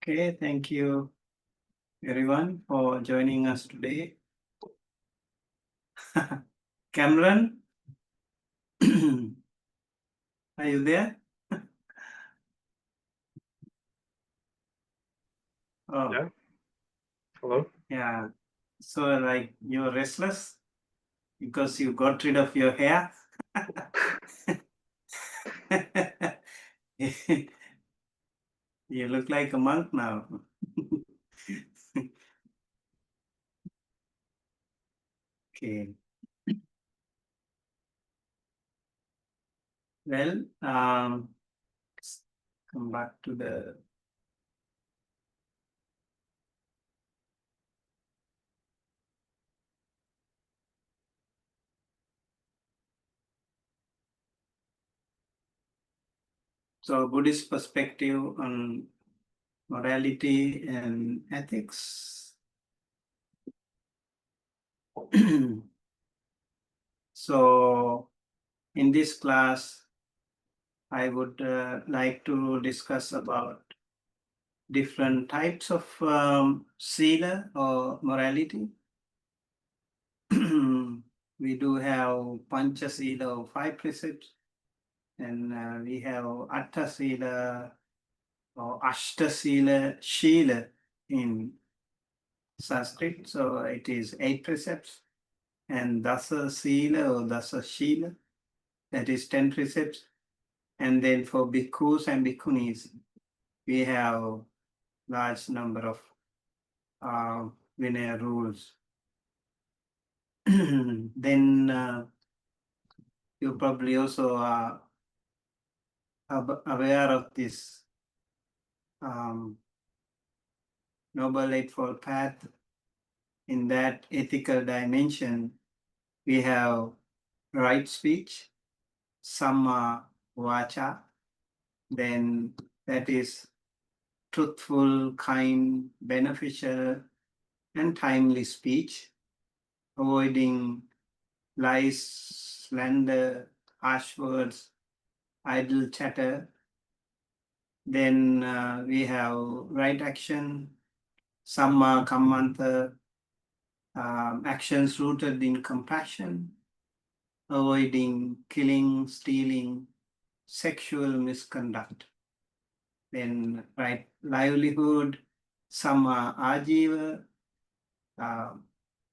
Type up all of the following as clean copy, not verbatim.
Okay, thank you everyone for joining us today. Cameron, are you there? Oh, Yeah. Hello. yeah. So, like, you're restless because you got rid of your hair? You look like a monk now. Okay. Well, let's come back to the Buddhist perspective on morality and ethics. So, in this class, I would like to discuss about different types of sila or morality. We do have Pancha Sila or 5 precepts, and we have Atta Sila or Ashta Sila, Shila in Sanskrit. So it is 8 precepts, and Dasa Sila or Dasa Shila, that is 10 precepts. And then for bhikkhus and bhikkhunis, we have large number of Vinaya rules. Then you probably also are aware of this Noble Eightfold Path. In that ethical dimension, we have right speech, Samma Vacha, then that is truthful, kind, beneficial, and timely speech, avoiding lies, slander, harsh words, idle chatter. Then we have right action, Samma Kammanta, actions rooted in compassion, avoiding killing, stealing, sexual misconduct. Then right livelihood, Samma Ajiva.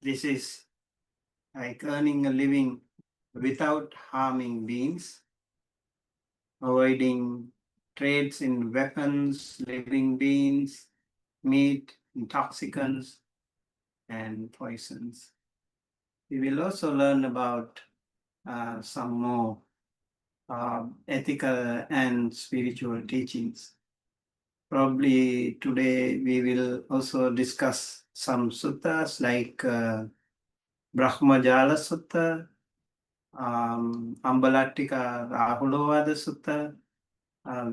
This is like earning a living without harming beings, avoiding trades in weapons, living beings, meat, intoxicants, and poisons. We will also learn about some more ethical and spiritual teachings. Probably today we will also discuss some suttas like Brahmajala Sutta, Ambalattika Rahulovada Sutta,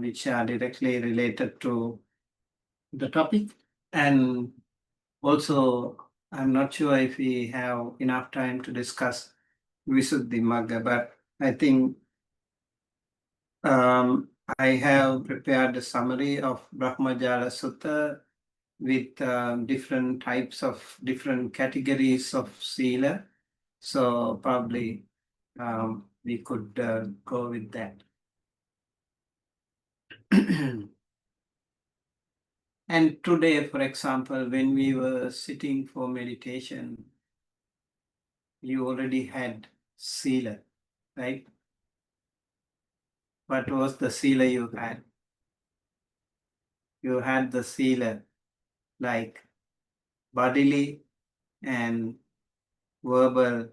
which are directly related to the topic. And also, I'm not sure if we have enough time to discuss Visuddhimagga, but I think I have prepared a summary of Brahmajala Sutta with different types of different categories of sila. So probably we could go with that. And today, for example, when we were sitting for meditation, you already had sila, right? What was the sila you had? You had the sila like bodily and verbal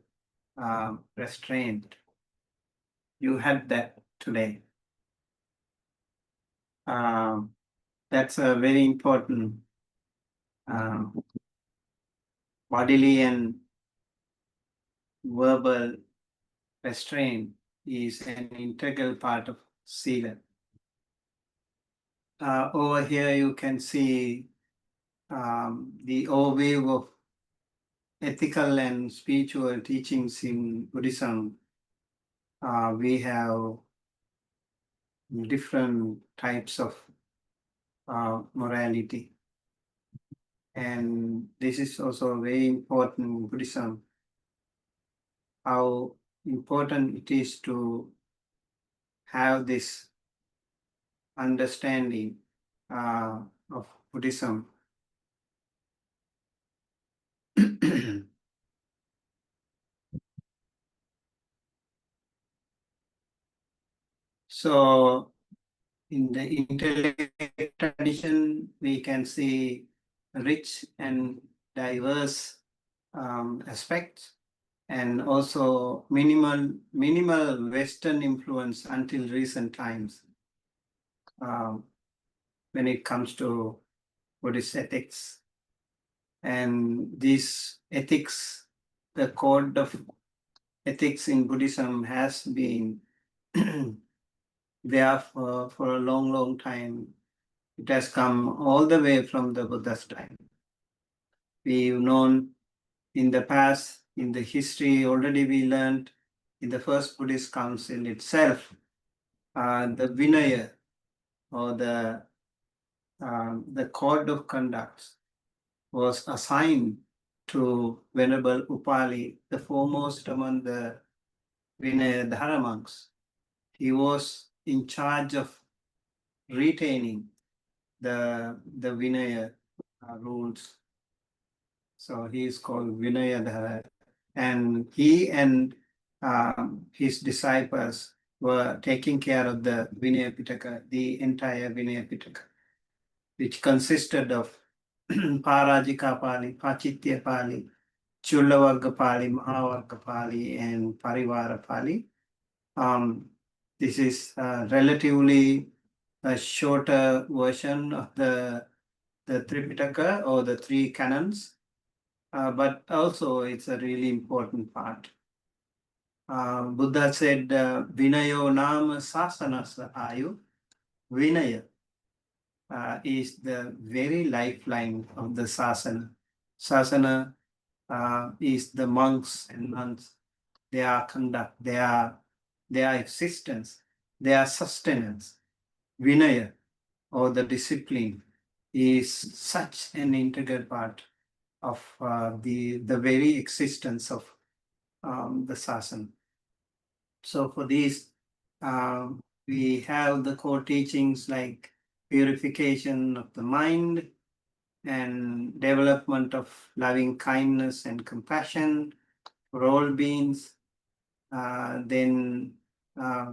restraint. You had that today. That's a very important bodily and verbal restraint is an integral part of sila. Over here you can see the overview of ethical and spiritual teachings in Buddhism. We have different types of morality. And this is also very important in Buddhism, how important it is to have this understanding of Buddhism. So in the intellectual tradition, we can see rich and diverse aspects, and also minimal Western influence until recent times um, when it comes to Buddhist ethics. And these ethics, the code of ethics in Buddhism has been there for a long time. It has come all the way from the Buddha's time. We've known in the past, in the history, already we learned in the first Buddhist council itself, the Vinaya, or the code of conduct, was assigned to Venerable Upali, the foremost among the Vinayadhara monks. He was in charge of retaining the Vinaya rules. So he is called Vinayadhara. And he and his disciples were taking care of the Vinaya Pitaka, the entire Vinaya Pitaka, which consisted of Parajika Pali, Pachitya Pali, Chullavarga Pali, Mahavarga Pali, and Parivara Pali. This is relatively a shorter version of the Tripitaka, or the three canons, but also it's a really important part. Buddha said, Vinayo nama sasanasa ayu. Vinaya is the very lifeline of the sasana. Sasana is the monks and nuns, their conduct, their existence, their sustenance. Vinaya, or the discipline, is such an integral part of the very existence of the sasana. So for these, we have the core teachings like purification of the mind and development of loving kindness and compassion for all beings. Then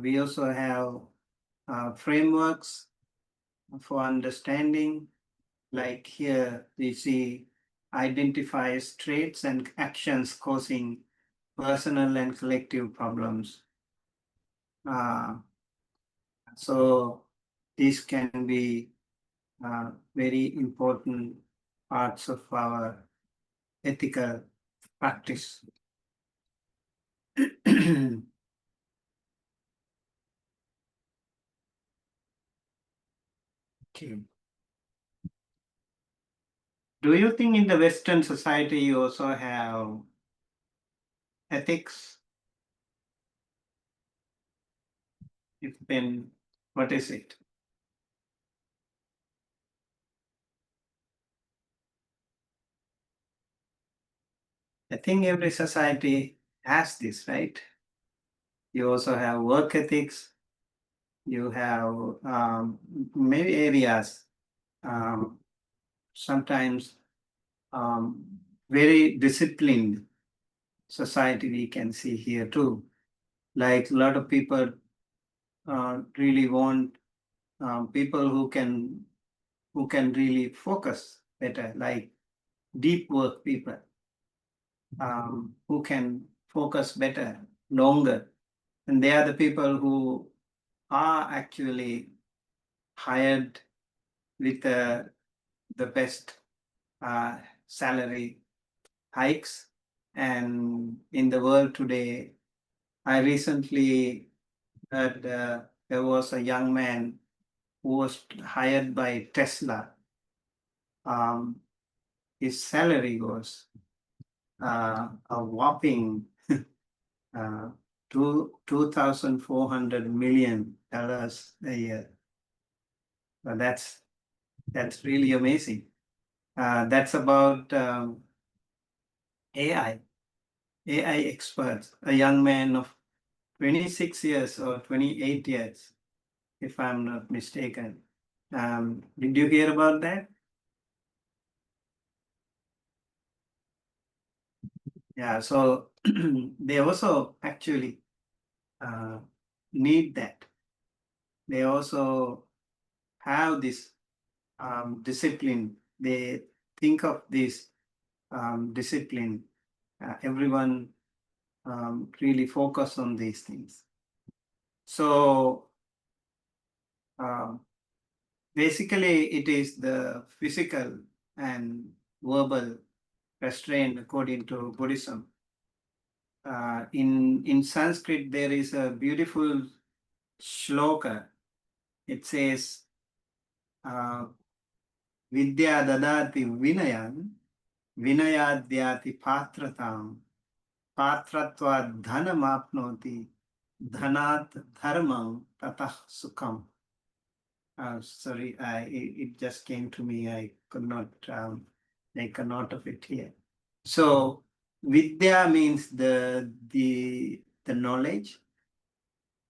we also have frameworks for understanding, like here we see identifies traits and actions causing personal and collective problems. So these can be very important parts of our ethical practice. Okay. Do you think in the Western society you also have ethics? If then, what is it? I think every society has this, right? You also have work ethics. You have many areas. Sometimes very disciplined society we can see here too. Like a lot of people really want people who can really focus better, like deep work people who can focus better, longer. And they are the people who are actually hired with the best salary hikes. And in the world today, I recently heard there was a young man who was hired by Tesla. His salary was a whopping $2,400 million a year. So that's really amazing. That's about AI experts, a young man of 26 years or 28 years, if I'm not mistaken. Did you hear about that? Yeah, so they also actually need that. They also have this discipline. They think of this discipline. Everyone really focus on these things. So um, basically, it is the physical and verbal restraint according to Buddhism. In Sanskrit, there is a beautiful shloka. It says, "Vidya dadati vinayan, vinayadhyati patratam, patratva dhanam apnoti, dhanat dharmam tatah sukham." Sorry, it just came to me. I could not make a note of it here. So vidya means the knowledge.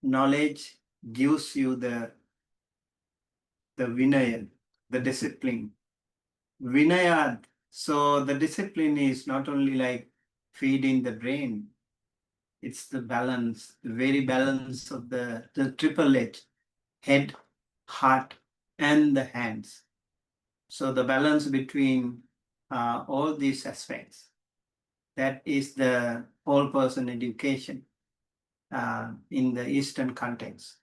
Knowledge gives you the vinaya, the discipline. Vinayad. So the discipline is not only like feeding the brain, it's the balance, the very balance of the triple H, head, heart, and the hands. So the balance between all these aspects, that is the whole person education in the Eastern context.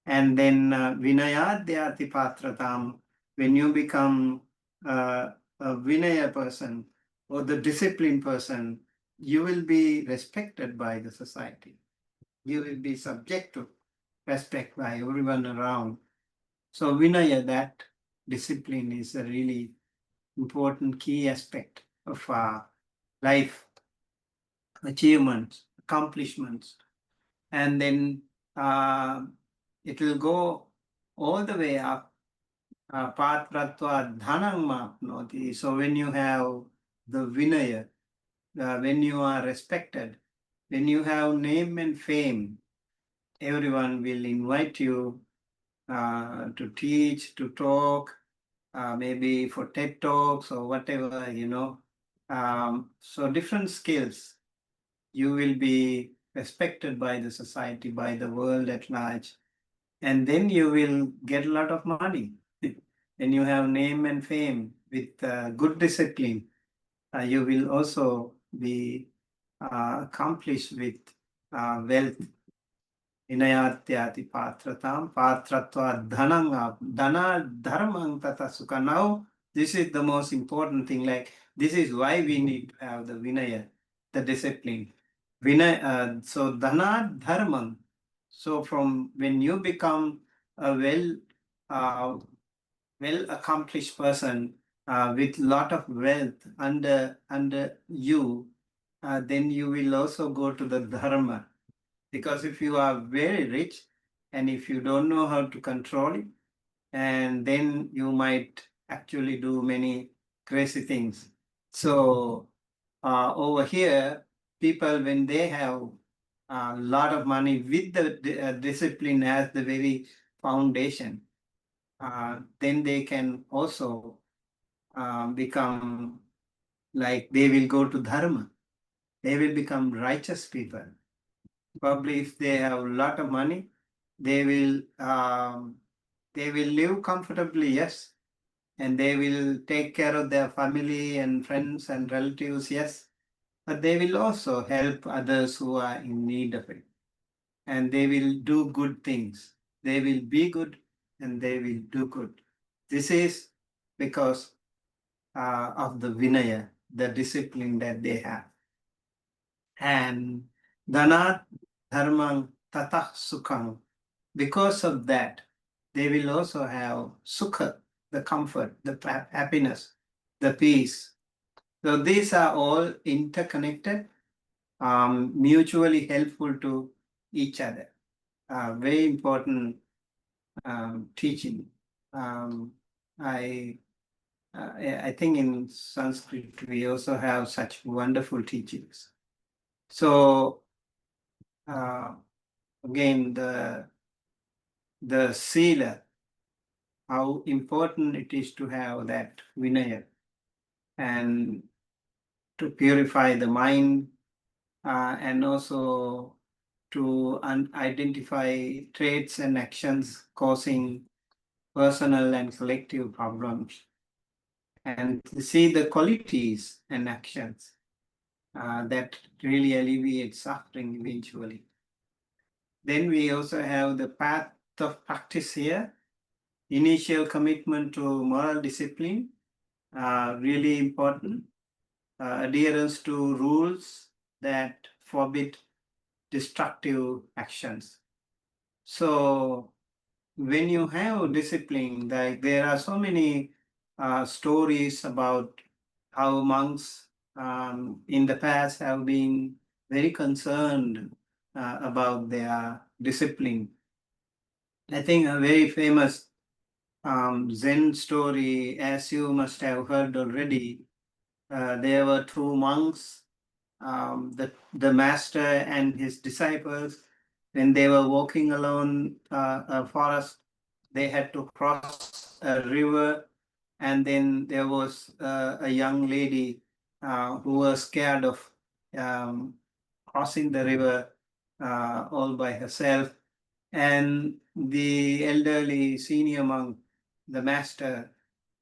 And then Vinayadhyati Patratam, when you become a Vinaya person or the disciplined person, you will be respected by the society. You will be subject to respect by everyone around. So Vinaya, that discipline is a really important key aspect of life achievements, accomplishments. And then it will go all the way up. Patratva dhanam mapnoti. So when you have the vinaya, when you are respected, when you have name and fame, everyone will invite you to teach, to talk, maybe for TED Talks or whatever, so different skills. You will be respected by the society, by the world at large, and then you will get a lot of money. When you have name and fame with good discipline, you will also be accomplished with wealth. Vinayatyati patratam patratva dhanang dhana dharmang tata sukha. Now, this is the most important thing. Like, this is why we need to have the vinaya, the discipline. So dhana dharmam. So from when you become a well accomplished person with lot of wealth under you, then you will also go to the dharma. Because if you are very rich and if you don't know how to control it, and then you might actually do many crazy things. So over here, people, when they have a lot of money with the discipline as the very foundation, then they can also become like they will go to dharma. They will become righteous people. Probably if they have a lot of money, they will live comfortably, yes, and they will take care of their family and friends and relatives, yes, but they will also help others who are in need of it, and they will do good things. They will be good and they will do good. This is because of the vinaya, the discipline that they have. And dhanat dharmang tatah sukhang. Because of that, they will also have sukha, the comfort, the happiness, the peace. So these are all interconnected, mutually helpful to each other. Very important teaching. I I think in Sanskrit we also have such wonderful teachings. So uh, again, the sila, how important it is to have that vinaya and to purify the mind, and also to identify traits and actions causing personal and collective problems, and to see the qualities and actions that really alleviate suffering eventually. Then we also have the path of practice here. Initial commitment to moral discipline, really important. Adherence to rules that forbid destructive actions. So when you have discipline, like there are so many stories about how monks in the past have been very concerned about their discipline. I think a very famous Zen story, as you must have heard already, there were two monks, the master and his disciples. When they were walking along a forest, they had to cross a river, and then there was a young lady who was scared of um, crossing the river all by herself. And the elderly senior monk, the master,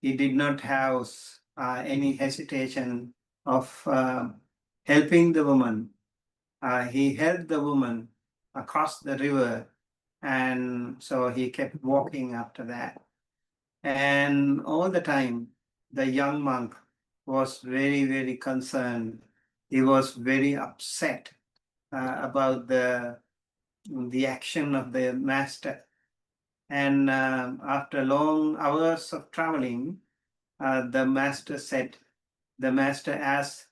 he did not have any hesitation of helping the woman. He helped the woman across the river, and so he kept walking after that. And all the time, the young monk was very, very concerned. He was very upset about the action of the master. And after long hours of traveling, the master said, the master asked,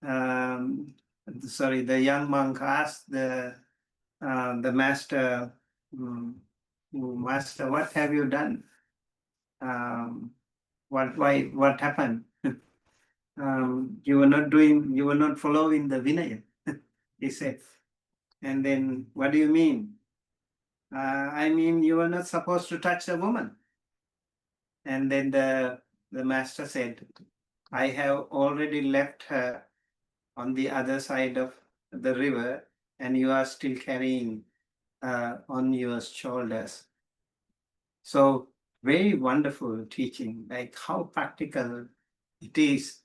the young monk asked the master, Master, what have you done? What happened? You were not following the Vinaya, he said. And then, what do you mean? I mean, you were not supposed to touch a woman. And then the master said, I have already left her on the other side of the river, and you are still carrying on your shoulders. So, very wonderful teaching, like how practical it is,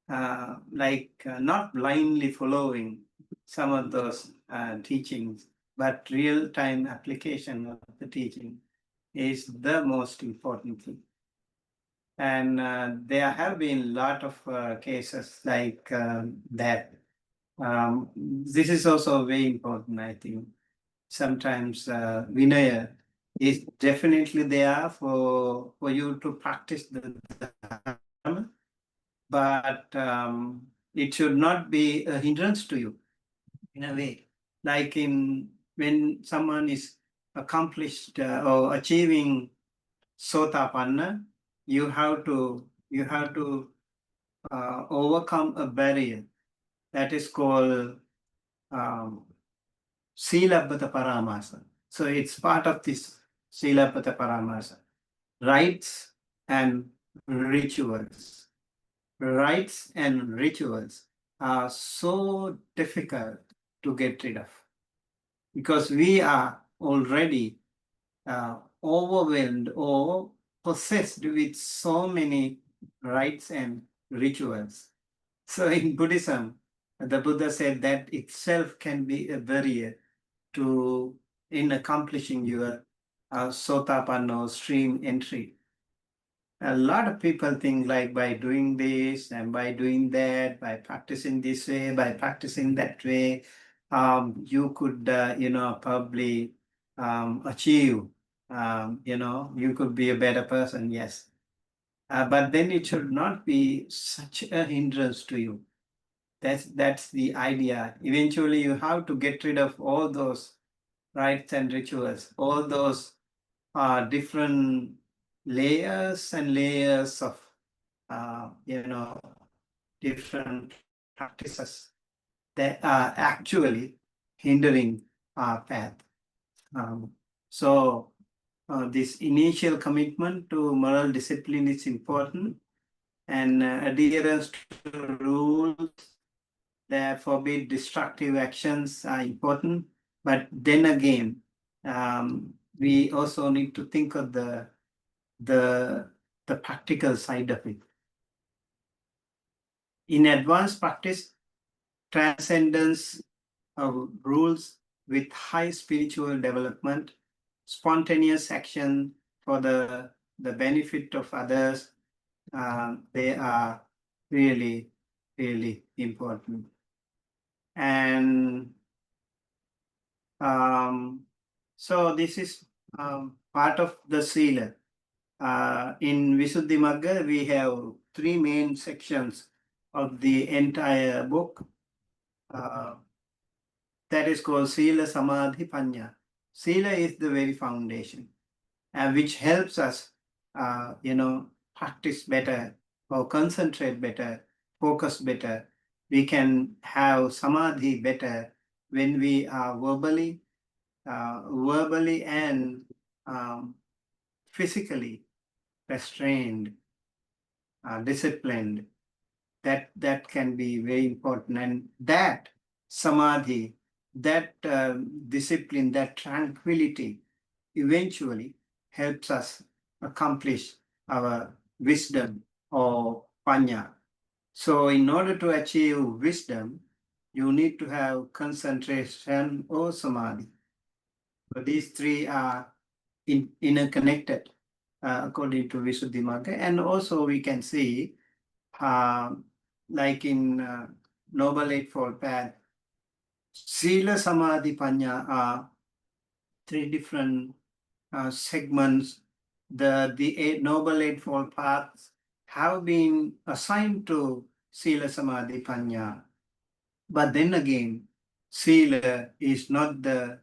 not blindly following some of those teachings, but real time application of the teaching is the most important thing. And there have been a lot of cases like that. This is also very important, I think. Sometimes Vinaya is definitely there for you to practice the Dharma, but it should not be a hindrance to you in a way. Like when someone is accomplished or achieving Sotapanna, you have to overcome a barrier that is called um, Silabhata Paramasa. So it's part of this Silabhata Paramasa. Rites and rituals. Rites and rituals are so difficult to get rid of because we are already overwhelmed or possessed with so many rites and rituals. So in Buddhism, the Buddha said that itself can be a barrier to in accomplishing your Sotapanna stream entry. A lot of people think like by doing this and by doing that, by practicing this way, by practicing that way, you could, probably achieve, you could be a better person, yes. But then it should not be such a hindrance to you. That's the idea. Eventually, you have to get rid of all those rites and rituals, all those different layers and layers of different practices that are actually hindering our path. So this initial commitment to moral discipline is important, and adherence to rules that forbid destructive actions are important. But then again, we also need to think of the practical side of it. In advanced practice, transcendence of rules with high spiritual development, spontaneous action for the benefit of others, they are really, really important. And so this is part of the Sila. In Visuddhimagga, we have three main sections of the entire book. That is called Sila, Samadhi, Panya. Sila is the very foundation, which helps us, practice better or concentrate better, focus better. We can have Samadhi better when we are verbally and physically restrained, disciplined. That can be very important, and that samadhi, that discipline, that tranquility eventually helps us accomplish our wisdom or panya. So in order to achieve wisdom, you need to have concentration or samadhi. So these three are interconnected according to Visuddhimagga. And also we can see, like in Noble Eightfold Path, Sila, Samadhi, Panya are three different segments. The eight Noble Eightfold Paths have been assigned to Sila, Samadhi, Panya. But then again, Sila is not the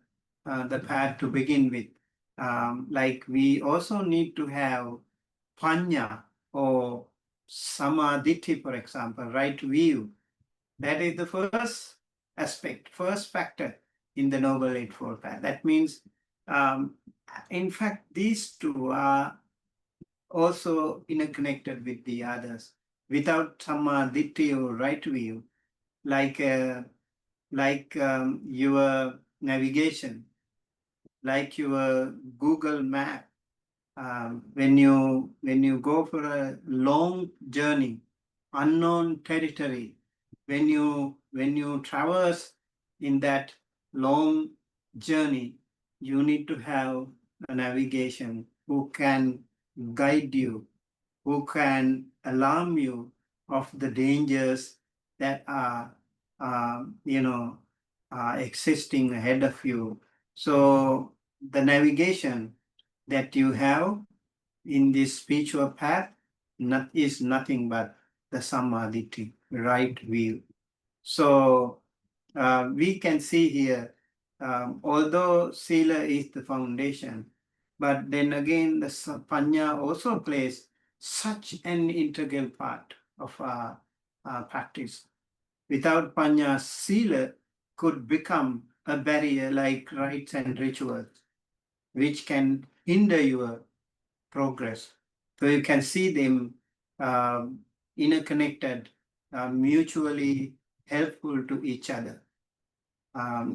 path to begin with. Like we also need to have Panya or Samadhi, for example, right view. That is the first aspect, first factor in the Noble Eightfold Path. That means, in fact, these two are also interconnected with the others. Without Samadhi or right view, like your navigation, like your Google map, when you go for a long journey, unknown territory, when you traverse in that long journey, you need to have a navigation who can guide you, who can alarm you of the dangers that are existing ahead of you. So the navigation that you have in this spiritual path is nothing but the samadhi, right view. So we can see here, although sila is the foundation, but then again the panya also plays such an integral part of our practice. Without panya, sila could become a barrier like rites and rituals, which can hinder your progress. So you can see them interconnected, mutually helpful to each other.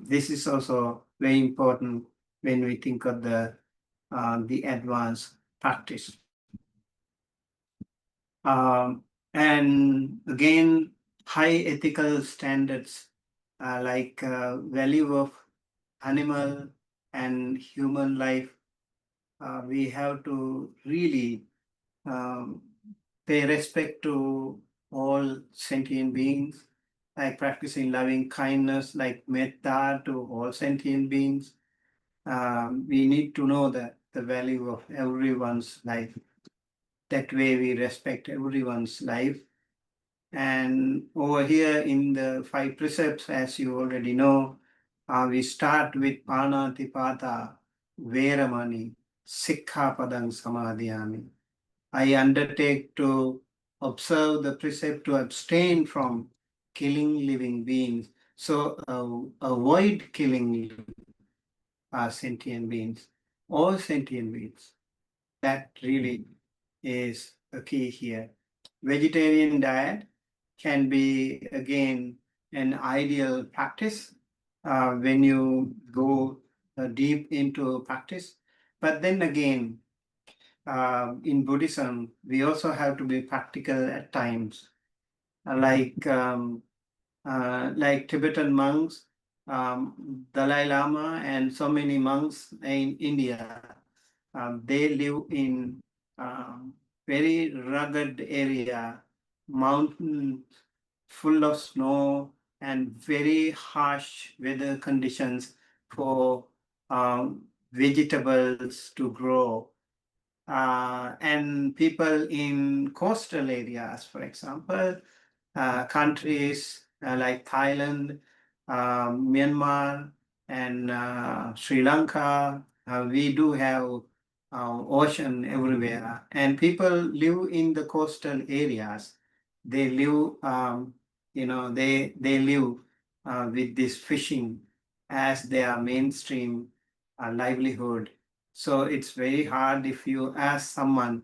This is also very important when we think of the advanced practice. And again, high ethical standards like value of animal and human life. We have to really pay respect to all sentient beings, like practicing loving kindness, like metta to all sentient beings. We need to know that the value of everyone's life. That way we respect everyone's life. And over here in the 5 precepts, as you already know, we start with Panatipata, Veramani, Sikkhapadang Samadhiyami. I undertake to observe the precept to abstain from killing living beings. So avoid killing sentient beings, all sentient beings. That really is a key here. Vegetarian diet can be again an ideal practice when you go deep into practice. But then again, in Buddhism, we also have to be practical at times. Like Tibetan monks, Dalai Lama, and so many monks in India. They live in very rugged area, mountain full of snow and very harsh weather conditions for vegetables to grow. And people in coastal areas, for example, countries like Thailand, Myanmar, and Sri Lanka. We do have ocean everywhere, and people live in the coastal areas. They live, they live with this fishing as their mainstream livelihood. So it's very hard if you ask someone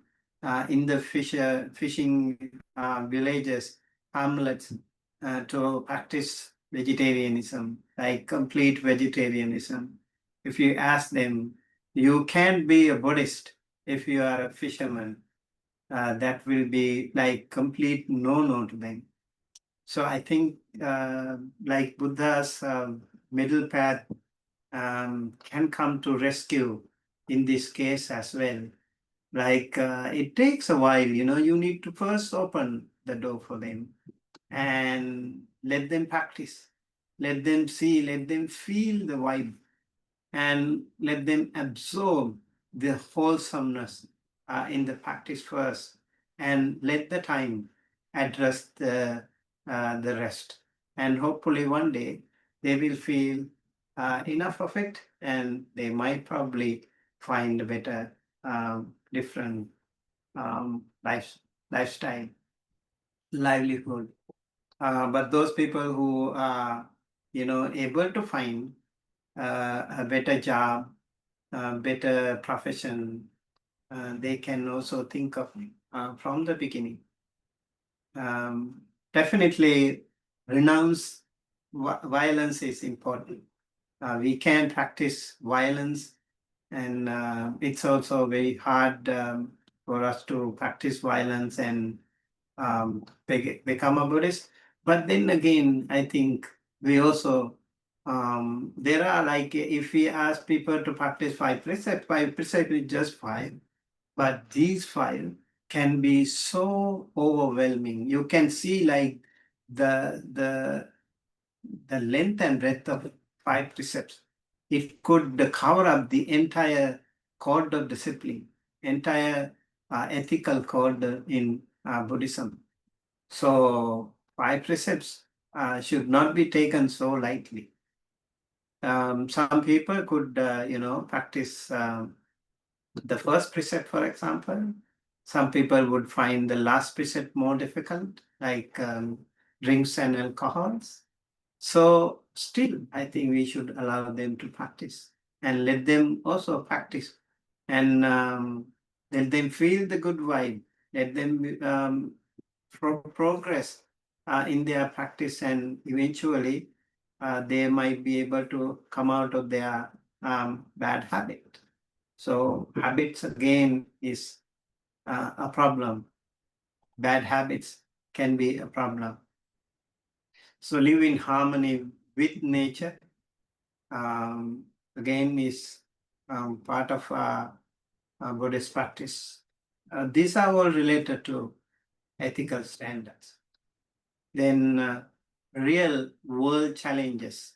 in the fishing villages, hamlets, to practice vegetarianism, like complete vegetarianism. If you ask them, you can't be a Buddhist if you are a fisherman. That will be like complete no-no to them. So I think like Buddha's middle path can come to rescue in this case as well. Like it takes a while, you need to first open the door for them and let them practice, let them see, let them feel the vibe, and let them absorb the wholesomeness in the practice first, and let the time address the rest. And hopefully one day they will feel enough of it, and they might probably find a better, different lifestyle, livelihood. But those people who are, able to find a better job, a better profession, they can also think of from the beginning. Um, Definitely, renounce violence is important. We can practice violence, and it's also very hard for us to practice violence and become a Buddhist. But then again, I think we also there are, like, if we ask people to practice five precepts is just five, but these five can be so overwhelming. You can see like the the the length and breadth of five precepts. It could cover up the entire code of discipline, entire ethical code in Buddhism. So five precepts should not be taken so lightly. Some people could, practice the first precept, for example. Some people would find the last precept more difficult, like drinks and alcohols. So still, I think we should allow them to practice and let them also practice, and let them feel the good vibe. Let them progress in their practice, and eventually they might be able to come out of their bad habit. So habits again is a problem. Bad habits can be a problem. So live in harmony with nature, again, is part of Buddhist practice. These are all related to ethical standards. Then real world challenges,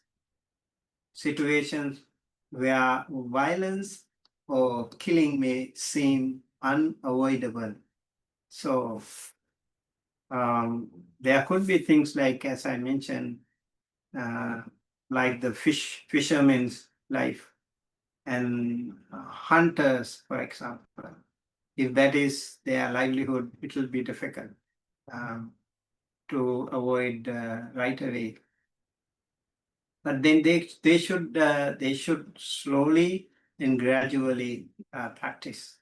situations where violence or killing may seem unavoidable. So there could be things like, as I mentioned, uh, like the fisherman's life, and hunters, for example. If that is their livelihood, it will be difficult. to avoid right away. But then they should slowly and gradually practice.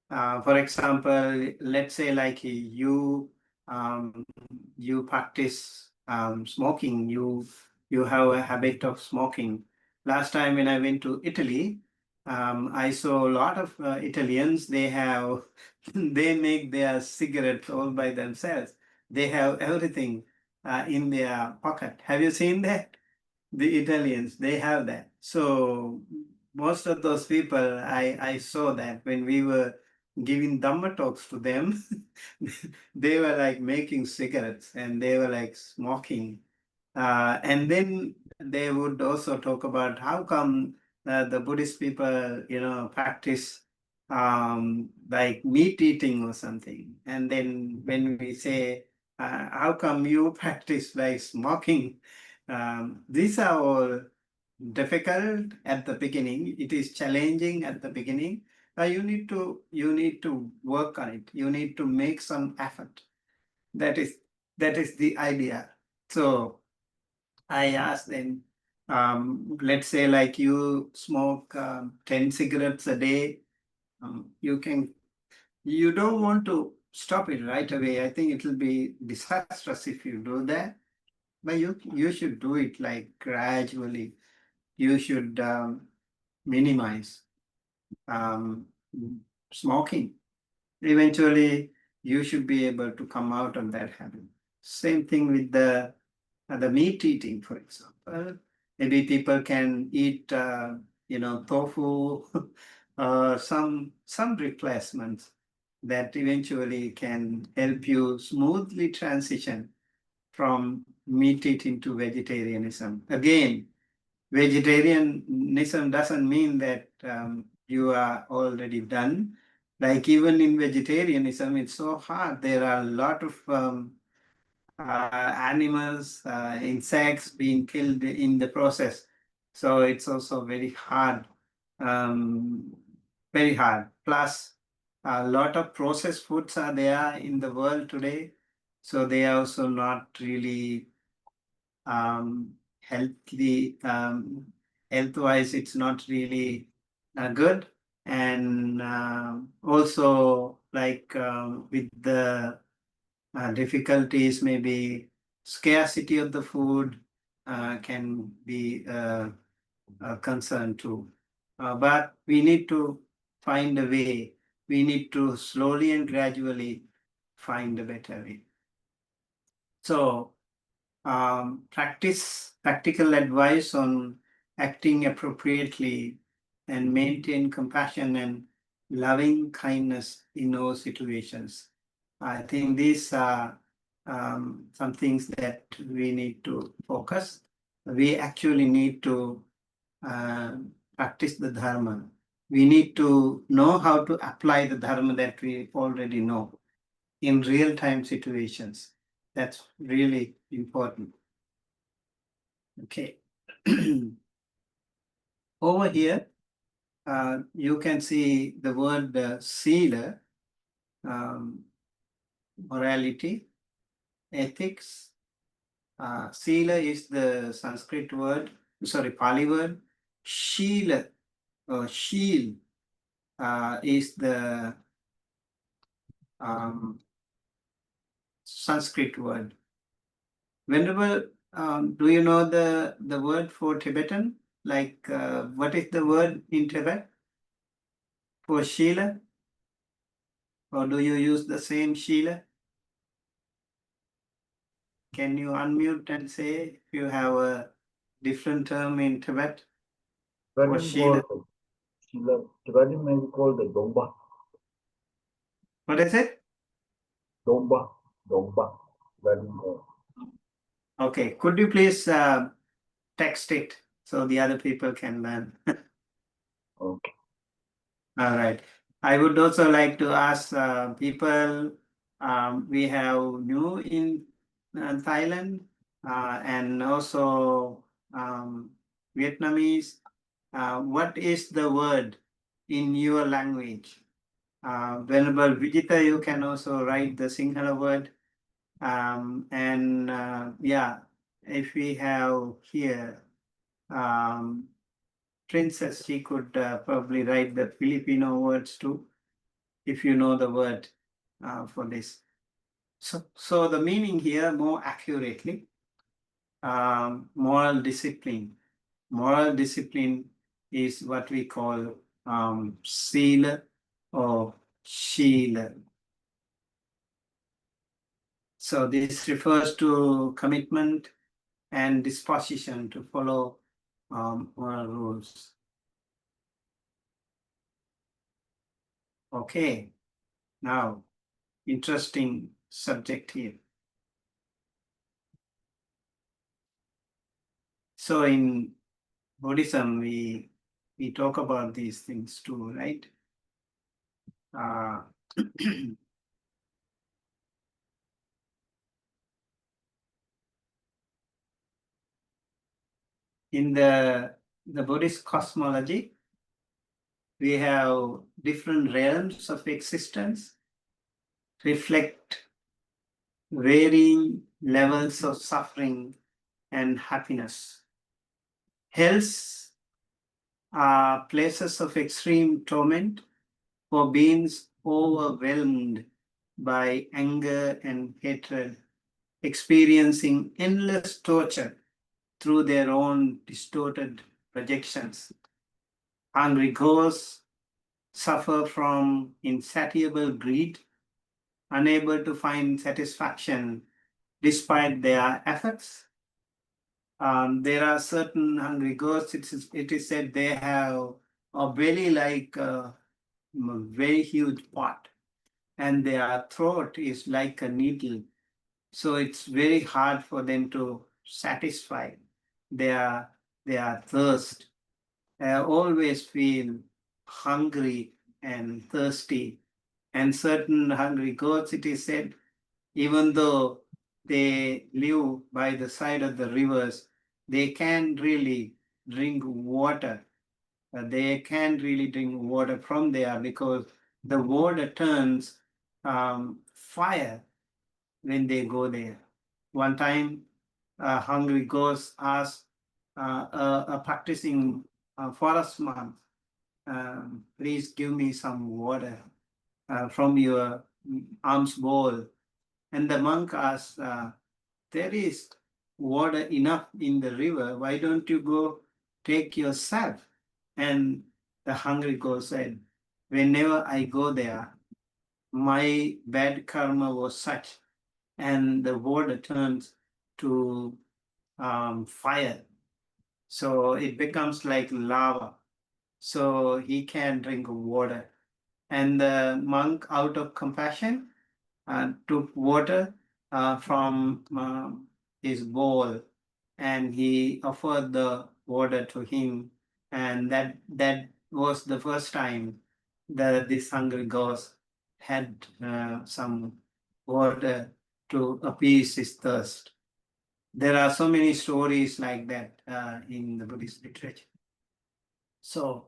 For example, let's say like um, you practice smoking, you have a habit of smoking. Last time when I went to Italy, I saw a lot of Italians. They have they make their cigarettes all by themselves. They have everything in their pocket. Have you seen that? The Italians, they have that. So most of those people, I saw that when we were giving Dhamma talks to them, they were like making cigarettes and they were like smoking. And then they would also talk about how come the Buddhist people, practice like meat eating or something. And then when we say, how come you practice like smoking? These are all difficult at the beginning. It is challenging at the beginning. You need to work on it. You need to make some effort. That is that is the idea. So I asked them, let's say like you smoke 10 cigarettes a day. You don't want to stop it right away. I think it will be disastrous if you do that. But you should do it like gradually. You should minimize um, smoking. Eventually, you should be able to come out of that habit. Same thing with the meat eating, for example. Maybe people can eat, tofu, or some replacements that eventually can help you smoothly transition from meat eating to vegetarianism. Again, vegetarianism doesn't mean that you are already done. Like even in vegetarianism, it's so hard. There are a lot of animals, insects being killed in the process. So it's also um, very hard. Plus, a lot of processed foods are there in the world today. So they are also not really healthy, health-wise, it's not really good. And also, like with the difficulties, maybe scarcity of the food can be a concern too. But we need to find a way. We need to slowly and gradually find a better way. So practice practical advice on acting appropriately and maintain compassion and loving kindness in all situations. I think these are some things that we need to focus. We actually need to uh, practice the dharma. We need to know how to apply the dharma that we already know in real time situations. That's really important. Okay. Over here, you can see the word sila, morality, ethics. Sila is the Sanskrit word, sorry, Pali word. Shila or sheel is the Sanskrit word. Venerable, do you know the word for Tibetan? Like, what is the word in Tibet for Shila? Or do you use the same Sheila? Can you unmute and say if you have a different term in Tibet for Tibetan Sheila? called Tibetan may be called the Domba. What is it? Domba. Tibetan called. Okay, could you please text it so the other people can learn? Okay. All right. I would also like to ask people, we have new in Thailand and also Vietnamese. What is the word in your language? Venerable Vijita, you can also write the Sinhala word. Yeah, if we have here princess, she could probably write the Filipino words too, if you know the word for this. So the meaning here more accurately, moral discipline. Moral discipline is what we call sila or shila. So this refers to commitment and disposition to follow moral rules. Okay, now interesting subject here. So in Buddhism, we talk about these things too, right? In the Buddhist cosmology, we have different realms of existence, reflect varying levels of suffering and happiness. Hells are places of extreme torment for beings overwhelmed by anger and hatred, experiencing endless torture through their own distorted projections. Hungry ghosts suffer from insatiable greed, unable to find satisfaction despite their efforts. There are certain hungry ghosts, it is said they have a belly like a very huge pot, and their throat is like a needle. So it's very hard for them to satisfy their thirst. They always feel hungry and thirsty. And certain hungry goats, it is said, even though they live by the side of the rivers, they can't really drink water. They can't really drink water from there because the water turns fire when they go there. One time, a hungry ghost asked a practicing forest monk, please give me some water from your alms bowl. And the monk asked, there is water enough in the river. Why don't you go take yourself? And the hungry ghost said, whenever I go there, my bad karma was such, and the water turns to fire. So it becomes like lava. So he can drink water. And the monk, out of compassion, took water from his bowl, and he offered the water to him. And that was the first time that this hungry ghost had some water to appease his thirst. There are so many stories like that in the Buddhist literature. So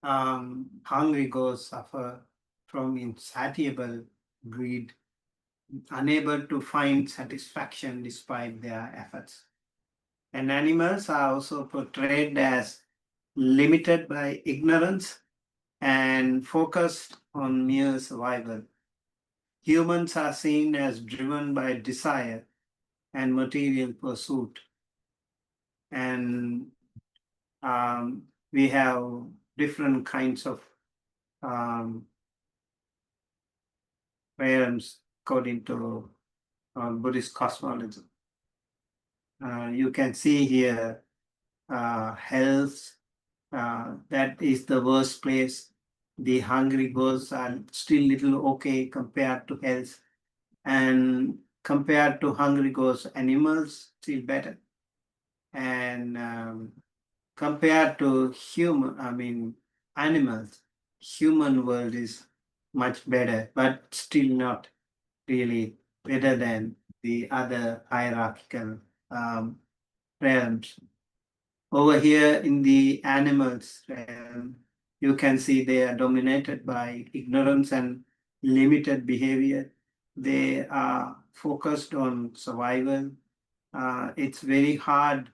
hungry ghosts suffer from insatiable greed, unable to find satisfaction despite their efforts. And animals are also portrayed as limited by ignorance and focused on mere survival. Humans are seen as driven by desire and material pursuit. And we have different kinds of realms according to Buddhist cosmology. You can see here health, that is the worst place. The hungry ghosts are still little okay compared to health, and compared to hungry ghosts, animals still better. And compared to animals, human world is much better, but still not really better than the other hierarchical realms. Over here in the animals realm, you can see they are dominated by ignorance and limited behavior. They are focused on survival. It's very hard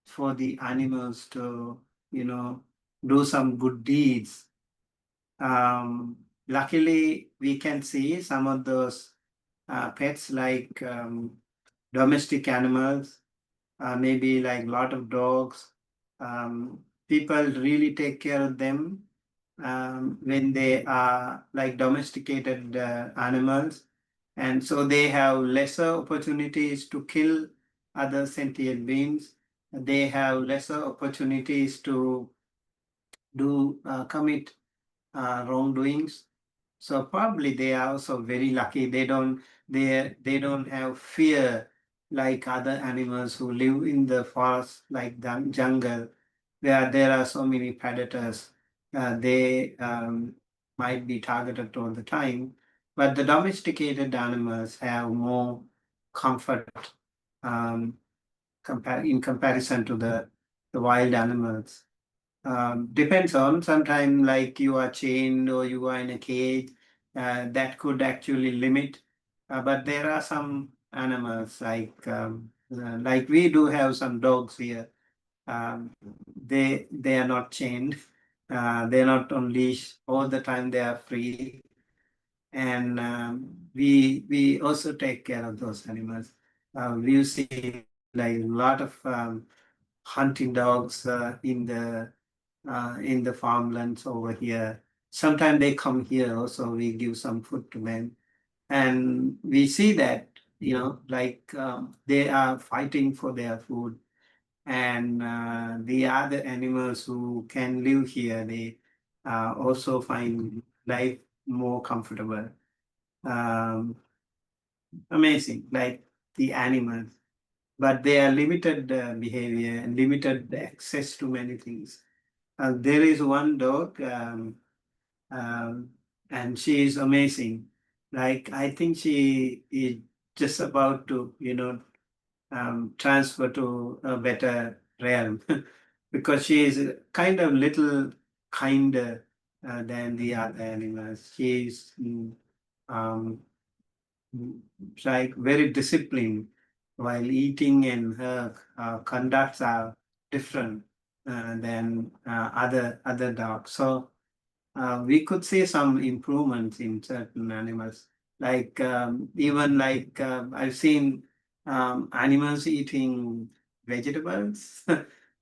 for the animals to, do some good deeds. Luckily, we can see some of those pets like domestic animals, maybe like a lot of dogs. People really take care of them when they are like domesticated animals. And so they have lesser opportunities to kill other sentient beings. They have lesser opportunities to commit wrongdoings. So probably they are also very lucky. They don't have fear like other animals who live in the forest, like the jungle, where there are so many predators. They might be targeted all the time. But the domesticated animals have more comfort um, in comparison to the wild animals. Depends on sometimes like you are chained or you are in a cage, that could actually limit. But there are some animals like we do have some dogs here. They are not chained. They're not on leash all the time. They are free, and we also take care of those animals. We see like a lot of hunting dogs in the farmlands over here. Sometimes they come here also, we give some food to them. And we see that, like they are fighting for their food. And the other animals who can live here, they also find life more comfortable. Um, Amazing, like the animals. But they are limited behavior and limited access to many things. There is one dog, um, and she is amazing. Like I think she is just about to, transfer to a better realm because she is kind of little kinder than the other animals. She is um, like very disciplined while eating, and her conducts are different than other dogs. So we could see some improvements in certain animals. Like even like I've seen animals eating vegetables.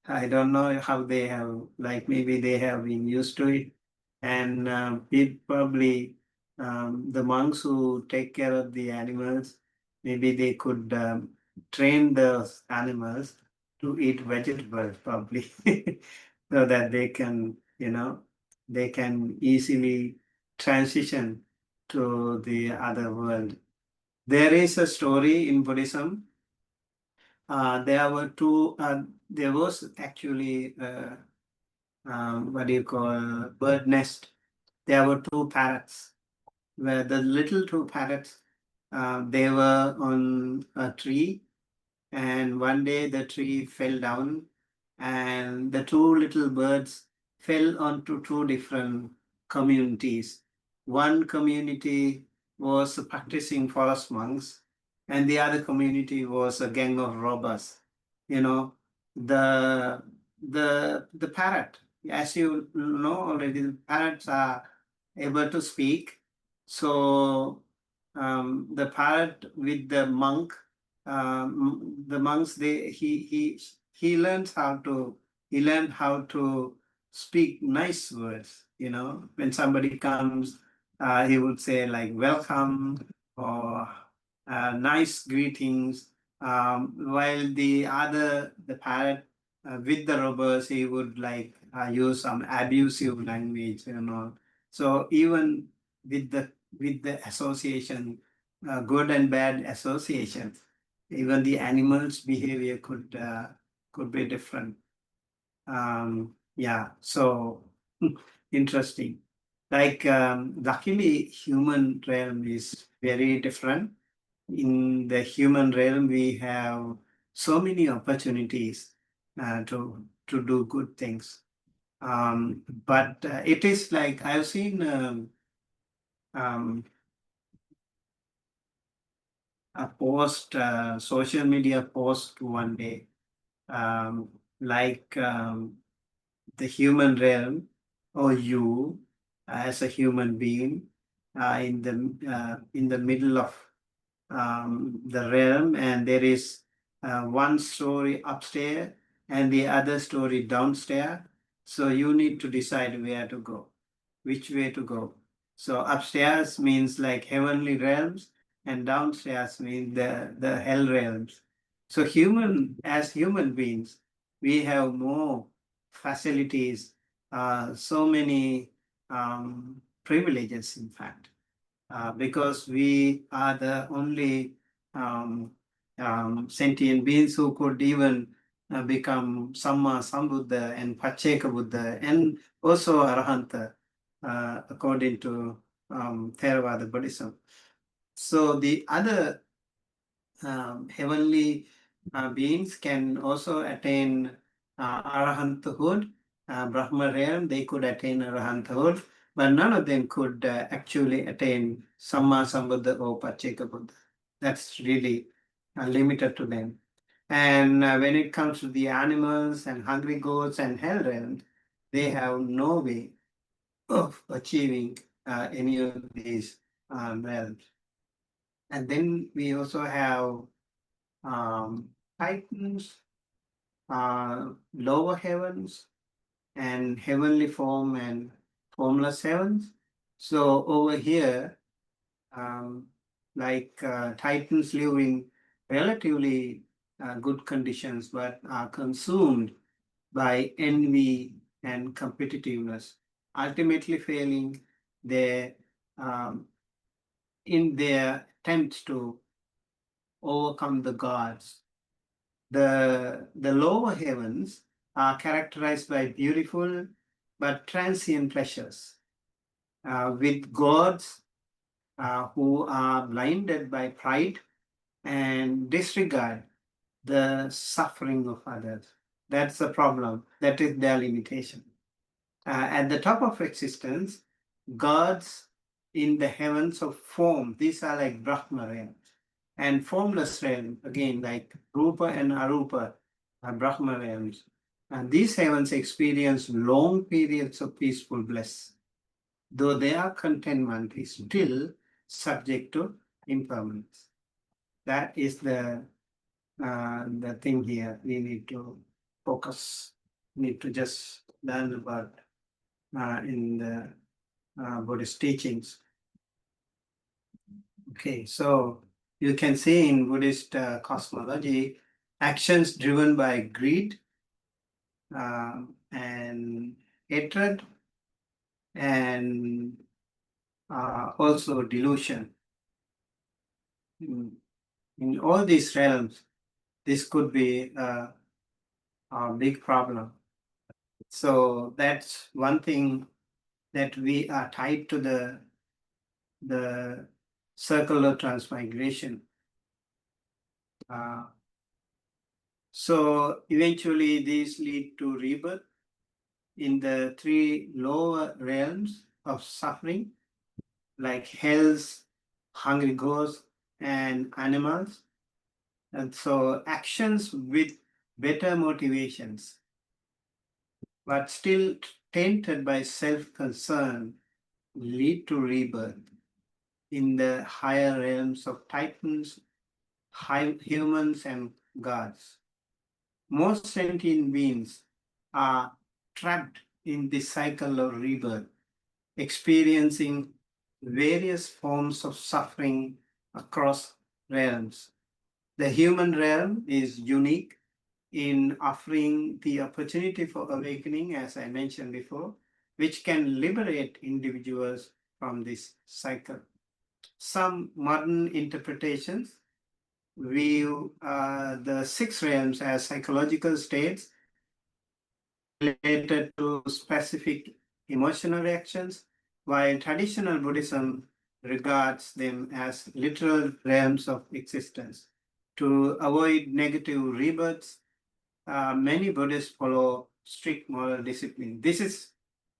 I don't know how they have, like maybe they have been used to it. And it probably the monks who take care of the animals, maybe they could train those animals to eat vegetables probably so that they can, they can easily transition to the other world. There is a story in Buddhism. There was actually, what do you call, bird nest. There were two parrots, where the little two parrots, they were on a tree, and one day the tree fell down, and the two little birds fell onto two different communities. One community was practicing forest monks, and the other community was a gang of robbers. You know, the the parrot, as you know already, the parrots are able to speak. So the parrot with the monk, the monks, he learns how to speak nice words. When somebody comes, he would say like welcome or nice greetings. While the parrot with the robbers, he would like use some abusive language. So even with the association, good and bad association, even the animals' behavior could be different. Yeah, so interesting. Like luckily, human realm is very different. In the human realm, we have so many opportunities to do good things. But it is like I've seen. Um, um, a post, social media post one day, like the human realm, or you as a human being in the middle of the realm, and there is one story upstairs and the other story downstairs. So you need to decide where to go, which way to go. So upstairs means like heavenly realms, and downstairs means the hell realms. So as human beings, we have more facilities, so many privileges, in fact, because we are the only um, sentient beings who could even become Samma Sambuddha and Pacheka Buddha and also Arahanta, according to Theravada Buddhism. So the other heavenly beings can also attain arahanthood, Brahma realm, they could attain arahanthood, but none of them could actually attain Samma Sambuddha or Pacheka Buddha. That's really limited to them. And when it comes to the animals and hungry ghosts and hell realms, they have no way of achieving any of these realms. And then we also have titans, lower heavens, and heavenly form and formless heavens. So over here, um, like titans live in relatively good conditions, but are consumed by envy and competitiveness, ultimately failing their in their attempts to overcome the gods. The lower heavens are characterized by beautiful but transient pleasures, with gods who are blinded by pride and disregard the suffering of others. That's the problem. That is their limitation. At the top of existence, gods in the heavens of form, these are like Brahma realms. And formless realm, again, like Rupa and Arupa, are Brahma realms. And these heavens experience long periods of peaceful bliss, though their contentment is still subject to impermanence. That is the thing here. We need to focus, need to just learn about in the Buddhist teachings. Okay, so you can see in Buddhist cosmology, actions driven by greed and hatred and also delusion. In all these realms, this could be a big problem. So that's one thing, that we are tied to the circle of transmigration. So eventually these lead to rebirth in the three lower realms of suffering, like hells, hungry ghosts, and animals. And so actions with better motivations, but still tainted by self-concern, lead to rebirth in the higher realms of titans, humans, and gods. Most sentient beings are trapped in this cycle of rebirth, experiencing various forms of suffering across realms. The human realm is unique in offering the opportunity for awakening, as I mentioned before, which can liberate individuals from this cycle. Some modern interpretations view the six realms as psychological states related to specific emotional reactions, while traditional Buddhism regards them as literal realms of existence. To avoid negative rebirths, many Buddhists follow strict moral discipline. This is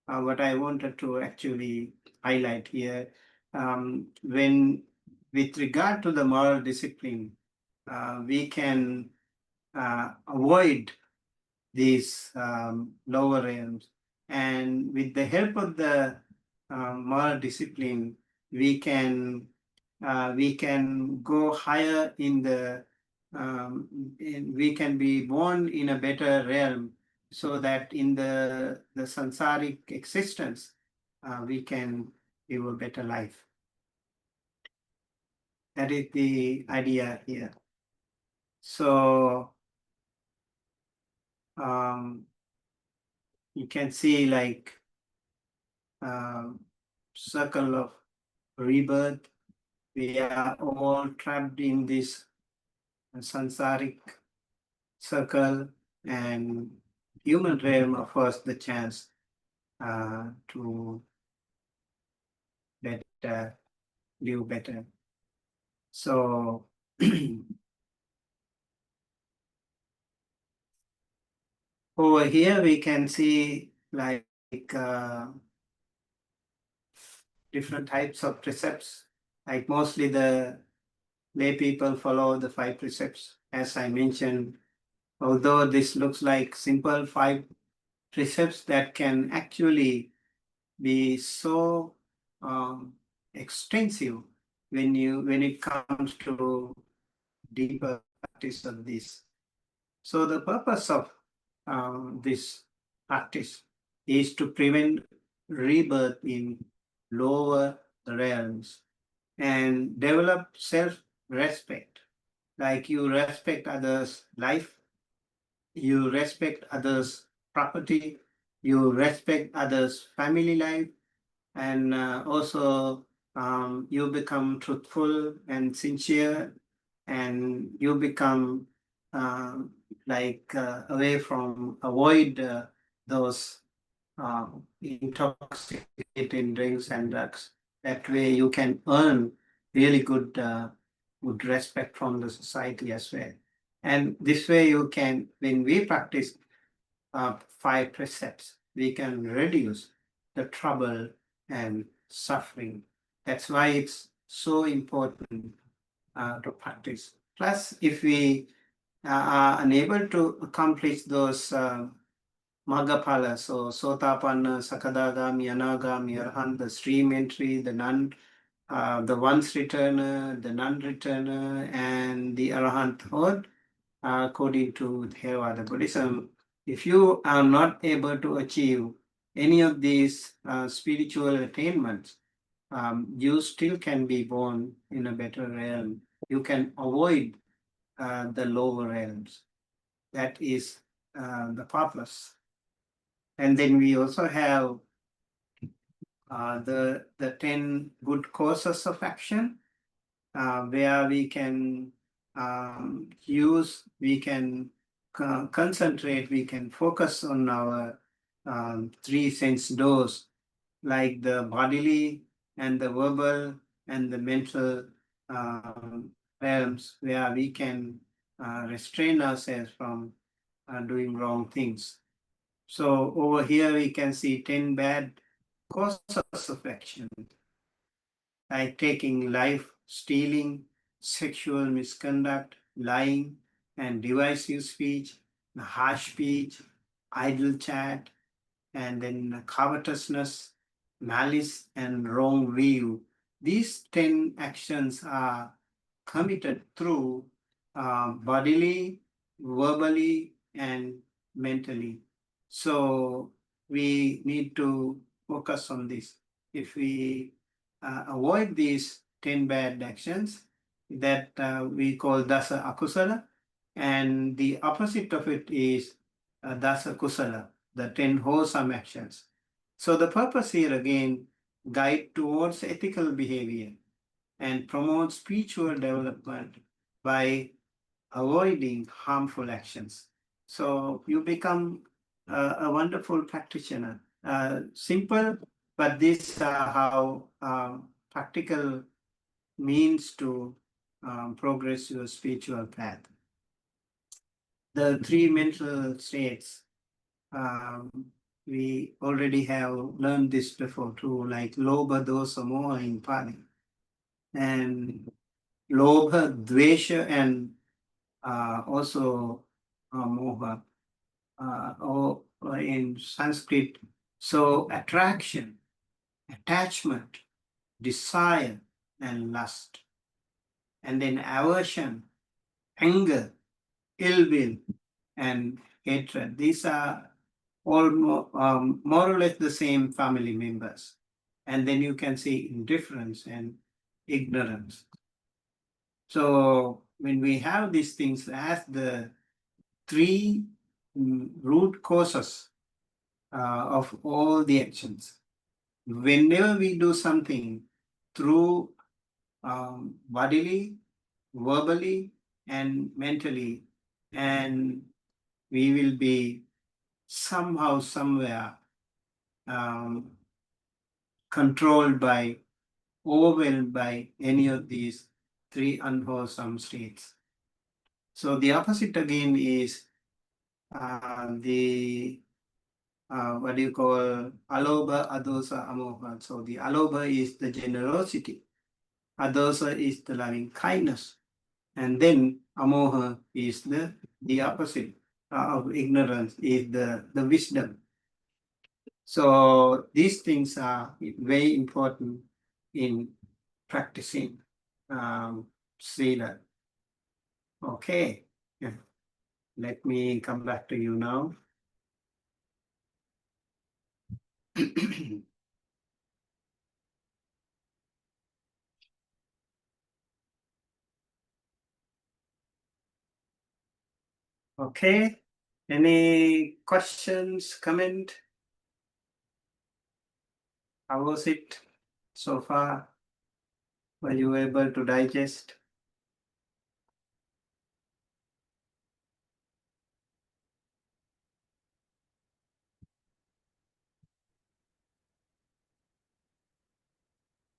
what I wanted to actually highlight here. When with regard to the moral discipline, we can avoid these lower realms. And with the help of the moral discipline, we can go higher in the we can be born in a better realm, so that in the sansaric existence we can live a better life. That is the idea here. So you can see like circle of rebirth. We are all trapped in this sansaric circle, and human realm offers the chance to better live better. So over here we can see like different types of precepts. Like mostly the lay people follow the 5 precepts, as I mentioned. Although this looks like simple 5 precepts, that can actually be so extensive when it comes to deeper practice of this. So the purpose of this practice is to prevent rebirth in lower realms and develop self-respect. Like you respect others' life, you respect others' property, you respect others' family life, and also you become truthful and sincere, and you become away from avoid those intoxicating drinks and drugs. That way you can earn really good respect from the society as well. And this way you can, when we practice 5 precepts, we can reduce the trouble and suffering. That's why it's so important to practice. Plus, if we are unable to accomplish those Magaphala, so Sotapanna, Sakadagami, Anagami, Arhan, the stream entry, the once returner, the non-returner, and the Arahant third, according to Theravada Buddhism, if you are not able to achieve any of these spiritual attainments, you still can be born in a better realm. You can avoid the lower realms. That is the purpose. And then we also have the 10 good courses of action, where we can we can concentrate, we can focus on our 3 sense doors, like the bodily and the verbal and the mental realms, where we can restrain ourselves from doing wrong things. So over here we can see 10 bad causes of action, like taking life, stealing, sexual misconduct, lying, and divisive speech, harsh speech, idle chat, and then covetousness, malice, and wrong view. These 10 actions are committed through bodily, verbally, and mentally. So we need to focus on this. If we avoid these 10 bad actions, that we call dasa akusala, and the opposite of it is dasa kusala, the 10 wholesome actions. So the purpose here again, guide towards ethical behavior and promote spiritual development by avoiding harmful actions. So you become a wonderful practitioner. Simple, but these are how practical means to progress your spiritual path. The 3 mental states, we already have learned this before too, like Lobha, Dosa, Moha in Pali. And lobha, dvesha, and also moha, or in Sanskrit. So attraction, attachment, desire, and lust. And then aversion, anger, ill will, and hatred. These are all more or less the same family members. And then you can see indifference and ignorance. So when we have these things as the three root causes of all the actions, whenever we do something through bodily, verbally, and mentally, and we will be somehow, somewhere controlled by, overwhelmed by any of these three unwholesome states. So the opposite again is the what do you call alobha, adosa, amoha. So the alobha is the generosity, adosa is the loving kindness, and then amoha is the opposite of ignorance, is the wisdom. So these things are very important in practicing Sila. Okay, yeah. Let me come back to you now. Okay, any questions, comment? How was it so far? Were you able to digest?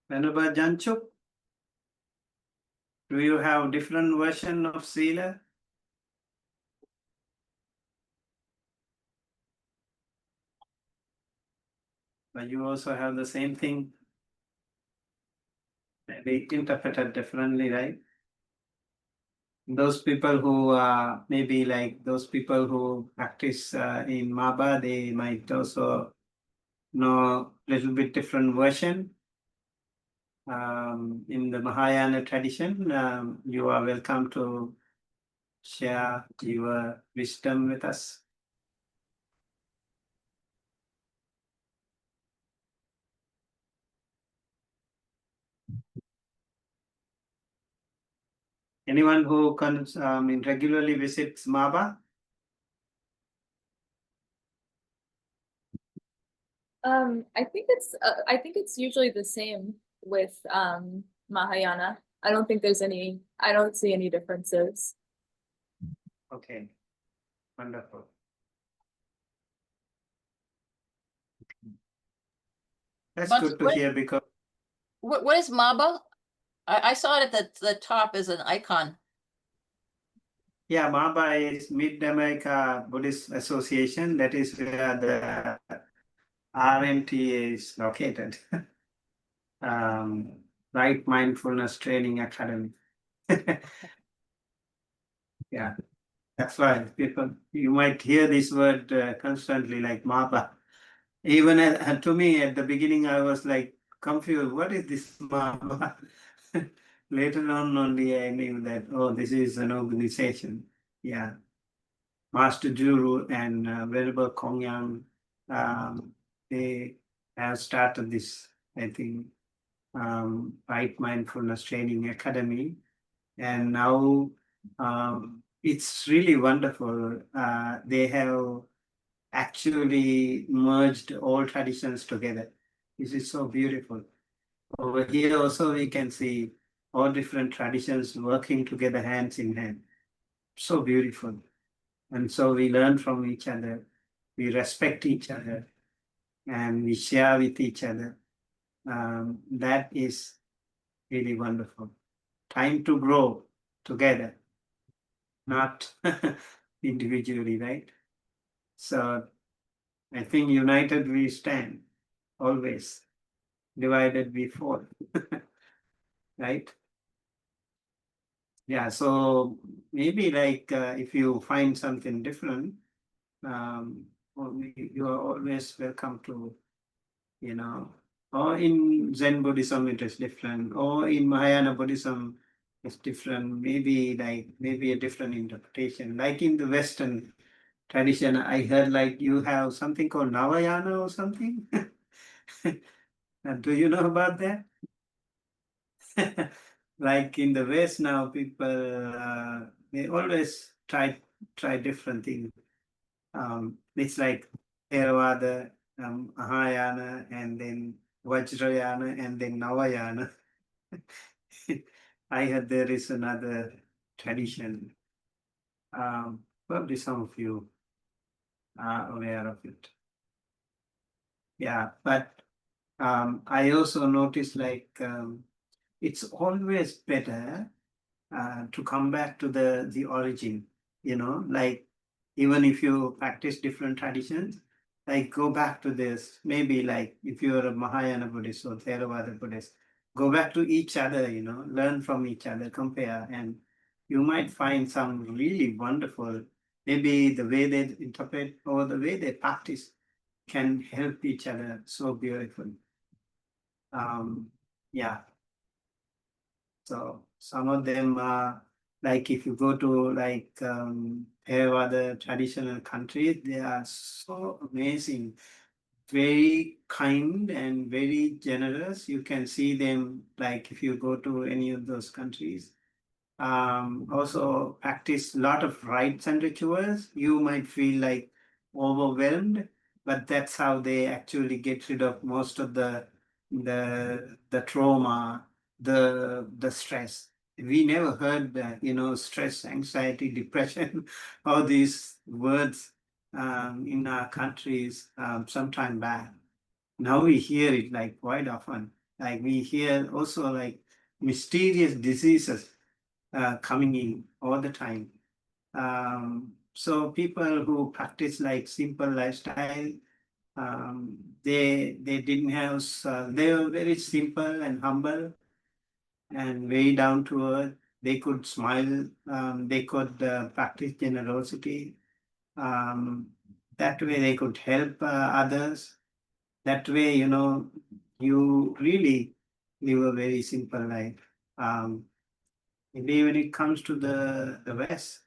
Venerable Janchuk, do you have different version of Sila? But you also have the same thing, maybe interpreted differently, right? Those people who maybe like those people who practice in Maba, they might also know a little bit different version. In the Mahayana tradition, you are welcome to share your wisdom with us. Anyone who comes regularly visits Maba? I think it's usually the same with Mahayana. I don't see any differences. Okay, wonderful. That's But good to hear because what is Maba? I saw it at the top as an icon. yeah, Maba is Mid-America Buddhist Association. That is where the RMT is located. Right Mindfulness Training Academy. Yeah, that's why people, you might hear this word constantly, like Maba. Even to me at the beginning, I was like confused. What is this Maba? Later on, only I knew that, oh, this is an organization. Yeah. Master Juru and Venerable Kongyang, they have started this, I think, Right Mindfulness Training Academy. And now it's really wonderful. They have actually merged all traditions together. This is so beautiful. Over here also we can see all different traditions working together hands in hand. So beautiful. And so we learn from each other, we respect each other, and we share with each other. That is really wonderful. Time to grow together, not individually, right? So I think united we stand, always. Divided we fall, right? Yeah, so maybe like if you find something different, you are always welcome to, you know, or in Zen Buddhism it is different, or in Mahayana Buddhism it's different, maybe a different interpretation. Like in the Western tradition, I heard like you have something called Navayana or something. Do you know about that? Like in the West now, people they always try different things. It's like Theravada, Mahayana, and then Vajrayana, and then Navayana. I heard there is another tradition. Probably some of you are aware of it. Yeah, but I also noticed like it's always better to come back to the origin, like even if you practice different traditions, like go back to this, maybe like if you're a Mahayana Buddhist or Theravada Buddhist, go back to each other, learn from each other, compare, and you might find some really wonderful, maybe the way they interpret or the way they practice can help each other so beautifully. Yeah. So some of them are like if you go to like other traditional countries, they are so amazing, very kind and very generous. You can see them like if you go to any of those countries. Also practice a lot of rites and rituals. You might feel like overwhelmed, but that's how they actually get rid of most of the trauma, the stress. We never heard that, stress, anxiety, depression, all these words in our countries some time back. Now we hear it like quite often. Like we hear also like mysterious diseases coming in all the time. So people who practice like simple lifestyle, they didn't have, they were very simple and humble and very down to earth. They could smile, they could practice generosity. Um, that way they could help others. That way, you really live a very simple life. Um, Maybe when it comes to the West,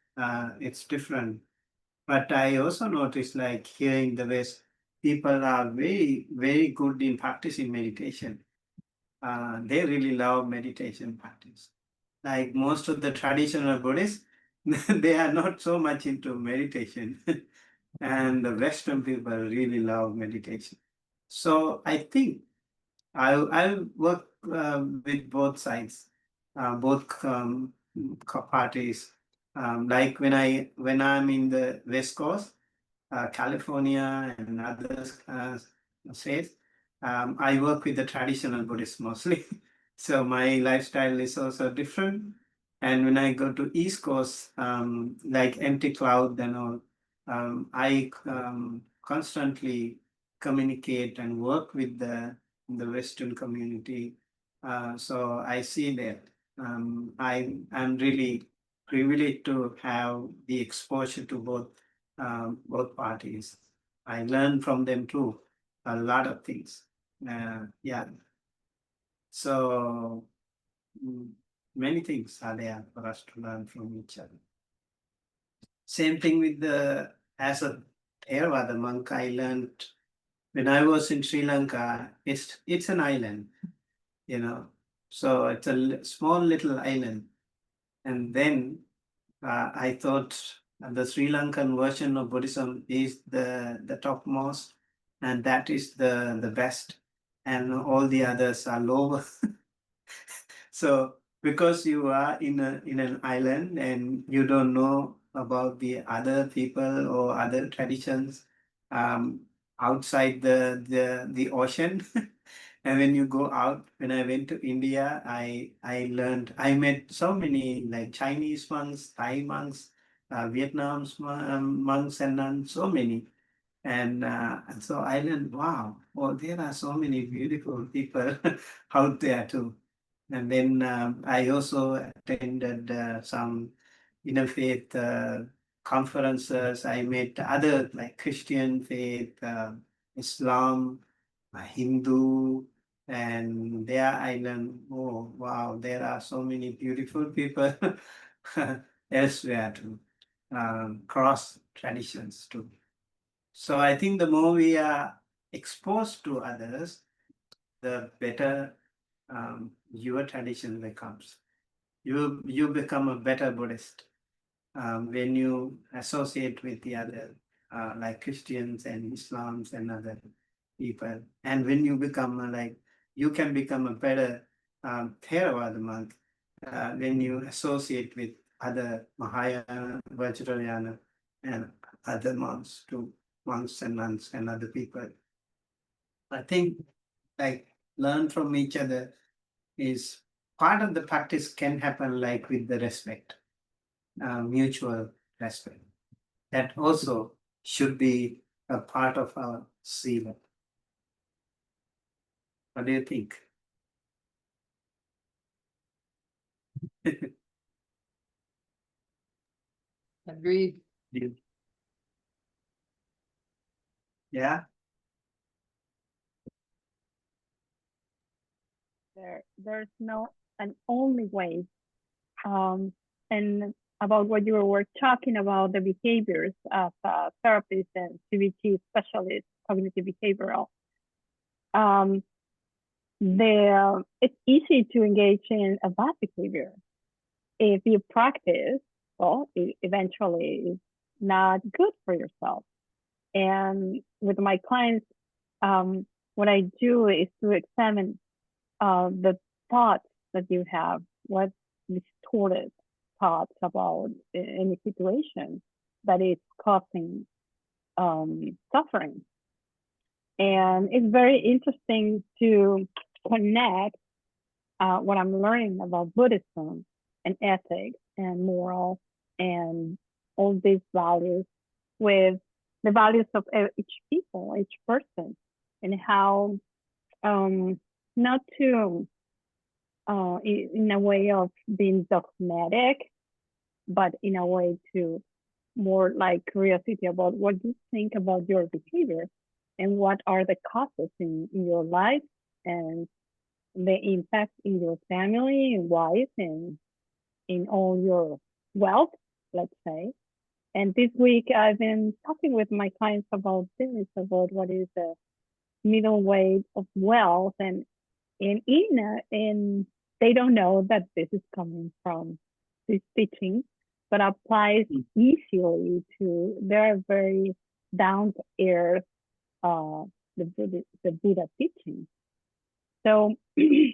it's different. But I also noticed, like here in the West, people are very, very good in practicing meditation. They really love meditation practice. Like most of the traditional Buddhists, they are not so much into meditation. And the Western people really love meditation. So I think I'll work with both sides, both parties. Like when I'm in the West Coast, California and other states, I work with the traditional Buddhists mostly. So my lifestyle is also different. And when I go to East Coast, like Empty Cloud and all, I constantly communicate and work with the Western community. So I see that I'm really privileged to have the exposure to both parties. I learn from them too a lot of things. Yeah. So mm, many things are there for us to learn from each other. Same thing with as a Theravada monk, I learned when I was in Sri Lanka. It's an island, so it's a small little island, and then I thought the Sri Lankan version of Buddhism is the topmost, and that is the best, and all the others are lower. So because you are in an island and you don't know about the other people or other traditions um, outside the ocean, and when you go out, when I went to India, I met so many like Chinese monks, Thai monks, Vietnam's monks and nuns, so many. And so I learned, wow, well, there are so many beautiful people out there too. And then I also attended some interfaith conferences. I met other like Christian faith, Islam, Hindu, and there I learned, oh wow, there are so many beautiful people elsewhere to cross traditions too. So I think the more we are exposed to others, the better your tradition becomes. You become a better Buddhist when you associate with the other, like Christians and Islams and other people. And when you become like, you can become a better Theravada monk when you associate with other Mahayana, Vajrayana, and other monks too, monks and nuns and other people. I think like learn from each other is part of the practice can happen like with the respect, mutual respect. That also should be a part of our sila. What do you think? Agreed. You- Yeah, There's no an only way. And about what you were talking about, the behaviors of therapists and CBT specialists, cognitive behavioral. It's easy to engage in a bad behavior. If you practice, well, eventually it's not good for yourself. And with my clients, what I do is to examine the thoughts that you have, what distorted thoughts about any situation that is causing suffering. And it's very interesting to connect what I'm learning about Buddhism and ethics and moral and all these values with the values of each people, each person, and how not to in a way of being dogmatic, but in a way to more like curiosity about what you think about your behavior and what are the causes in your life and the impact in your family and wife and in all your wealth, let's say. And this week I've been talking with my clients about this, about what is the middle way of wealth, and in they don't know that this is coming from this teaching, but applies easily to their very down to earth the Buddha teaching. So yeah,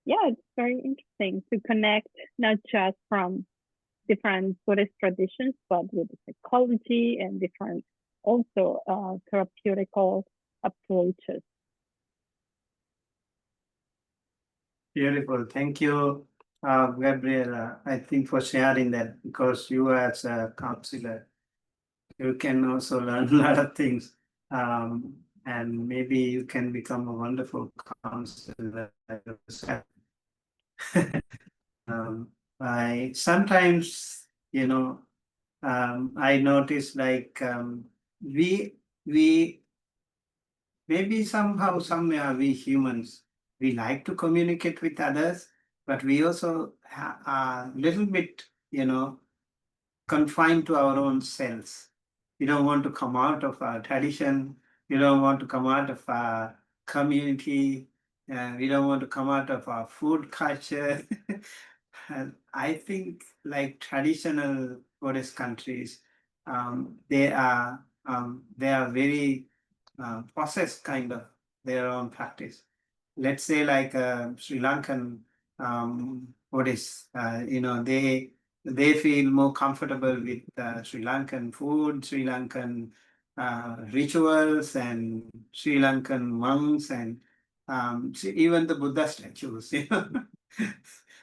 it's very interesting to connect not just from different Buddhist traditions, but with psychology and different also therapeutical approaches. beautiful. Thank you, Gabriela. I think for sharing that because you as a counselor, you can also learn a lot of things. And maybe you can become a wonderful counselor yourself. I sometimes, I notice like we maybe somehow somewhere we humans we like to communicate with others, but we also are a little bit, confined to our own selves. We don't want to come out of our tradition. We don't want to come out of our community. We don't want to come out of our food culture. And I think like traditional Buddhist countries, they are very processed kind of their own practice. Let's say like Sri Lankan Buddhists, they feel more comfortable with Sri Lankan food, Sri Lankan rituals, and Sri Lankan monks, and even the Buddha statues.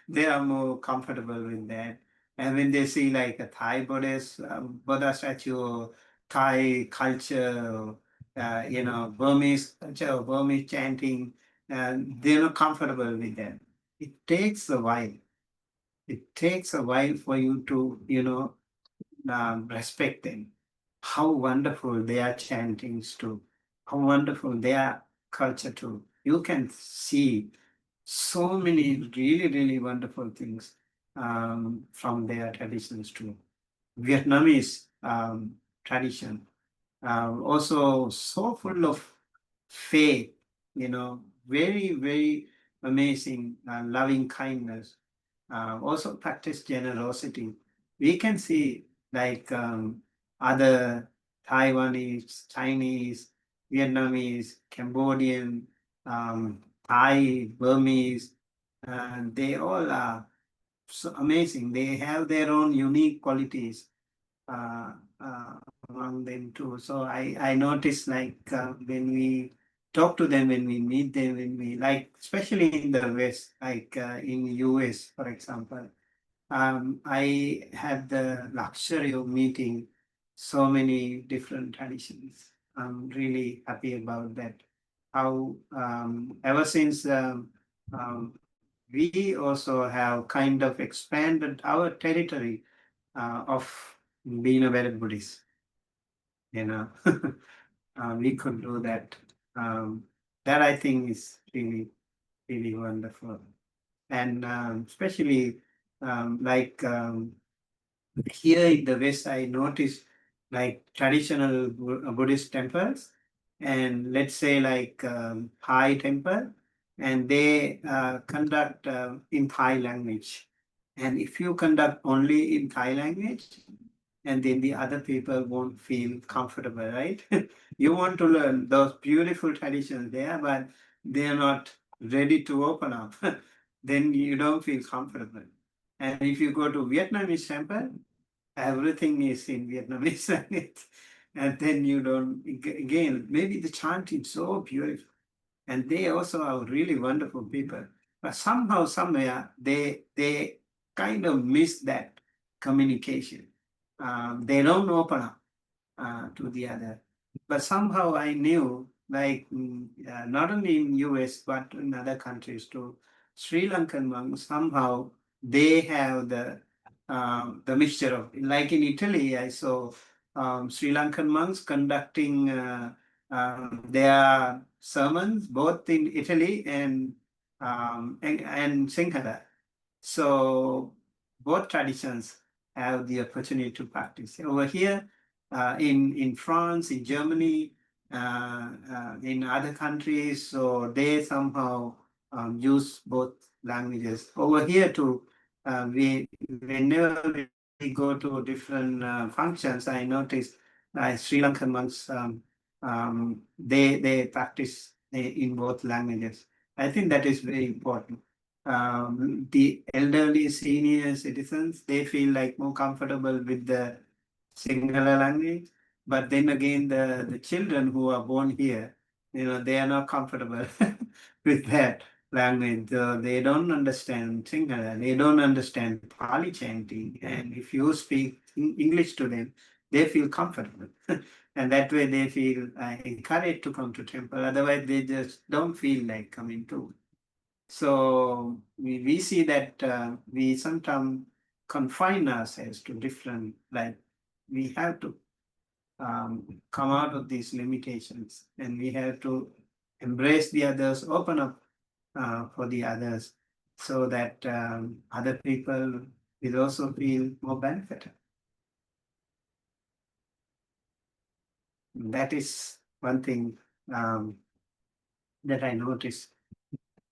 They are more comfortable with that. And when they see like a Thai Buddhist Buddha statue, or Thai culture, Burmese culture, or Burmese chanting, they're not comfortable with that. it takes a while. It takes a while for you to, respect them. How wonderful their chantings too. How wonderful their culture too. You can see so many really, really wonderful things from their traditions too. Vietnamese tradition, also so full of faith, very, very amazing, loving kindness, also practice generosity. We can see like other Taiwanese, Chinese, Vietnamese, Cambodian, Thai, Burmese, they all are so amazing. They have their own unique qualities uh, uh, among them too. So I noticed like when we talk to them, when we meet them, when we like, especially in the West, like in US, for example, I had the luxury of meeting so many different traditions. I'm really happy about that. How ever since we also have kind of expanded our territory of being a very Buddhist, you know, we could do that. That I think is really, really wonderful. And especially like here in the West, I noticed like traditional Buddhist temples, and let's say like Thai temple, and they conduct in Thai language. And if you conduct only in Thai language, and then the other people won't feel comfortable, right? You want to learn those beautiful traditions there, but they're not ready to open up. Then you don't feel comfortable. And if you go to Vietnamese temple, everything is in Vietnamese language. And then you don't, again, maybe the chanting is so beautiful. And they also are really wonderful people. But somehow, somewhere, they kind of miss that communication. They don't open up to the other. But somehow I knew, like not only in US but in other countries too, Sri Lankan monks somehow they have the mixture of, like in Italy, I saw Sri Lankan monks conducting their sermons both in Italy and Sinhala. So both traditions have the opportunity to practice. Over here, in France, in Germany, in other countries, so they somehow use both languages. Over here too, whenever we go to different functions, I notice Sri Lankan monks, they practice in both languages. I think that is very important. The elderly senior citizens, they feel like more comfortable with the Sinhala language. But then again, the children who are born here, they are not comfortable with that language. They don't understand Sinhala, they don't understand Pali chanting. And if you speak English to them, they feel comfortable. And that way they feel encouraged to come to temple. Otherwise, they just don't feel like coming to. So we see that we sometimes confine ourselves to different, like we have to come out of these limitations, and we have to embrace the others, open up for the others, so that other people will also feel more benefited. That is one thing that I noticed.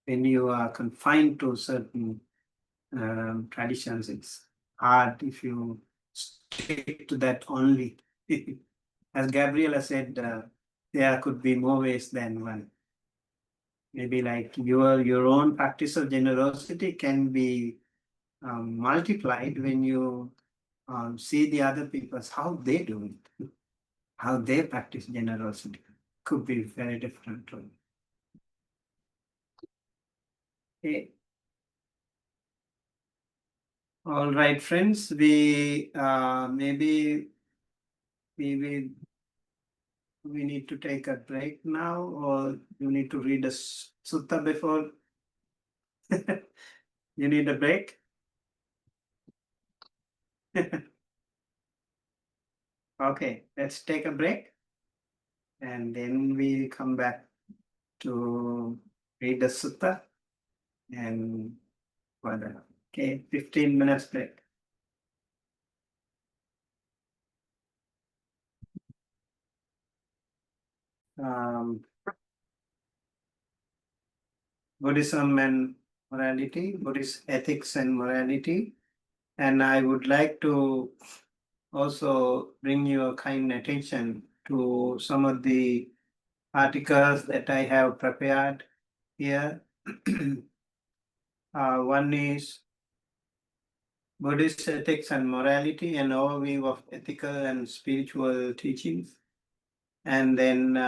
When you are confined to certain traditions, it's hard if you stick to that only. As Gabriela said, there could be more ways than one. Maybe like your own practice of generosity can be multiplied when you see the other people's how they do it, how they practice generosity. Could be very different too. Okay. All right, friends. We maybe we need to take a break now, or you need to read a sutta before You need a break? Okay, let's take a break. And then we come back to read the sutta and further. Okay, 15 minutes break. Buddhism and morality, Buddhist ethics and morality. And I would like to also bring your kind attention to some of the articles that I have prepared here. One is Buddhist ethics and morality, an overview of ethical and spiritual teachings. And then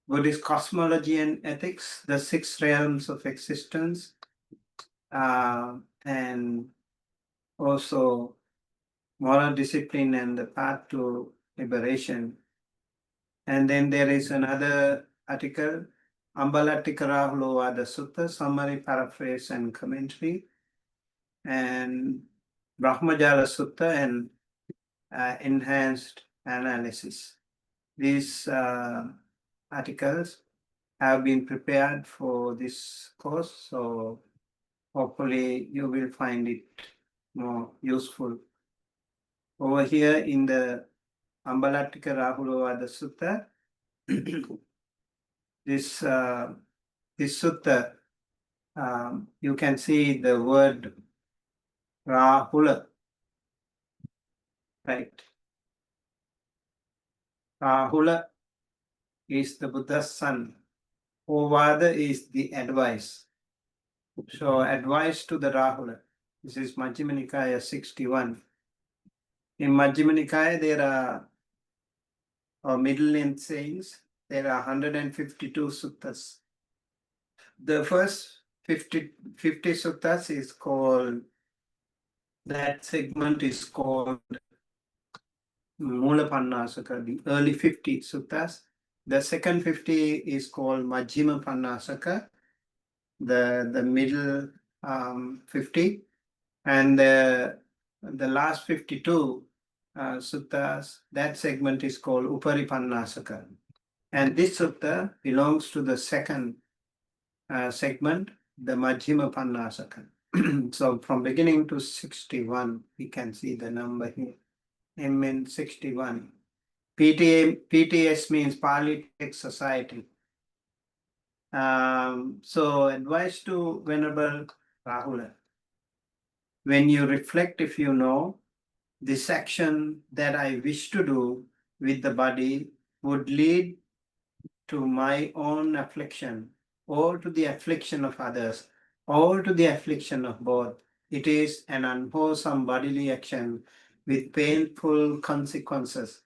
Buddhist cosmology and ethics, the six realms of existence, and also moral discipline and the path to liberation. And then there is another article, Ambalatikarahulovada Sutta, summary, paraphrase, and commentary, and Brahmajala Sutta and enhanced analysis. These articles have been prepared for this course, so hopefully you will find it more useful. Over here in the Ambalatika Rahulovada Sutta, this sutta, you can see the word Rahula, right? Rahula is the Buddha's son. Ovada is the advice. So advice to the Rahula. This is Majjhima Nikaya 61. In Majjhima Nikaya, there are middle length sayings. There are 152 suttas. The first 50 suttas is called, that segment is called Mula Pannasaka, the early 50 suttas. The second 50 is called Majjhima Pannasaka, the middle 50. And the last 52 suttas, that segment is called Uparipannasaka. And this sutta belongs to the second segment, the Majjhima Pannasaka. So from beginning to 61, we can see the number here. MN 61. PTS means Pali Text Society. So advice to Venerable Rahula. When you reflect, if you know, this action that I wish to do with the body would lead to my own affliction or to the affliction of others or to the affliction of both. It is an unwholesome bodily action with painful consequences,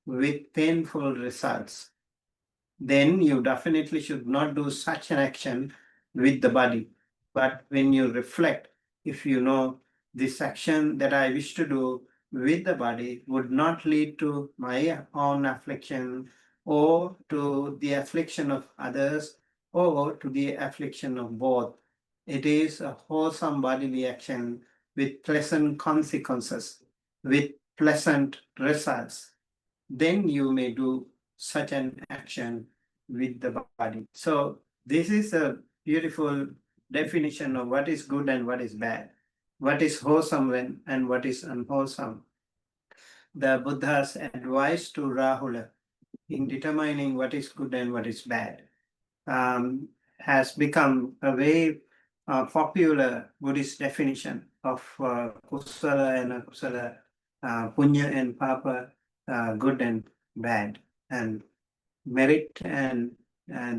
with painful results. Then you definitely should not do such an action with the body. But when you reflect, if you know this action that I wish to do with the body would not lead to my own affliction or to the affliction of others or to the affliction of both. It is a wholesome bodily action with pleasant consequences, with pleasant results. Then you may do such an action with the body. So this is a beautiful definition of what is good and what is bad, what is wholesome and what is unwholesome. The Buddha's advice to Rahula in determining what is good and what is bad has become a very popular Buddhist definition of kusala and akusala, punya and papa, good and bad, and merit and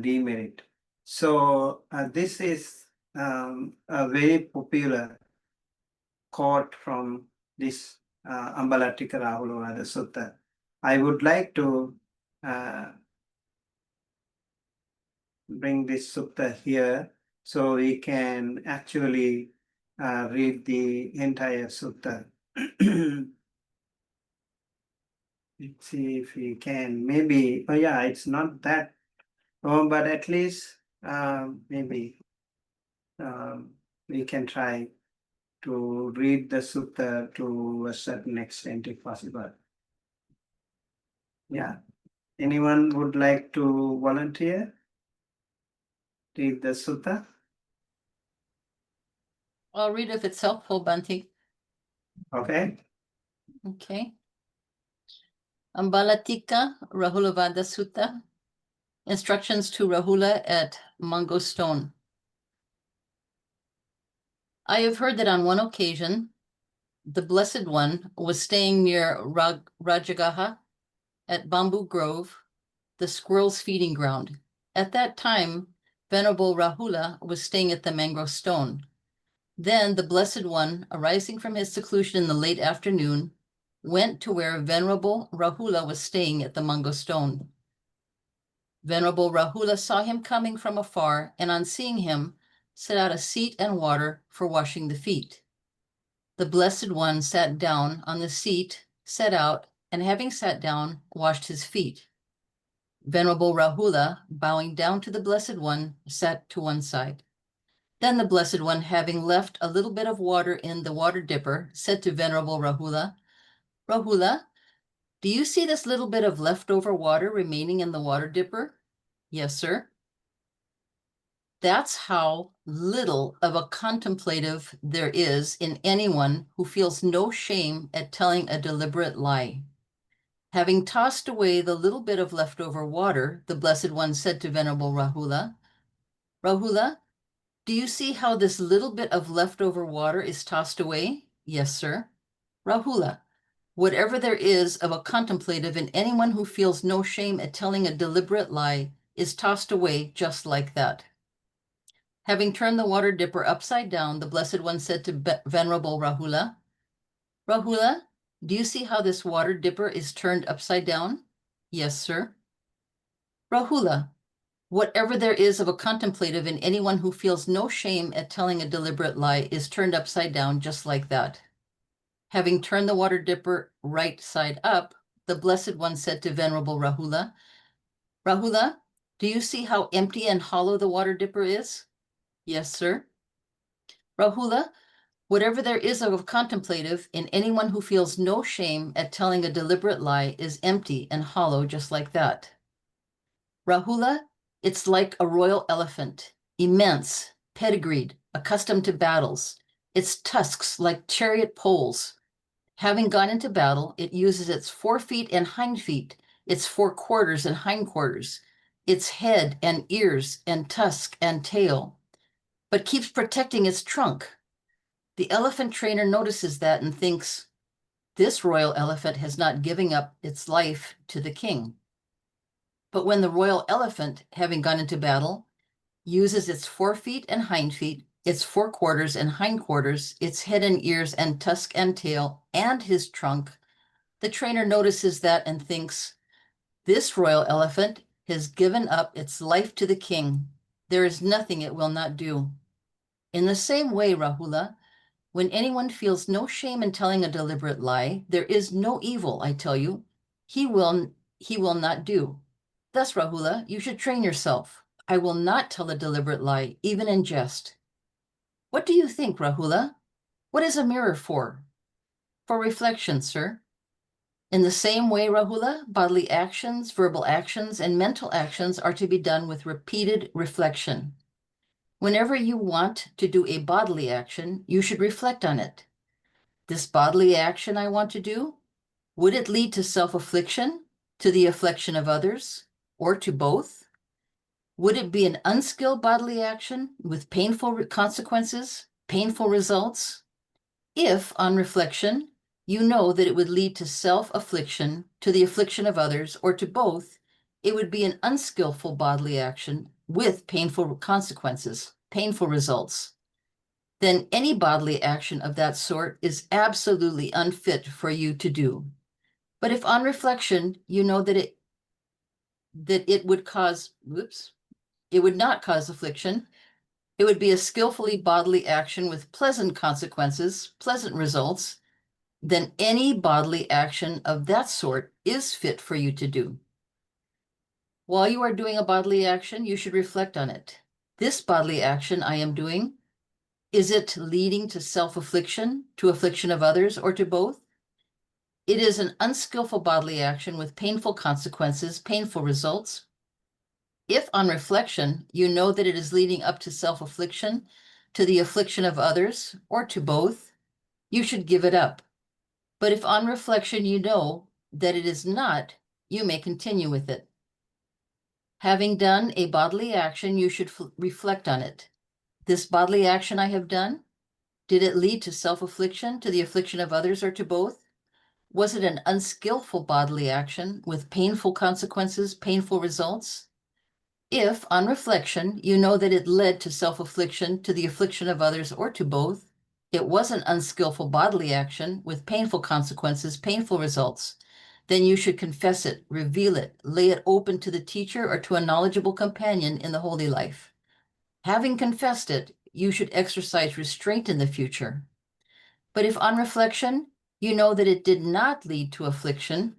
demerit. So this is a very popular quote from this Ambalatika Rahulovada Sutta. I would like to bring this sutta here so we can actually read the entire sutta. Let's see if we can. Maybe, oh yeah, it's not that, but at least maybe we can try to read the sutta to a certain extent if possible. Yeah. Anyone would like to volunteer? Read the sutta? I'll read if it's helpful, Bhante. Okay. Okay. Ambalatika Rahulavada Sutta. Instructions to Rahula at Mungo Stone. I have heard that on one occasion, the Blessed One was staying near Rajagaha at Bamboo Grove, the squirrel's feeding ground. At that time, Venerable Rahula was staying at the Mango Stone. Then the Blessed One, arising from his seclusion in the late afternoon, went to where Venerable Rahula was staying at the Mango Stone. Venerable Rahula saw him coming from afar, and on seeing him, set out a seat and water for washing the feet. The Blessed One sat down on the seat, set out, and having sat down, washed his feet. Venerable Rahula, bowing down to the Blessed One, sat to one side. Then the Blessed One, having left a little bit of water in the water dipper, said to Venerable Rahula, Rahula, do you see this little bit of leftover water remaining in the water dipper? Yes, sir. That's how little of a contemplative there is in anyone who feels no shame at telling a deliberate lie. Having tossed away the little bit of leftover water, the Blessed One said to Venerable Rahula, Rahula, do you see how this little bit of leftover water is tossed away? Yes, sir. Rahula, whatever there is of a contemplative in anyone who feels no shame at telling a deliberate lie is tossed away just like that. Having turned the water dipper upside down, the Blessed One said to Venerable Rahula, Rahula, do you see how this water dipper is turned upside down? Yes, sir. Rahula, whatever there is of a contemplative in anyone who feels no shame at telling a deliberate lie is turned upside down just like that. Having turned the water dipper right side up, the Blessed One said to Venerable Rahula, Rahula, do you see how empty and hollow the water dipper is? Yes, sir. Rahula, whatever there is of contemplative in anyone who feels no shame at telling a deliberate lie is empty and hollow just like that. Rahula, it's like a royal elephant, immense, pedigreed, accustomed to battles. Its tusks like chariot poles. Having gone into battle, it uses its forefeet and hind feet, its forequarters and hindquarters, its head and ears and tusk and tail, but keeps protecting its trunk. The elephant trainer notices that and thinks, this royal elephant has not given up its life to the king. But when the royal elephant, having gone into battle, uses its forefeet and hind feet, its forequarters and hindquarters, its head and ears and tusk and tail, and his trunk, the trainer notices that and thinks, this royal elephant has given up its life to the king. There is nothing it will not do. In the same way, Rahula, when anyone feels no shame in telling a deliberate lie, there is no evil, I tell you, he will not do. Thus, Rahula, you should train yourself. I will not tell a deliberate lie, even in jest. What do you think, Rahula? What is a mirror for? For reflection, sir. In the same way, Rahula, bodily actions, verbal actions, and mental actions are to be done with repeated reflection. Whenever you want to do a bodily action, you should reflect on it. This bodily action I want to do, would it lead to self-affliction, to the affliction of others, or to both? Would it be an unskilled bodily action with painful consequences, painful results? If, on reflection, you know that it would lead to self-affliction, to the affliction of others, or to both, it would be an unskillful bodily action with painful consequences, painful results. Then any bodily action of that sort is absolutely unfit for you to do. But if on reflection, you know that it would not cause affliction, it would be a skillfully bodily action with pleasant consequences, pleasant results, then any bodily action of that sort is fit for you to do. While you are doing a bodily action, you should reflect on it. This bodily action I am doing, Is it leading to self-affliction, to affliction of others, or to both? It is an unskillful bodily action with painful consequences, painful results. If on reflection, you know that it is leading up to self-affliction, to the affliction of others, or to both, you should give it up. But if on reflection you know that it is not, you may continue with it. Having done a bodily action, you should reflect on it. This bodily action I have done, did it lead to self-affliction, to the affliction of others, or to both? Was it an unskillful bodily action with painful consequences, painful results? If, on reflection, you know that it led to self-affliction, to the affliction of others, or to both, it was an unskillful bodily action with painful consequences, painful results, then you should confess it, reveal it, lay it open to the teacher or to a knowledgeable companion in the holy life. Having confessed it, you should exercise restraint in the future. But if on reflection, you know that it did not lead to affliction,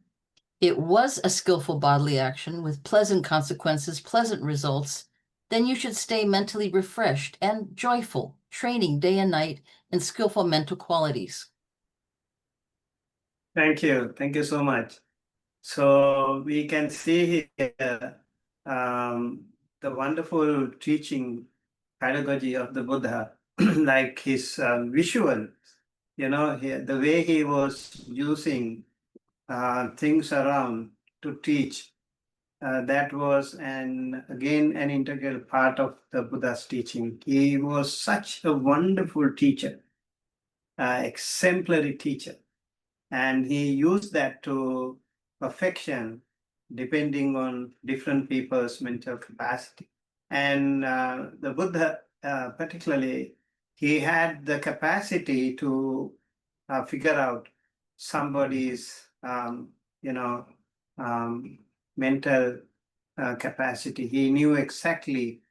it was a skillful bodily action with pleasant consequences, pleasant results, then you should stay mentally refreshed and joyful, training day and night in skillful mental qualities. Thank you. Thank you so much. So we can see here the wonderful teaching pedagogy of the Buddha, like his visual, the way he was using things around to teach. That was again an integral part of the Buddha's teaching. He was such a wonderful teacher, exemplary teacher, and he used that to perfection depending on different people's mental capacity. And the Buddha, particularly, he had the capacity to figure out somebody's, mental capacity. He knew exactly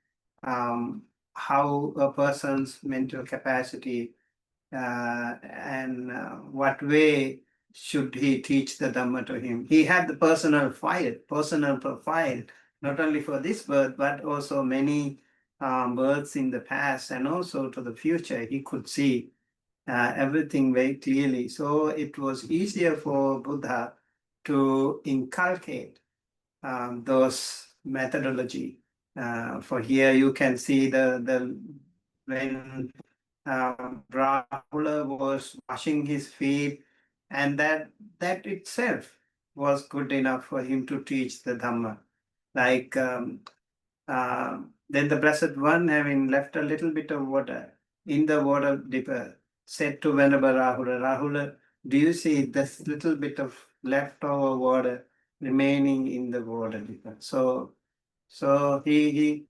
how a person's mental capacity and what way should he teach the Dhamma to him. He had the personal profile, not only for this birth, but also many births in the past and also to the future. He could see everything very clearly. So it was easier for Buddha to inculcate those methodology. For here, you can see when Rahula was washing his feet, and that itself was good enough for him to teach the Dhamma. Like then the Blessed One, having left a little bit of water in the water dipper, said to Venerable Rahula, Rahula, do you see this little bit of leftover water remaining in the water dipper? So he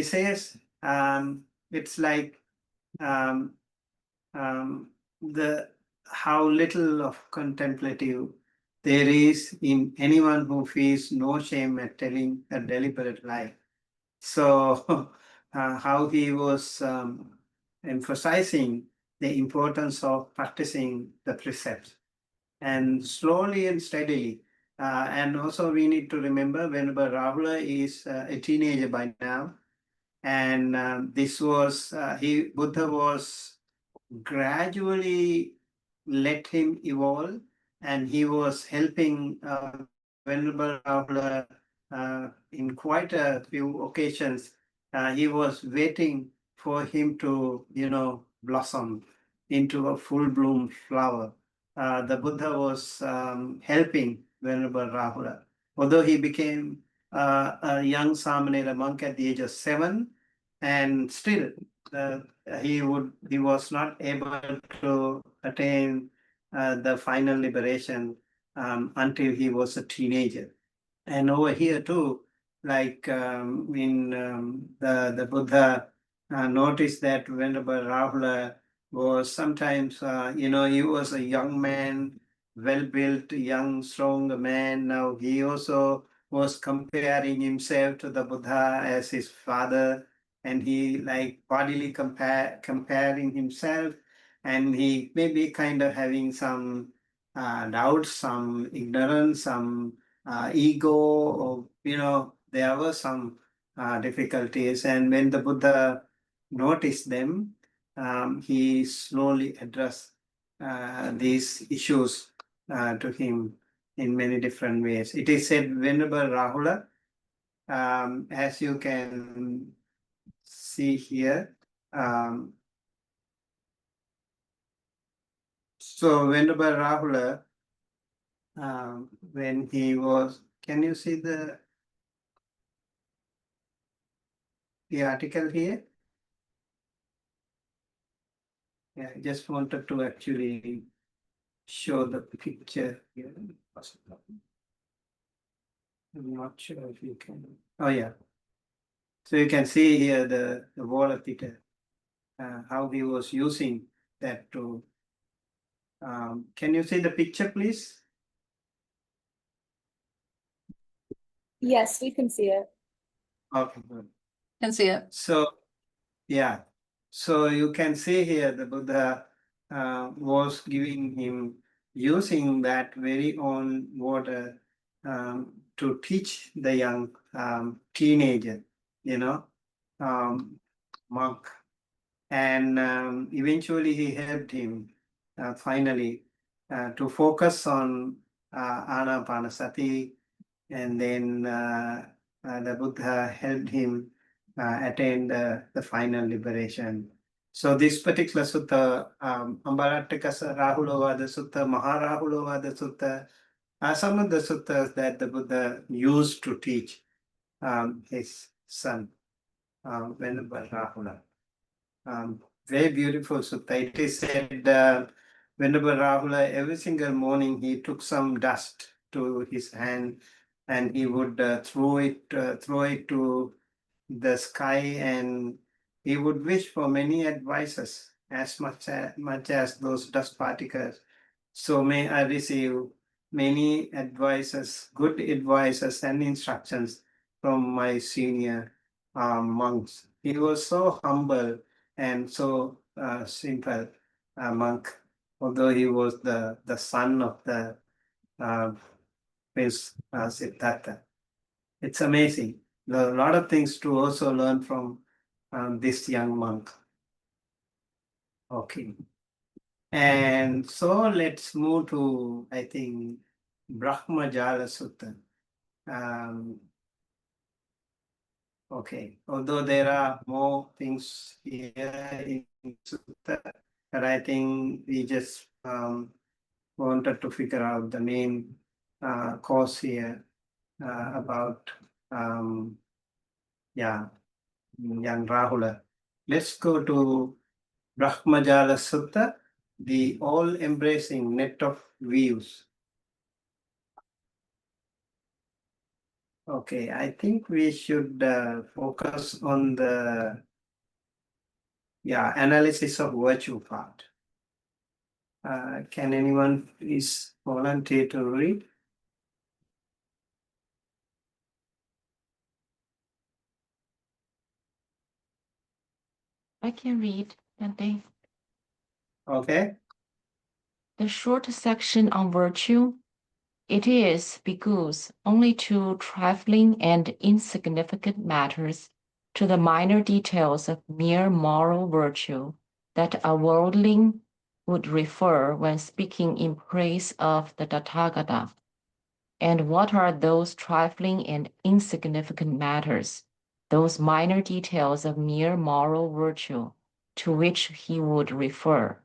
says it's like the how little of contemplative there is in anyone who feels no shame at telling a deliberate lie. So how he was emphasizing the importance of practicing the precepts, and slowly and steadily. And also we need to remember whenever Rahula is a teenager by now, and this was Buddha was gradually let him evolve, and he was helping Venerable Rahula in quite a few occasions. He was waiting for him to, blossom into a full bloom flower. The Buddha was helping Venerable Rahula. Although he became a young Samanera monk at the age of 7, and still he was not able to attain the final liberation until he was a teenager. And over here too, like in the Buddha noticed that Venerable Rahula was sometimes, he was a young man, well-built, young, strong man. Now he also was comparing himself to the Buddha as his father, and he like bodily comparing himself, and he may be kind of having some doubts, some ignorance, some ego, or there were some difficulties. And when the Buddha noticed them, he slowly addressed these issues to him in many different ways. It is said, Venerable Rahula, as you can see here, so Venerable Rahula, when he was, can you see the article here? Yeah, I just wanted to actually show the picture here. I'm not sure if you can. Oh, yeah. So you can see here the Volathita, how he was using that to. Can you see the picture, please? Yes, we can see it. Okay, good. Can see it. So, yeah. So you can see here the Buddha was giving him, using that very own water to teach the young teenager, monk. And eventually he helped him finally to focus on Anapanasati, and then the Buddha helped him attain the final liberation. So this particular sutta, Ambaratikasa Rahulovada Sutta, Maharahulovada Sutta, are some of the suttas that the Buddha used to teach his son, Venerable Rahula. Very beautiful sutta. It is said Venerable Rahula, every single morning he took some dust to his hand and he would throw it to the sky, and he would wish for many advices as much as those dust particles. So may I receive many advices, good advices and instructions from my senior monks. He was so humble and so simple monk, although he was the son of the Prince Siddhartha. It's amazing. There are a lot of things to also learn from this young monk. Okay. And so let's move to, I think, Brahmajala Sutta. Okay, although there are more things here in Sutta, but I think we just wanted to figure out the main course here about, young Rahula. Let's go to Brahmajala Sutta, the all-embracing net of views. Okay, I think we should focus on the analysis of virtue part. Can anyone please volunteer to read? I can read, Dante. Okay. The short section on virtue. It is because only two trifling and insignificant matters to the minor details of mere moral virtue that a worldling would refer when speaking in praise of the Tathagata. And what are those trifling and insignificant matters, those minor details of mere moral virtue to which he would refer?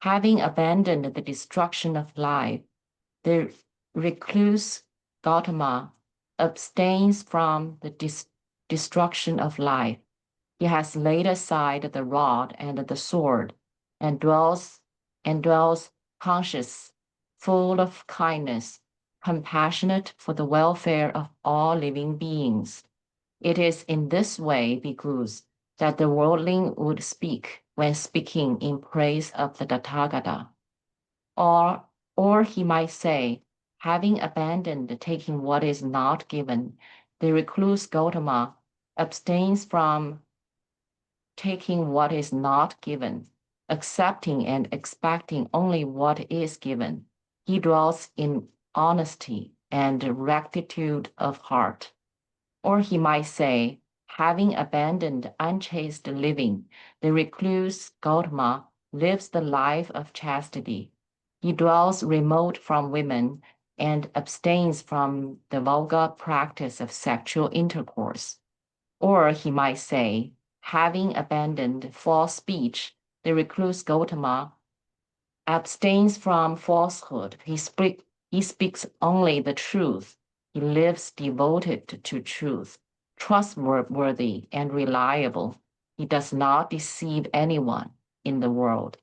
Having abandoned the destruction of life, the recluse Gautama abstains from the destruction of life. He has laid aside the rod and the sword, and dwells conscious, full of kindness, compassionate for the welfare of all living beings. It is in this way, because that the worldling would speak when speaking in praise of the Tathagata. Or he might say, having abandoned taking what is not given, the recluse Gautama abstains from taking what is not given, accepting and expecting only what is given. He dwells in honesty and rectitude of heart. Or he might say, Having abandoned unchaste living, the recluse Gautama lives the life of chastity. He dwells remote from women and abstains from the vulgar practice of sexual intercourse. Or he might say, having abandoned false speech, the recluse Gautama abstains from falsehood. He speaks only the truth. He lives devoted to truth, trustworthy and reliable. He does not deceive anyone in the world.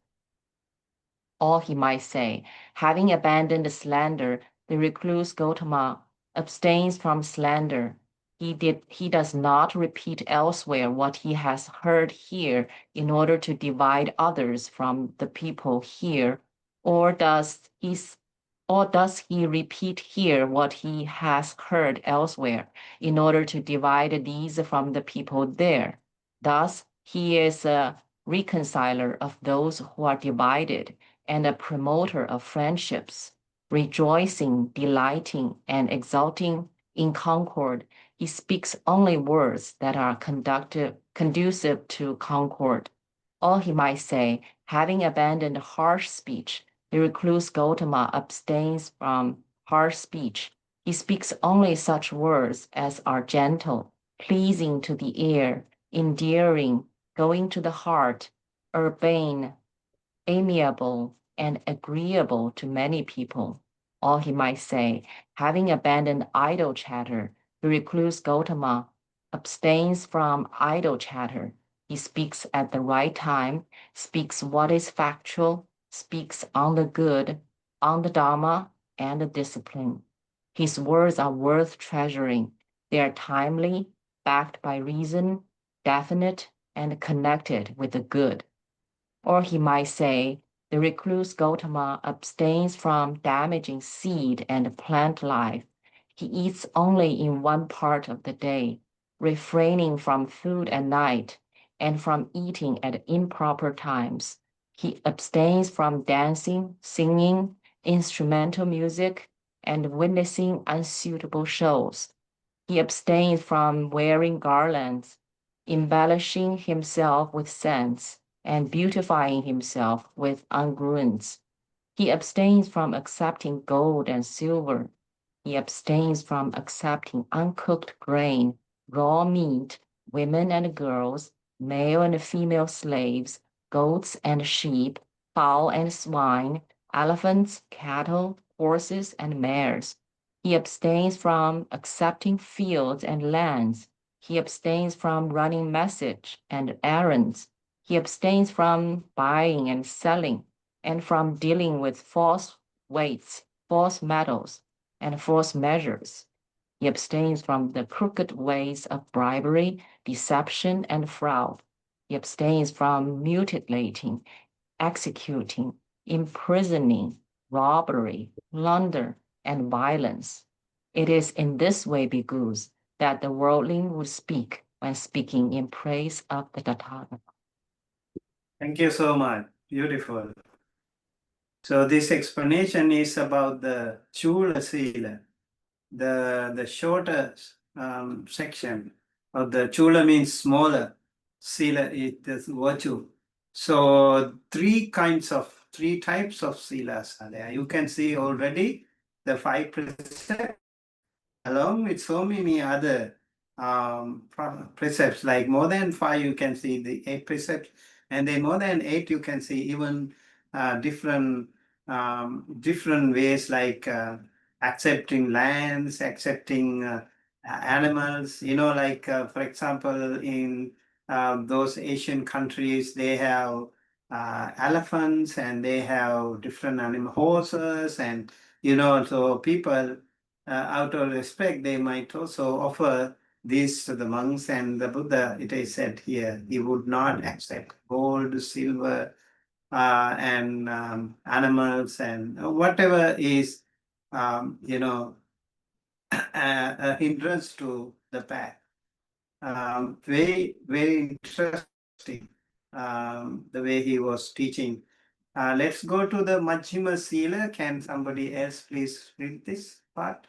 Or he might say, having abandoned slander, the recluse Gautama abstains from slander. He does not repeat elsewhere what he has heard here in order to divide others from the people here, or does he repeat here what he has heard elsewhere in order to divide these from the people there? Thus, he is a reconciler of those who are divided and a promoter of friendships, rejoicing, delighting, and exulting in concord. He speaks only words that are conducive to concord. Or he might say, having abandoned harsh speech, the recluse Gautama abstains from harsh speech. He speaks only such words as are gentle, pleasing to the ear, endearing, going to the heart, urbane, amiable, and agreeable to many people. Or he might say, having abandoned idle chatter, the recluse Gautama abstains from idle chatter. He speaks at the right time, speaks what is factual, speaks on the good, on the Dharma, and the discipline. His words are worth treasuring. They are timely, backed by reason, definite, and connected with the good. Or he might say, the recluse Gautama abstains from damaging seed and plant life. He eats only in one part of the day, refraining from food at night and from eating at improper times. He abstains from dancing, singing, instrumental music, and witnessing unsuitable shows. He abstains from wearing garlands, embellishing himself with scents, and beautifying himself with unguents. He abstains from accepting gold and silver. He abstains from accepting uncooked grain, raw meat, women and girls, male and female slaves, goats and sheep, fowl and swine, elephants, cattle, horses, and mares. He abstains from accepting fields and lands. He abstains from running message and errands. He abstains from buying and selling, and from dealing with false weights, false metals, and false measures. He abstains from the crooked ways of bribery, deception, and fraud. He abstains from mutilating, executing, imprisoning, robbery, plunder, and violence. It is in this way, bhikkhus, that the worldling would speak when speaking in praise of the Tathagata. Thank you so much. Beautiful. So this explanation is about the Chula Sila, the shorter section of the Chula means smaller, Sila is the virtue. So three types of Silas are there. You can see already the 5 precepts along with so many other precepts, like more than 5 you can see the 8 precepts, and then more than 8 you can see even different ways, like accepting lands, accepting animals, like for example in those Asian countries, they have elephants and they have different animal horses, and so people out of respect, they might also offer these to the monks. And the Buddha, it is said here, he would not accept gold, silver, and animals, and whatever is, a hindrance to the path. Very, very interesting the way he was teaching. Let's go to the Majjhima Sila. Can somebody else please read this part?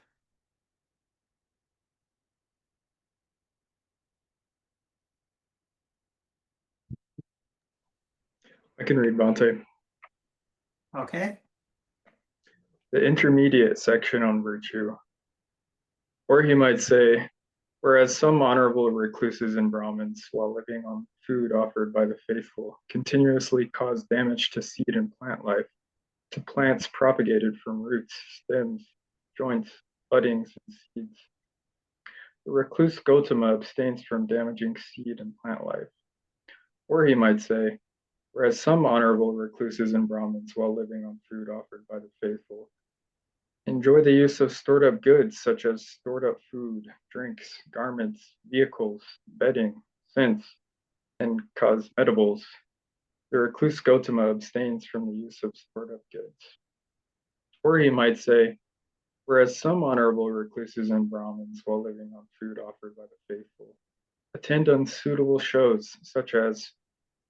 I can read Bhante. Okay. The intermediate section on virtue. Or he might say, whereas some honorable recluses and Brahmins, while living on food offered by the faithful, continuously cause damage to seed and plant life, to plants propagated from roots, stems, joints, buddings, and seeds. The recluse Gautama abstains from damaging seed and plant life. Or he might say, whereas some honorable recluses and Brahmins, while living on food offered by the faithful, enjoy the use of stored up goods such as stored up food, drinks, garments, vehicles, bedding, scents, and cosmetibles. The recluse Gautama abstains from the use of stored up goods. Or he might say, whereas some honorable recluses and Brahmins, while living on food offered by the faithful, attend unsuitable shows such as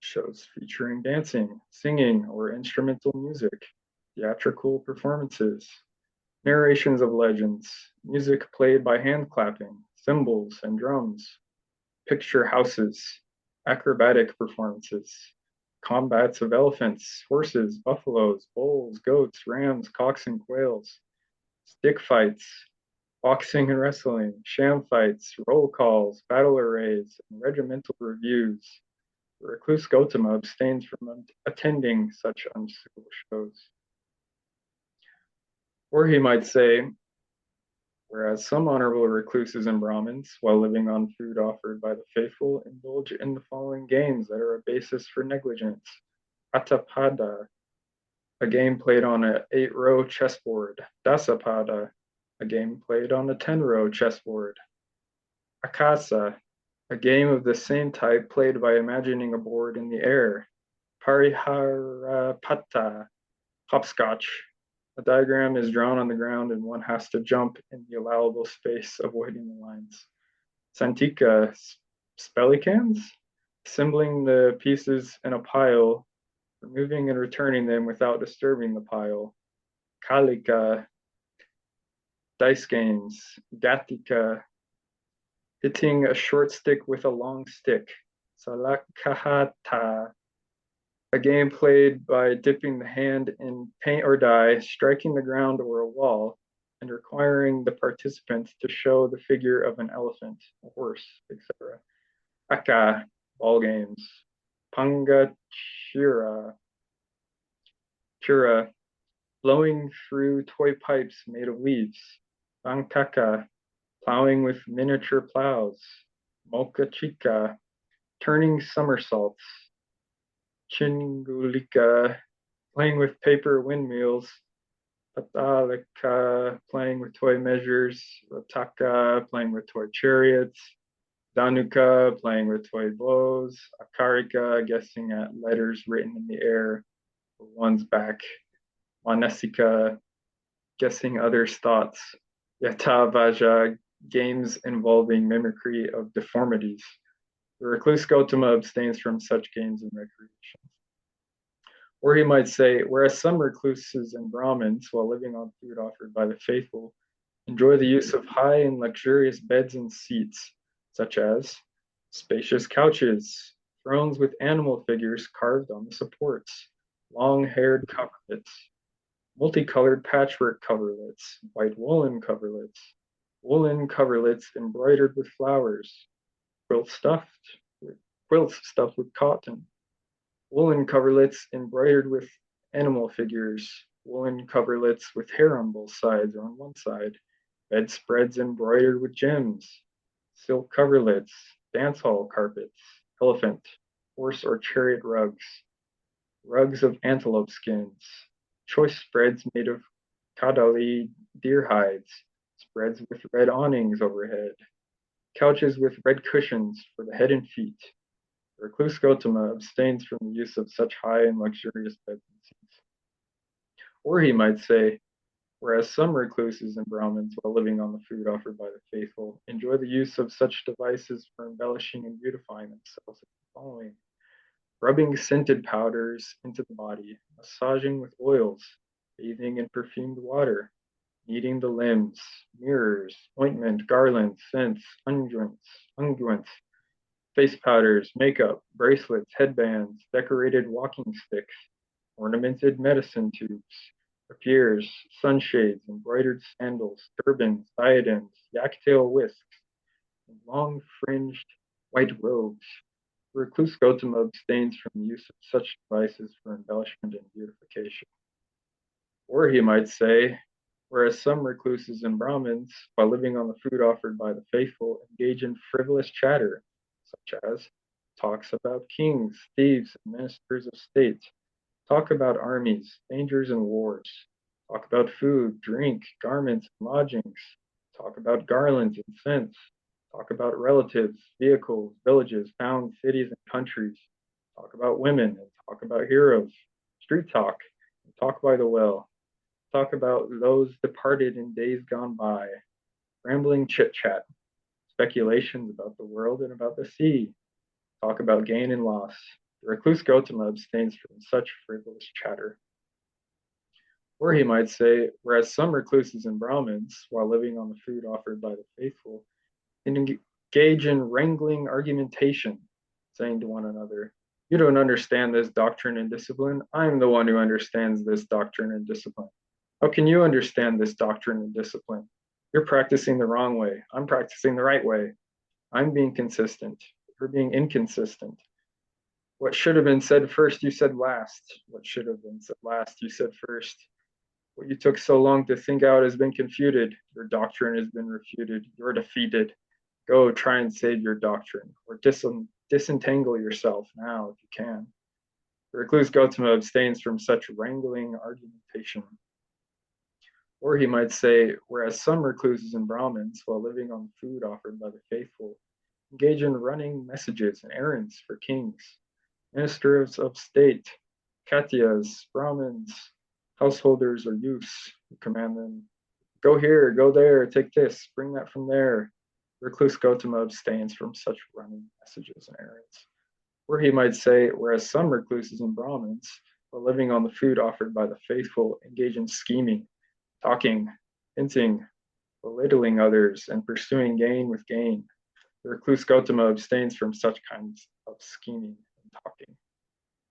shows featuring dancing, singing, or instrumental music, theatrical performances, narrations of legends, music played by hand clapping, cymbals, and drums, picture houses, acrobatic performances, combats of elephants, horses, buffaloes, bulls, goats, rams, cocks, and quails, stick fights, boxing and wrestling, sham fights, roll calls, battle arrays, and regimental reviews. The recluse Gautama abstains from attending such unsuitable shows. Or he might say, whereas some honorable recluses and Brahmins, while living on food offered by the faithful, indulge in the following games that are a basis for negligence. Atapada, a game played on an 8-row chessboard. Dasapada, a game played on a 10-row chessboard. Akasa, a game of the same type played by imagining a board in the air. Pariharapata, hopscotch. A diagram is drawn on the ground and one has to jump in the allowable space, avoiding the lines. Santika, spellicans, assembling the pieces in a pile, removing and returning them without disturbing the pile. Kalika, dice games. Gatika, hitting a short stick with a long stick. Salakahata, a game played by dipping the hand in paint or dye, striking the ground or a wall, and requiring the participants to show the figure of an elephant, a horse, etc. Aka, ball games. Panga chira, blowing through toy pipes made of leaves. Bangkaka, plowing with miniature plows. Mocha chica, turning somersaults. Chingulika, playing with paper windmills. Patalika, playing with toy measures. Rataka, playing with toy chariots. Danuka, playing with toy bows. Akarika, guessing at letters written in the air or one's back. Manasika, guessing others' thoughts. Yatavaja, games involving mimicry of deformities. The recluse Gautama abstains from such games and recreations. Or he might say, whereas some recluses and Brahmins, while living on food offered by the faithful, enjoy the use of high and luxurious beds and seats, such as spacious couches, thrones with animal figures carved on the supports, long-haired coverlets, multicolored patchwork coverlets, white woolen coverlets embroidered with flowers, quilts stuffed with cotton, woolen coverlets embroidered with animal figures, woolen coverlets with hair on both sides or on one side, bedspreads embroidered with gems, silk coverlets, dance hall carpets, elephant, horse or chariot rugs, rugs of antelope skins, choice spreads made of kadali deer hides, spreads with red awnings overhead, couches with red cushions for the head and feet. Recluse Gautama abstains from the use of such high and luxurious beds and seats. Or he might say, whereas some recluses and Brahmins, while living on the food offered by the faithful, enjoy the use of such devices for embellishing and beautifying themselves as the following: rubbing scented powders into the body, massaging with oils, bathing in perfumed water, kneading the limbs, mirrors, ointment, garlands, scents, unguents, face powders, makeup, bracelets, headbands, decorated walking sticks, ornamented medicine tubes, rapiers, sunshades, embroidered sandals, turbans, diadems, yak-tail whisks, and long fringed white robes. Recluse Gautama abstains from the use of such devices for embellishment and beautification. Or he might say, whereas some recluses and Brahmins, while living on the food offered by the faithful, engage in frivolous chatter, such as talks about kings, thieves, and ministers of state, talk about armies, dangers, and wars, talk about food, drink, garments, and lodgings, talk about garlands and scents, talk about relatives, vehicles, villages, towns, cities, and countries, talk about women, and talk about heroes, street talk, and talk by the well, talk about those departed in days gone by, rambling chit chat, speculations about the world and about the sea, talk about gain and loss. The recluse Gautama abstains from such frivolous chatter. Or he might say, whereas some recluses and Brahmins, while living on the food offered by the faithful, engage in wrangling argumentation, saying to one another, "You don't understand this doctrine and discipline. I'm the one who understands this doctrine and discipline. How can you understand this doctrine and discipline? You're practicing the wrong way. I'm practicing the right way. I'm being consistent. You're being inconsistent. What should have been said first, you said last. What should have been said last, you said first. What you took so long to think out has been confuted. Your doctrine has been refuted. You're defeated. Go try and save your doctrine, or disentangle yourself now if you can." The recluse Gautama abstains from such wrangling argumentation. Or he might say, whereas some recluses and Brahmins, while living on food offered by the faithful, engage in running messages and errands for kings, ministers of state, Katyas, Brahmins, householders, or youths, who command them, "Go here, go there, take this, bring that from there." Recluse Gautama abstains from such running messages and errands. Or he might say, whereas some recluses and Brahmins, while living on the food offered by the faithful, engage in scheming, talking, hinting, belittling others, and pursuing gain with gain. The recluse Gautama abstains from such kinds of scheming and talking.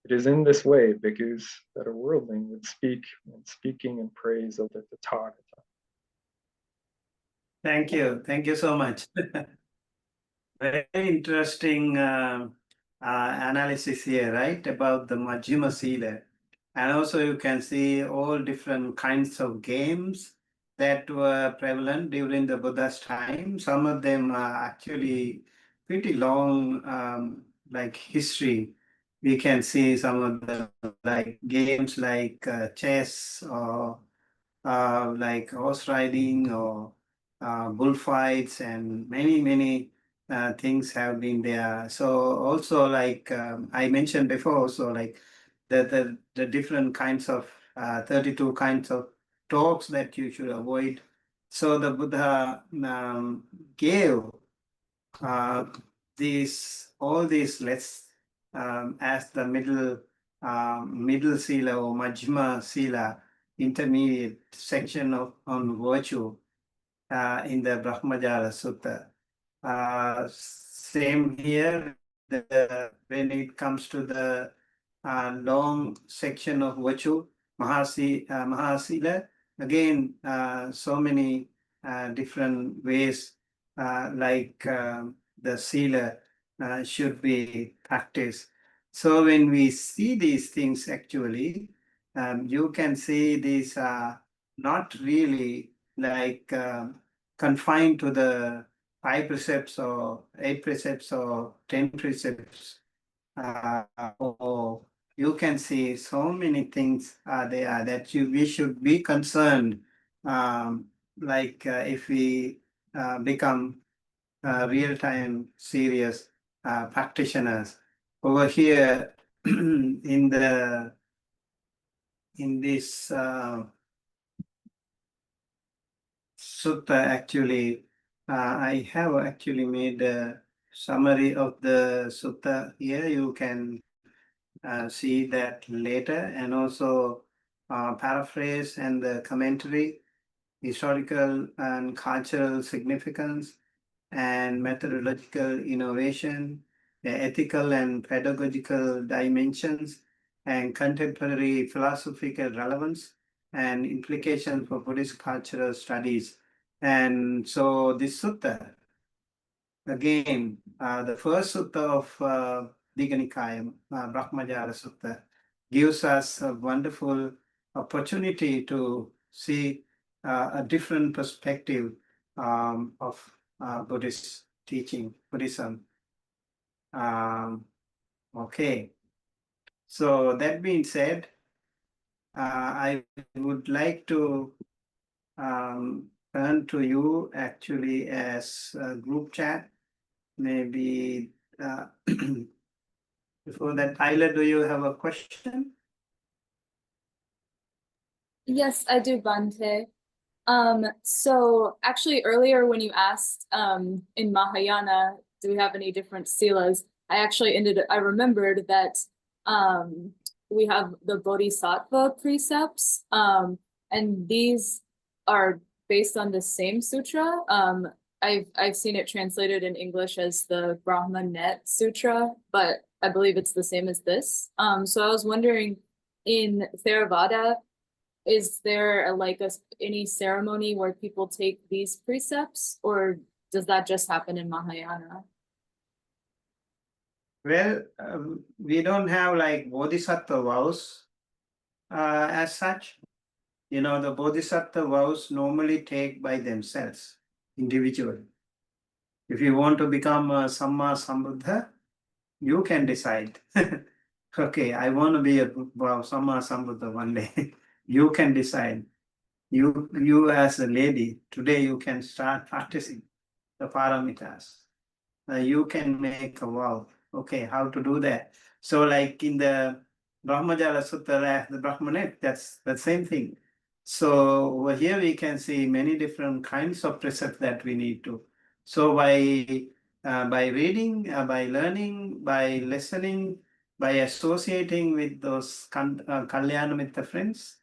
It is in this way, bhikkhus, that a worldling would speak when speaking in praise of the Tathagata. Thank you. Thank you so much. Very interesting analysis here, right? About the Majjhima Sila. And also you can see all different kinds of games that were prevalent during the Buddha's time. Some of them are actually pretty long, like history. We can see some of the like games like chess or like horse riding or bullfights, and many things have been there. So also like I mentioned before, also like the different kinds of 32 kinds of talks that you should avoid. So the Buddha gave uh, all these, let's as the middle sila or Majjhima sila, intermediate section of on virtue in the Brahmajala Sutta. Same here, when it comes to the long section of virtue, Mahasila, again, so many different ways like the Sila should be practiced. So when we see these things actually, you can see these are not really like confined to the 5 precepts or 8 precepts or 10 precepts. Or you can see so many things are there that we should be concerned. Like if we become real-time serious practitioners over here in this sutta, actually I have actually made a summary of the sutta here. You can see that later, and also paraphrase and the commentary, historical and cultural significance, and methodological innovation, the ethical and pedagogical dimensions, and contemporary philosophical relevance and implications for Buddhist cultural studies. And so this sutta, again, the first sutta of Digha Nikaya, Brahmajala Sutta, gives us a wonderful opportunity to see a different perspective of Buddhist teaching, Buddhism. Okay, so that being said, I would like to turn to you actually as a group chat. Maybe before that, Tyler, do you have a question? Yes, I do, Bante. So actually earlier when you asked in Mahayana, do we have any different silas? I remembered that we have the Bodhisattva precepts, and these are based on the same sutra. I've seen it translated in English as the Brahmanet Sutra, but I believe it's the same as this. So I was wondering, in Theravada, is there any ceremony where people take these precepts, or does that just happen in Mahayana? Well, we don't have like Bodhisattva vows as such. You know, the Bodhisattva vows normally take by themselves, individually. If you want to become a Samma Sambuddha, you can decide. Okay, I want to be a Samma Sambuddha one day. You can decide. You as a lady, today you can start practicing the paramitas. You can make a vow. Okay, how to do that? So like in the Brahmajala Sutta, the Brahmanet, that's the same thing. So over here we can see many different kinds of precepts that we need to. So by reading, by learning, by listening, by associating with those Kalyana Mitra friends,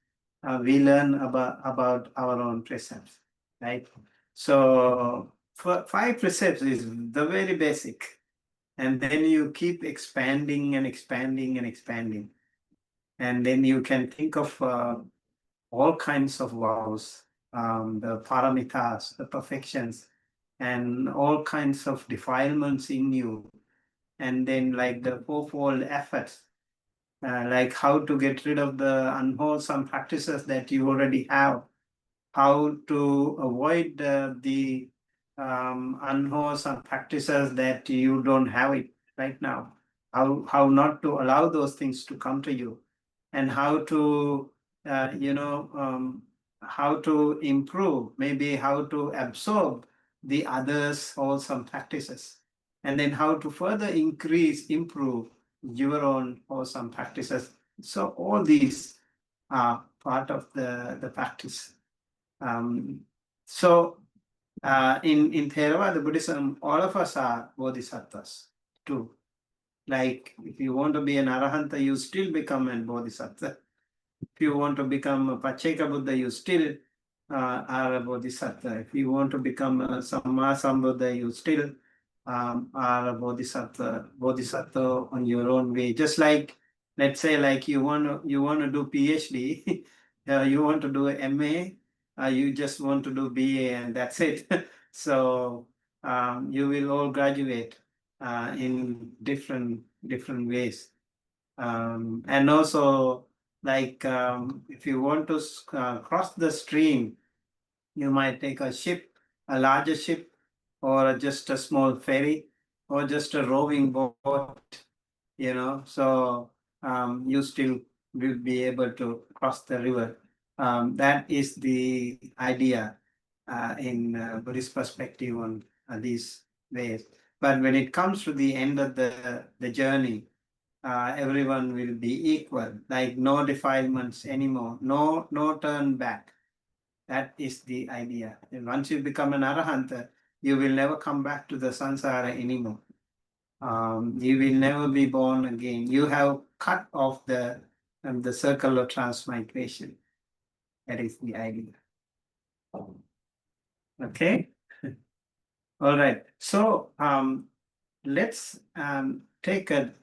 we learn about our own precepts, right? So 5 precepts is the very basic, and then you keep expanding and expanding and expanding, and then you can think of all kinds of vows, the paramitas, the perfections, and all kinds of defilements in you, and then like the fourfold efforts, like how to get rid of the unwholesome practices that you already have, how to avoid the unwholesome practices that you don't have it right now, how not to allow those things to come to you, and how to how to improve, maybe how to absorb the others wholesome practices, and then how to further improve your own wholesome practices. So all these are part of the practice. So in Theravada Buddhism, all of us are bodhisattvas too. Like if you want to be an arahanta, you still become a bodhisattva. If you want to become a Pacceka Buddha, you still are a bodhisattva. If you want to become a Samma Sambuddha, you still are a bodhisattva on your own way. Just like, let's say, like you want to do PhD, you want to do MA, you just want to do BA, and that's it. So you will all graduate in different ways, and also like if you want to cross the stream, you might take a ship, a larger ship, or just a small ferry, or just a rowing boat, so you still will be able to cross the river. That is the idea in Buddhist perspective on these ways. But when it comes to the end of the journey, everyone will be equal, like no defilements anymore, no turn back. That is the idea. And once you become an arahanta, you will never come back to the samsara anymore. You will never be born again. You have cut off the circle of transmigration. That is the idea. Okay. All right. So let's take a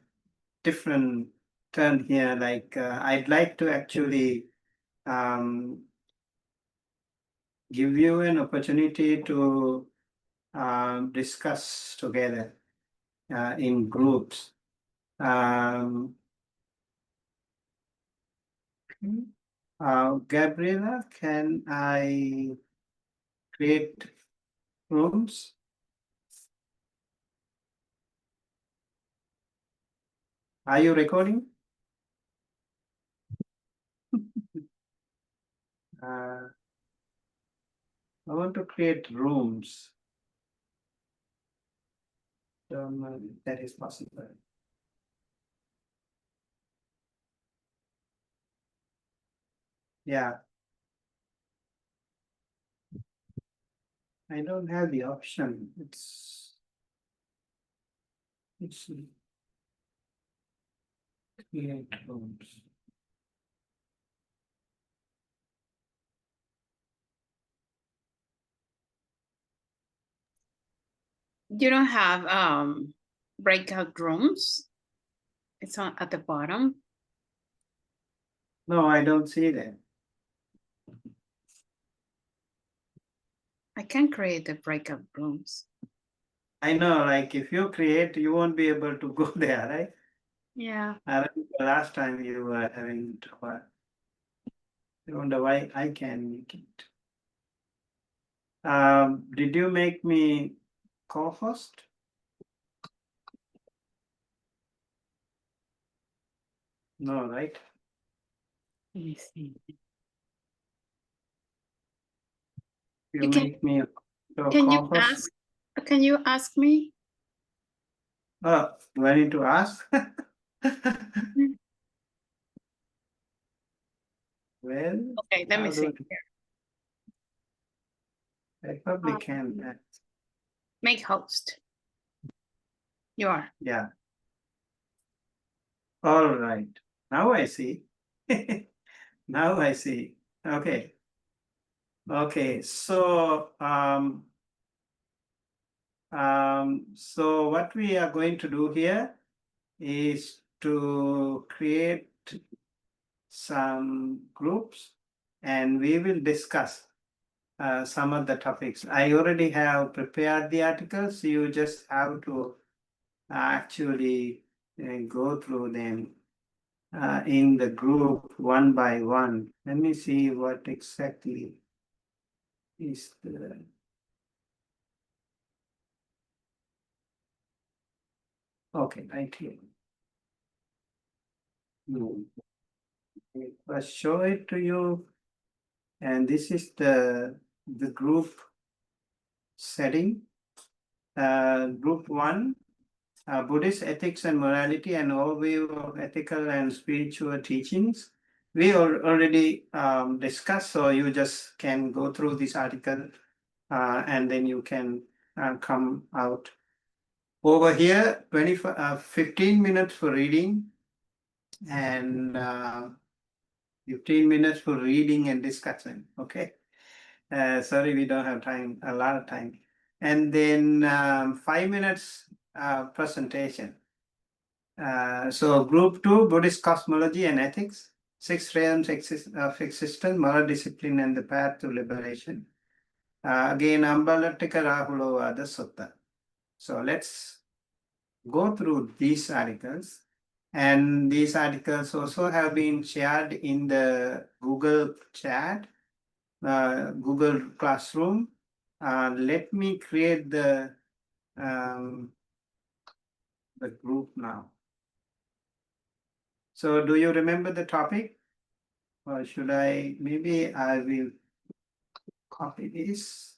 different turn here. Like I'd like to actually give you an opportunity to discuss together in groups. Gabriela, can I create rooms? Are you recording? I want to create rooms. Don't know if that is possible. Yeah. I don't have the option. It's create rooms. You don't have breakout rooms? It's on at the bottom. No, I don't see that. I can create the breakout rooms. I know, like if you create, you won't be able to go there, right? Yeah. I remember last time you were having trouble. I wonder why I can make it. Did you make me co-host? No, right? Let me see. You can- make me your Can you co-host? ask? Can you ask me? Oh, do I need to ask? Well, Okay, let me how see. do I probably can. Make host. You are. Yeah. All right. Now I see. Now I see. Okay. Okay. So so what we are going to do here is to create some groups and we will discuss some of the topics. I already have prepared the articles. You just have to actually go through them in the group one by one. Let me see what exactly is the. Okay, right here. Let's show it to you. And this is the group setting. Group 1, Buddhist ethics and morality and overview of ethical and spiritual teachings. We already discussed, so you just can go through this article and then you can come out. Over here, 15 minutes for reading and 15 minutes for reading and discussion, okay? Sorry, we don't have time, a lot of time. And then 5 minutes presentation. So group 2, Buddhist cosmology and ethics, 6 realms of existence, moral discipline and the path to liberation. Again, Ambalatika Rahulovada Sutta. So let's go through these articles. And these articles also have been shared in the Google chat, Google Classroom. Let me create the group now. So do you remember the topic? Or should I, maybe I will copy this.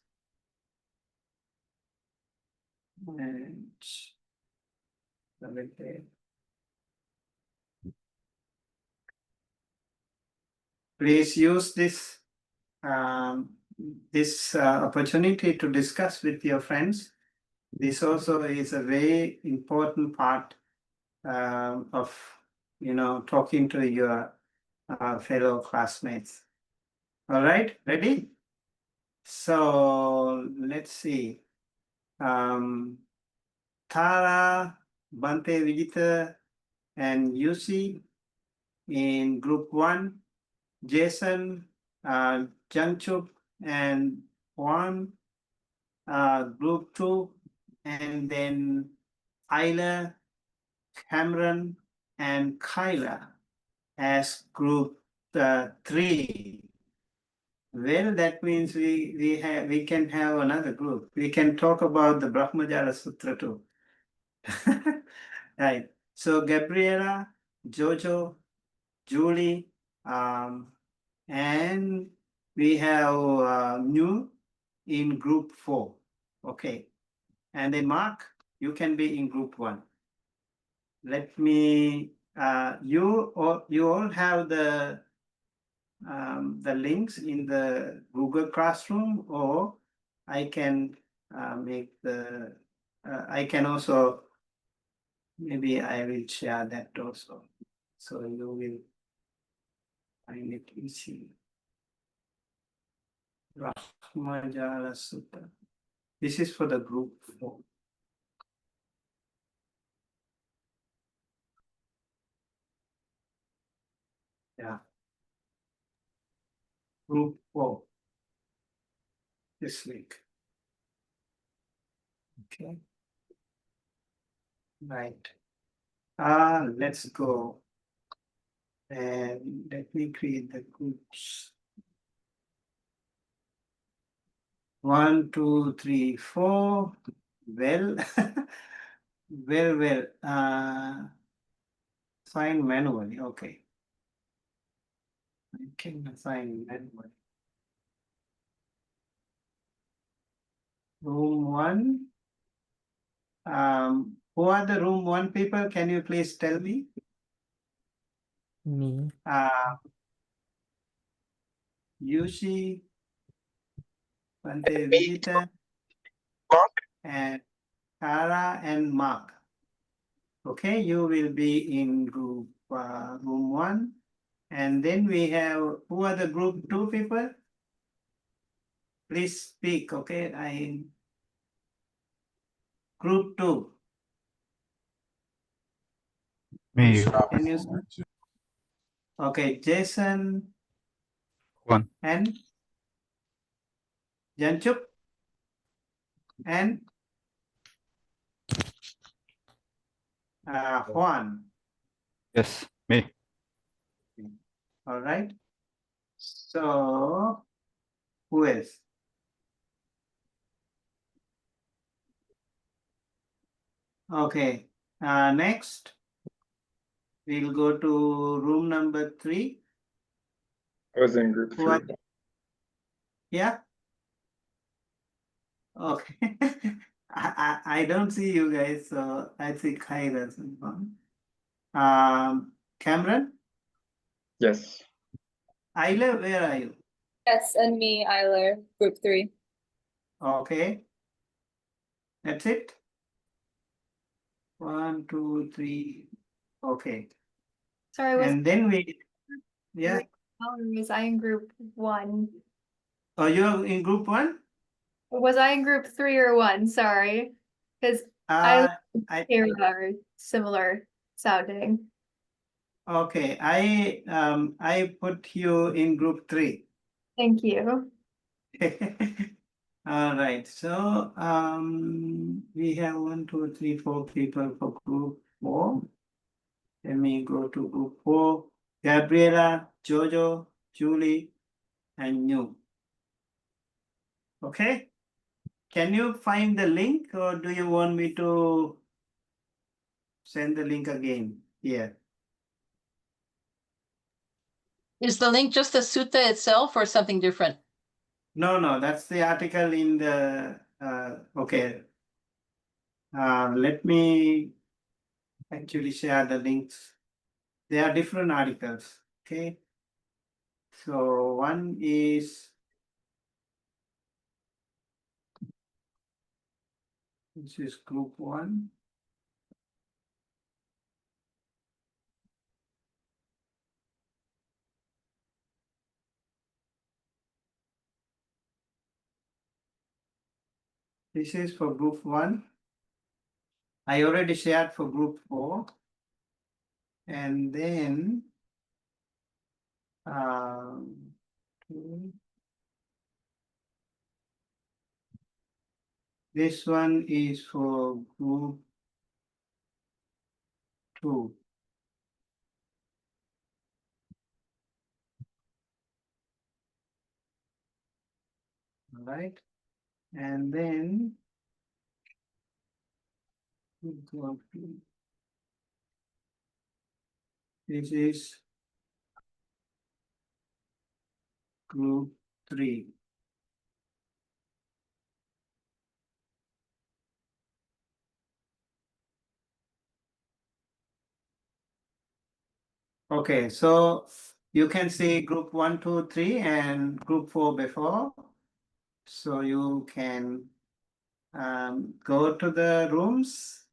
And please use this opportunity to discuss with your friends. This also is a very important part of talking to your fellow classmates. All right, ready? So let's see. Tara, Bante Vijita, and Yusi in group 1. Jason, Janchuk, and Juan, group 2. And then Tyler, Cameron, and Kyla as group 3. Well, that means we can have another group. We can talk about the Brahmajala Sutra too. Right. So Gabriela, Jojo, Julie, and we have New in group 4. Okay. And then Mark, you can be in group 1. Let me you all have the links in the Google Classroom, or I can make the I can also, maybe I will share that also, so you will find it easy. Brahmajala Sutta. This is for the group 4. Yeah. Group 4. This link. Okay. Right. Let's go. And let me create the groups. 1, 2, 3, 4. Well, well. Assign manually. Okay. I can assign manually. Room 1. Who are the room 1 people? Can you please tell me? Me. Yushi, Bante Vijita, and Kara and Mark. Okay, you will be in group room 1. And then we have, who are the group 2 people? Please speak, okay? Group 2. Me. Can you? Okay, Jason. 1. And Janchuk and Juan. Yes, me. All right. So who else? Okay. Next, we'll go to room number 3. I was in group Who are 3. Yeah. Okay. I don't see you guys, so I see Kaila's one. Cameron, Yes. Ayla, where are you? Yes, and me, Eiler, group 3. Okay. That's it. 1, 2, 3. Okay. Sorry, was And then yeah. was I in group 1? Oh, you're in group 1? Was I in group 3 or 1? Sorry, because I are similar sounding. Okay, I put you in group 3. Thank you. All right, so we have 1, 2, 3, 4 people for group 4. Let me go to group 4. Gabriela, Jojo, Julie, and you. Okay, can you find the link, or do you want me to send the link again here? Is the link just the sutta itself or something different? No, that's the article in the, okay. Let me actually share the links. They are different articles, okay? So one is, this is group 1. This is for group 1. I already shared for group 4. And then okay. This one is for group 2. All right. And then this is group 3. Okay, so you can see group 1, 2, 3 and group 4 before. So you can go to the rooms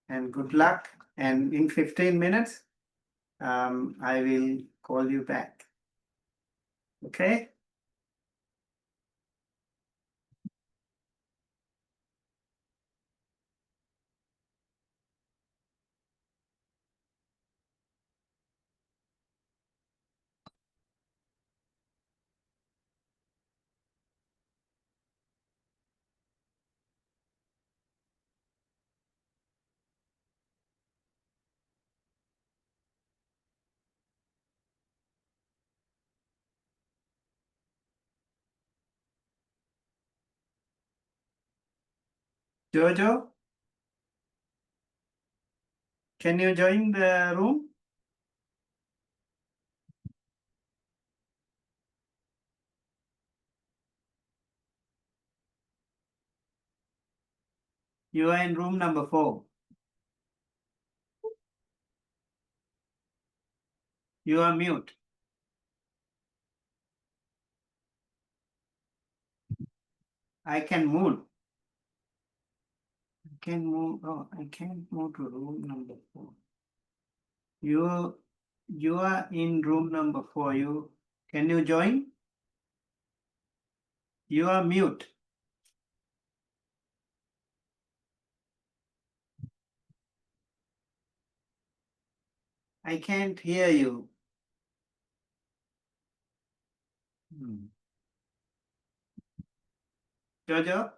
and good luck. And in 15 minutes, I will call you back. Okay? Jojo, can you join the room? You are in room number 4. You are mute. I can move. I can move. Oh, I can't move to room number 4. You are in room number 4. Can you join? You are mute. I can't hear you. Jojo?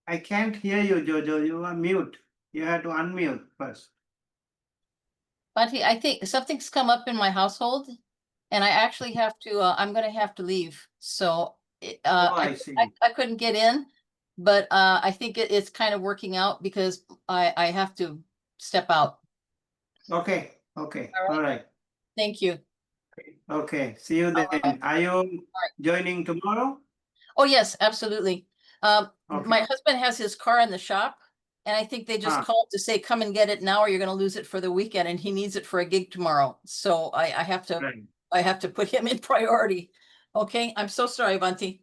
I can't hear you, Jojo. You are mute. You have to unmute first. Bunty, I think something's come up in my household and I actually have to, I'm gonna have to leave. So I see. I couldn't get in, but I think it's kind of working out because I have to step out. Okay. All right. Thank you. Okay. See you then. right. Are you joining tomorrow? Oh, yes, absolutely. Okay. My husband has his car in the shop and I think they just called to say, come and get it now or you're gonna lose it for the weekend and he needs it for a gig tomorrow. So I have to, Right. I have to put him in priority. Okay, I'm so sorry, Bunty.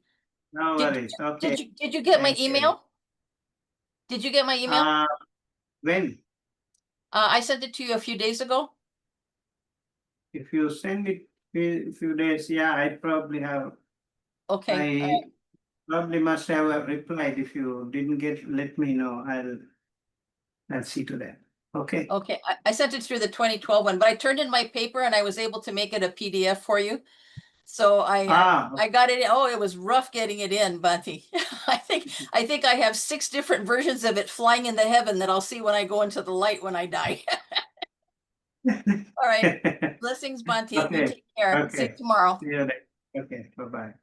No worries. Okay. Did you get my Thank you. email? Did you get my email? When? I sent it to you a few days ago. If you send it a few days, yeah, I probably have. Okay. I probably must have replied. If you didn't get, let me know. I'll see to that. Okay. Okay, I sent it through the 2012 one, but I turned in my paper and I was able to make it a PDF for you. So I got it. Oh, it was rough getting it in, Bunty. I think I have 6 different versions of it flying into heaven that I'll see when I go into the light when I die. All right. Blessings, Bunty. You Okay. take care. See you Okay. tomorrow. See you later. Okay. Bye-bye.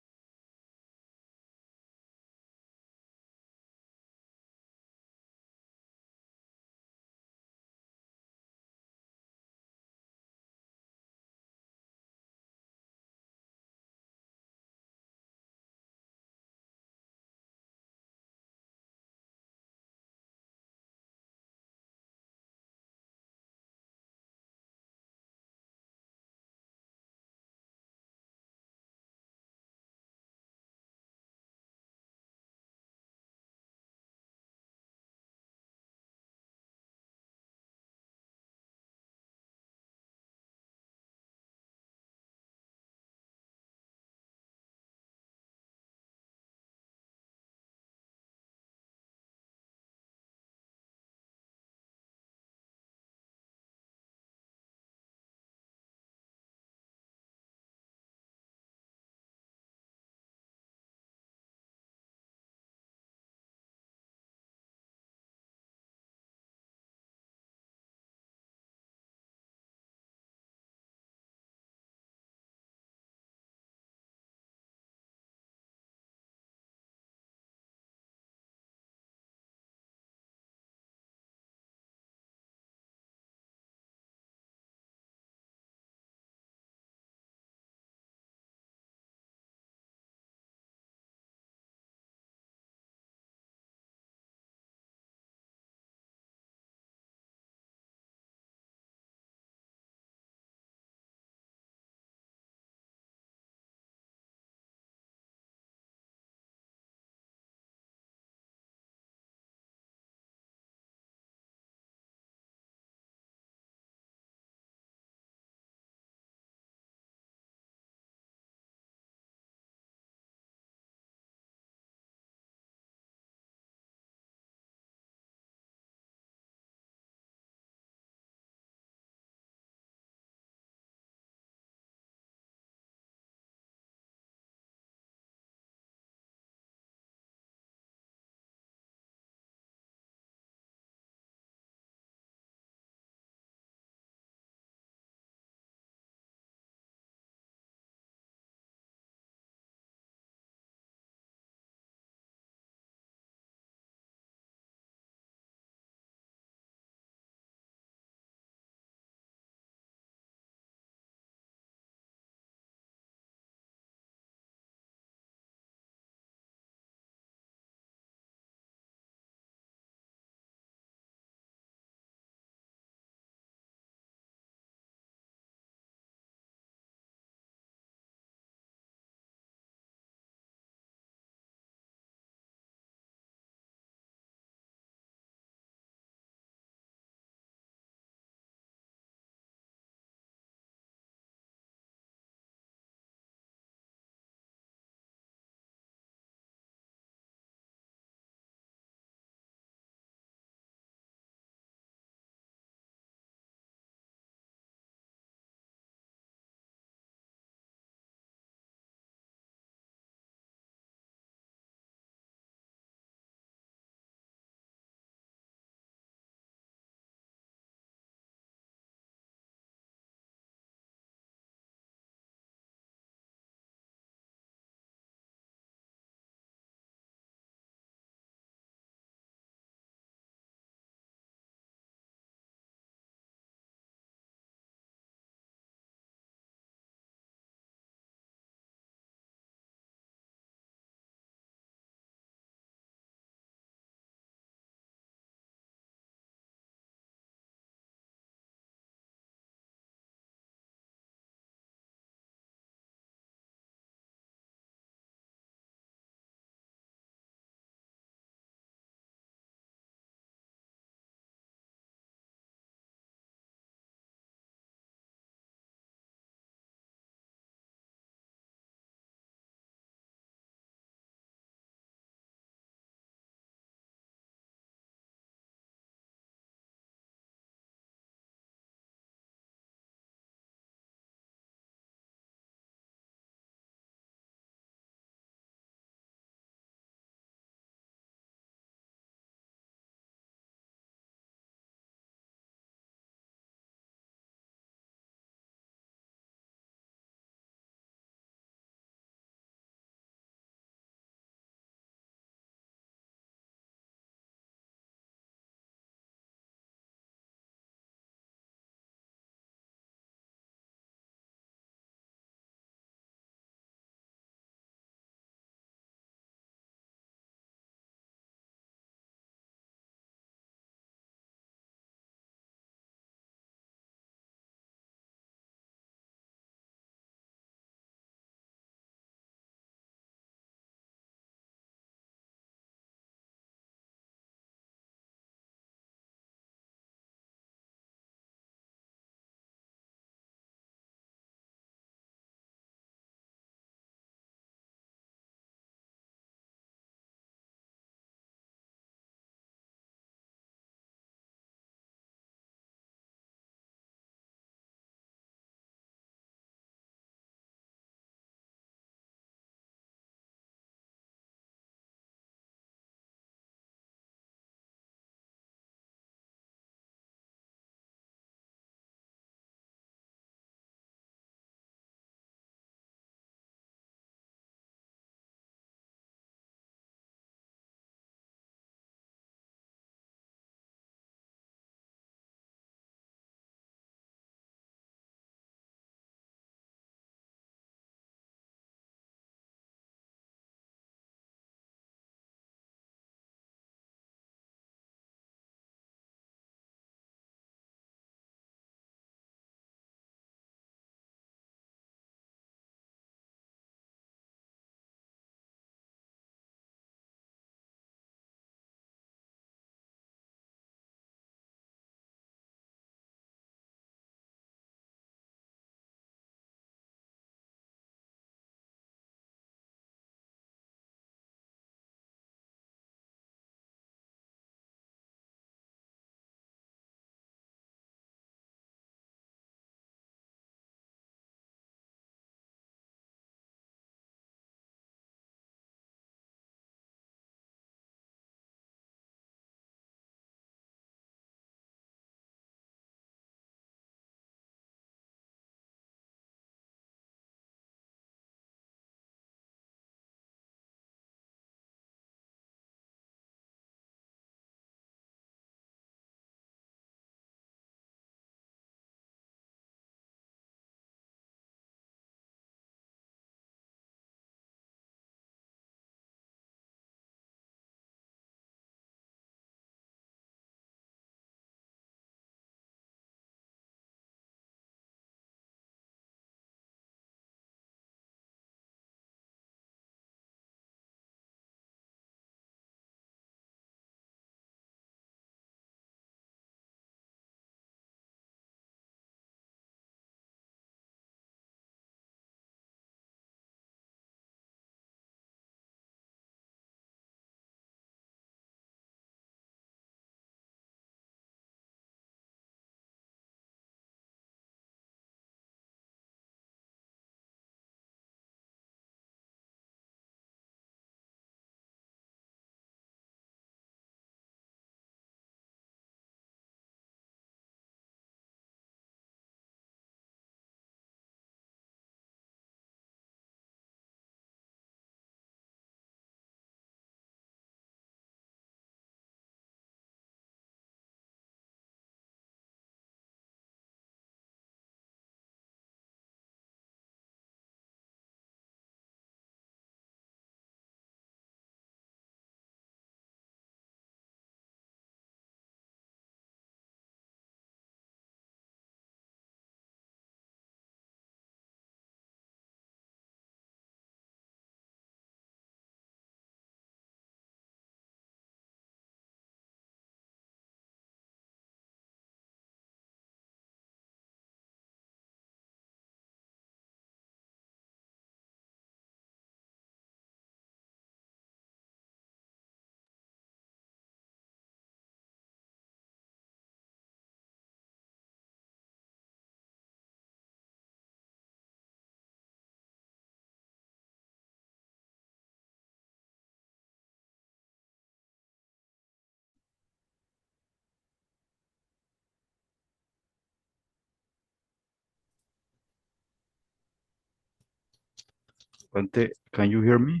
Bante, can you hear me?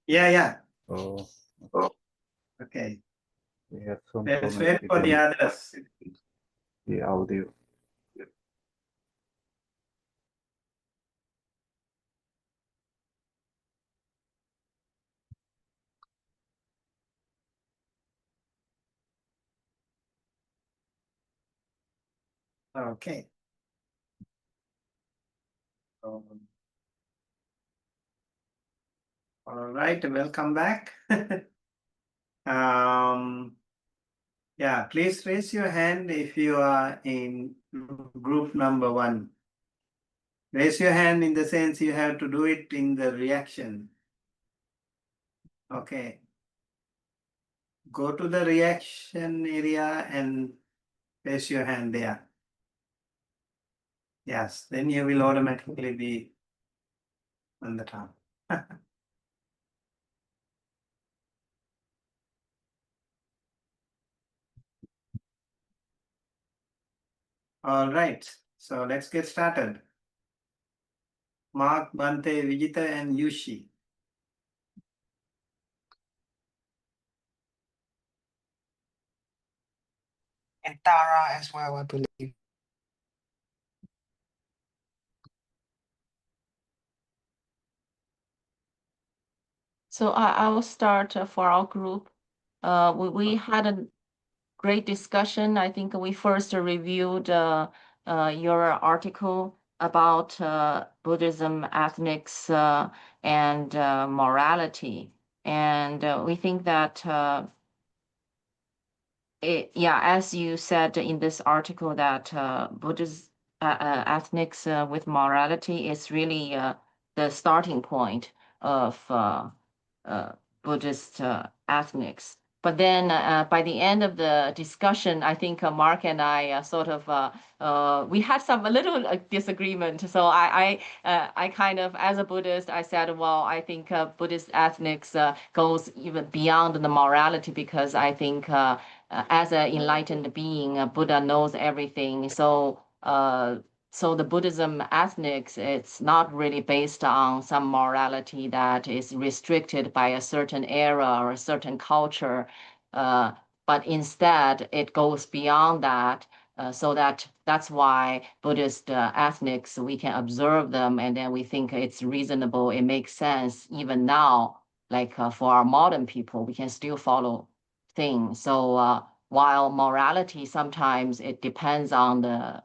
Yeah, yeah. Oh, Okay. we have some Let's wait for the others. the audio. Okay. All right, welcome back. Yeah, please raise your hand if you are in group number 1. Raise your hand in the sense you have to do it in the reaction. Okay. Go to the reaction area and raise your hand there. Yes, then you will automatically be on the top. All right, so let's get started. Mark, Bante, Vijita, and Yushi. And Tara as well, I believe. So I will start for our group. We had a great discussion. I think we first reviewed your article about Buddhism, ethnics, and morality. And we think that as you said in this article, that Buddhist ethnics with morality is really the starting point of Buddhist ethnics. But then by the end of the discussion, I think Mark and I we had a little disagreement. So I kind of, as a Buddhist, I said, well, I think Buddhist ethnics goes even beyond the morality, because I think as an enlightened being, Buddha knows everything. So the Buddhism ethnics, it's not really based on some morality that is restricted by a certain era or a certain culture, but instead it goes beyond that. So that's why Buddhist ethnics, we can observe them, and then we think it's reasonable, it makes sense. Even now, like for our modern people, we can still follow things. So while morality, sometimes it depends on the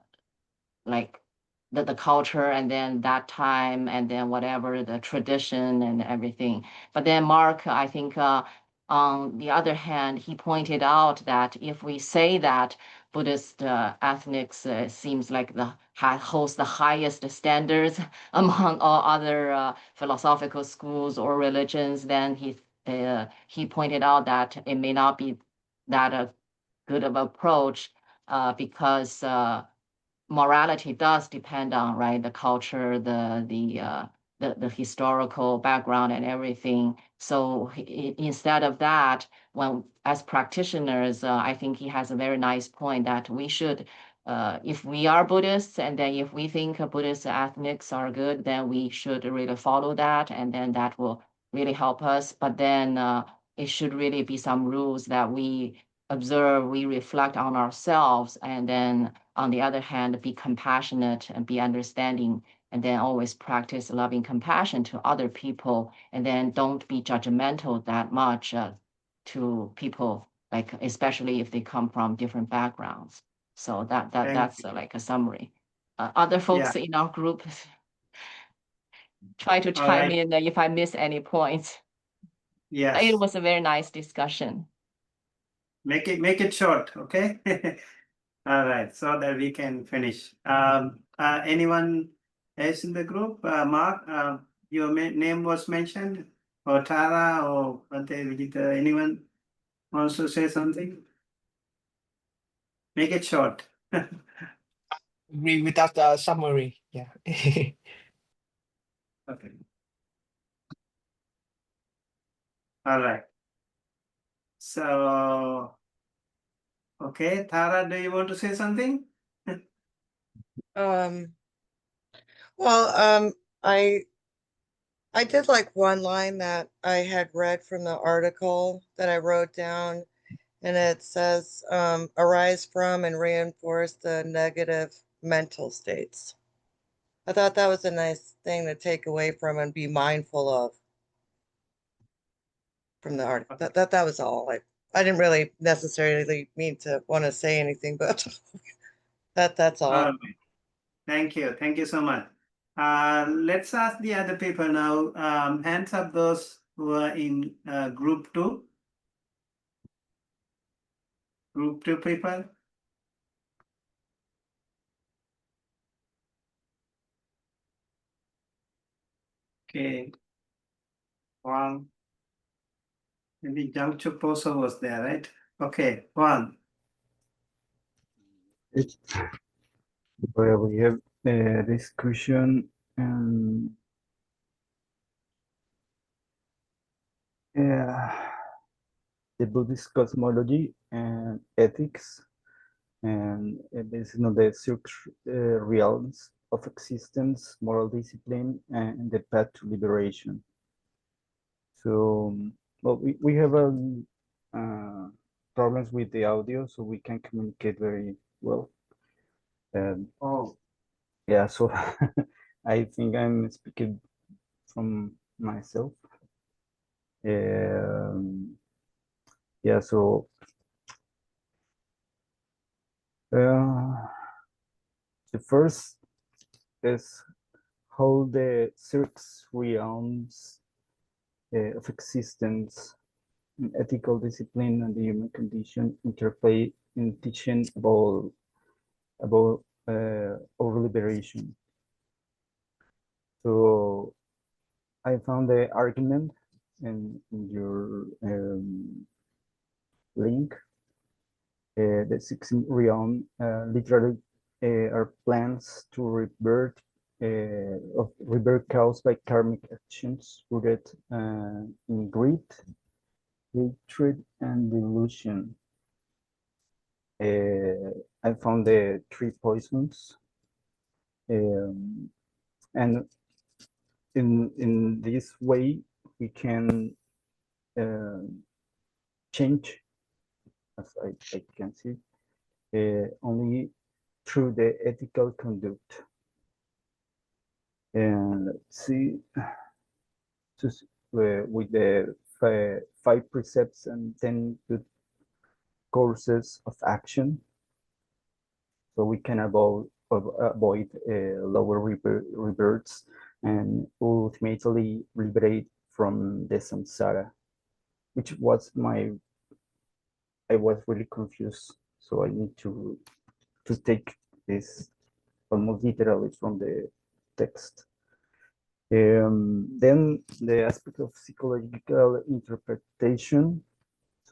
culture, and then that time, and then whatever the tradition and everything. But then Mark, I think on the other hand, he pointed out that if we say that Buddhist ethnics seems like holds the highest standards among all other philosophical schools or religions, then he pointed out that it may not be that good of approach, because morality does depend on, right, the culture, the historical background and everything. So instead of that, when as practitioners, I think he has a very nice point that we should, if we are Buddhists, and then if we think Buddhist ethnics are good, then we should really follow that, and then that will really help us. But then it should really be some rules that we observe, we reflect on ourselves, and then on the other hand, be compassionate and be understanding, and then always practice loving compassion to other people, and then don't be judgmental that much to people, like especially if they come from different backgrounds. So that's like a summary. Other folks in our group try to chime in if I miss any points. Yes. It was a very nice discussion. Make it short, okay? All right, so that we can finish. Anyone else in the group? Mark, your name was mentioned, or Tara, or Bante, Vijita. Anyone wants to say something? Make it short. Agree without the summary. Yeah. Okay. All right. So, okay, Tara, do you want to say something? Well, I I did like one line that I had read from the article that I wrote down, and it says, arise from and reinforce the negative mental states. I thought that was a nice thing to take away from and be mindful of from the article. That was all. I didn't really necessarily mean to want to say anything, but that's all. Thank you so much. Let's ask the other people now. Hands up those who are in group 2. Group 2 people. Okay. One. Maybe Jangchuk also was there, right? Okay, one. It's where we have a discussion and the Buddhist cosmology and ethics, and this is the 6 realms of existence, moral discipline, and the path to liberation. So, well, we have problems with the audio, so we can communicate very well. Oh, yeah, so I think I'm speaking from myself. Yeah, so the first is how the 6 realms of existence, ethical discipline, and the human condition interplay in teaching about our liberation. So I found the argument in your link. The 6 realm literally are plans to rebirth of rebirth caused by karmic actions rooted in greed, hatred, and delusion. I found the 3 poisons, and in this way we can change, as I can see, only through the ethical conduct. And let's see, just with the 5 precepts and 10 good courses of action, so we can avoid lower rebirths and ultimately liberate from the samsara, which was I was really confused, so I need to take this almost literally from the text. Then the aspect of psychological interpretation.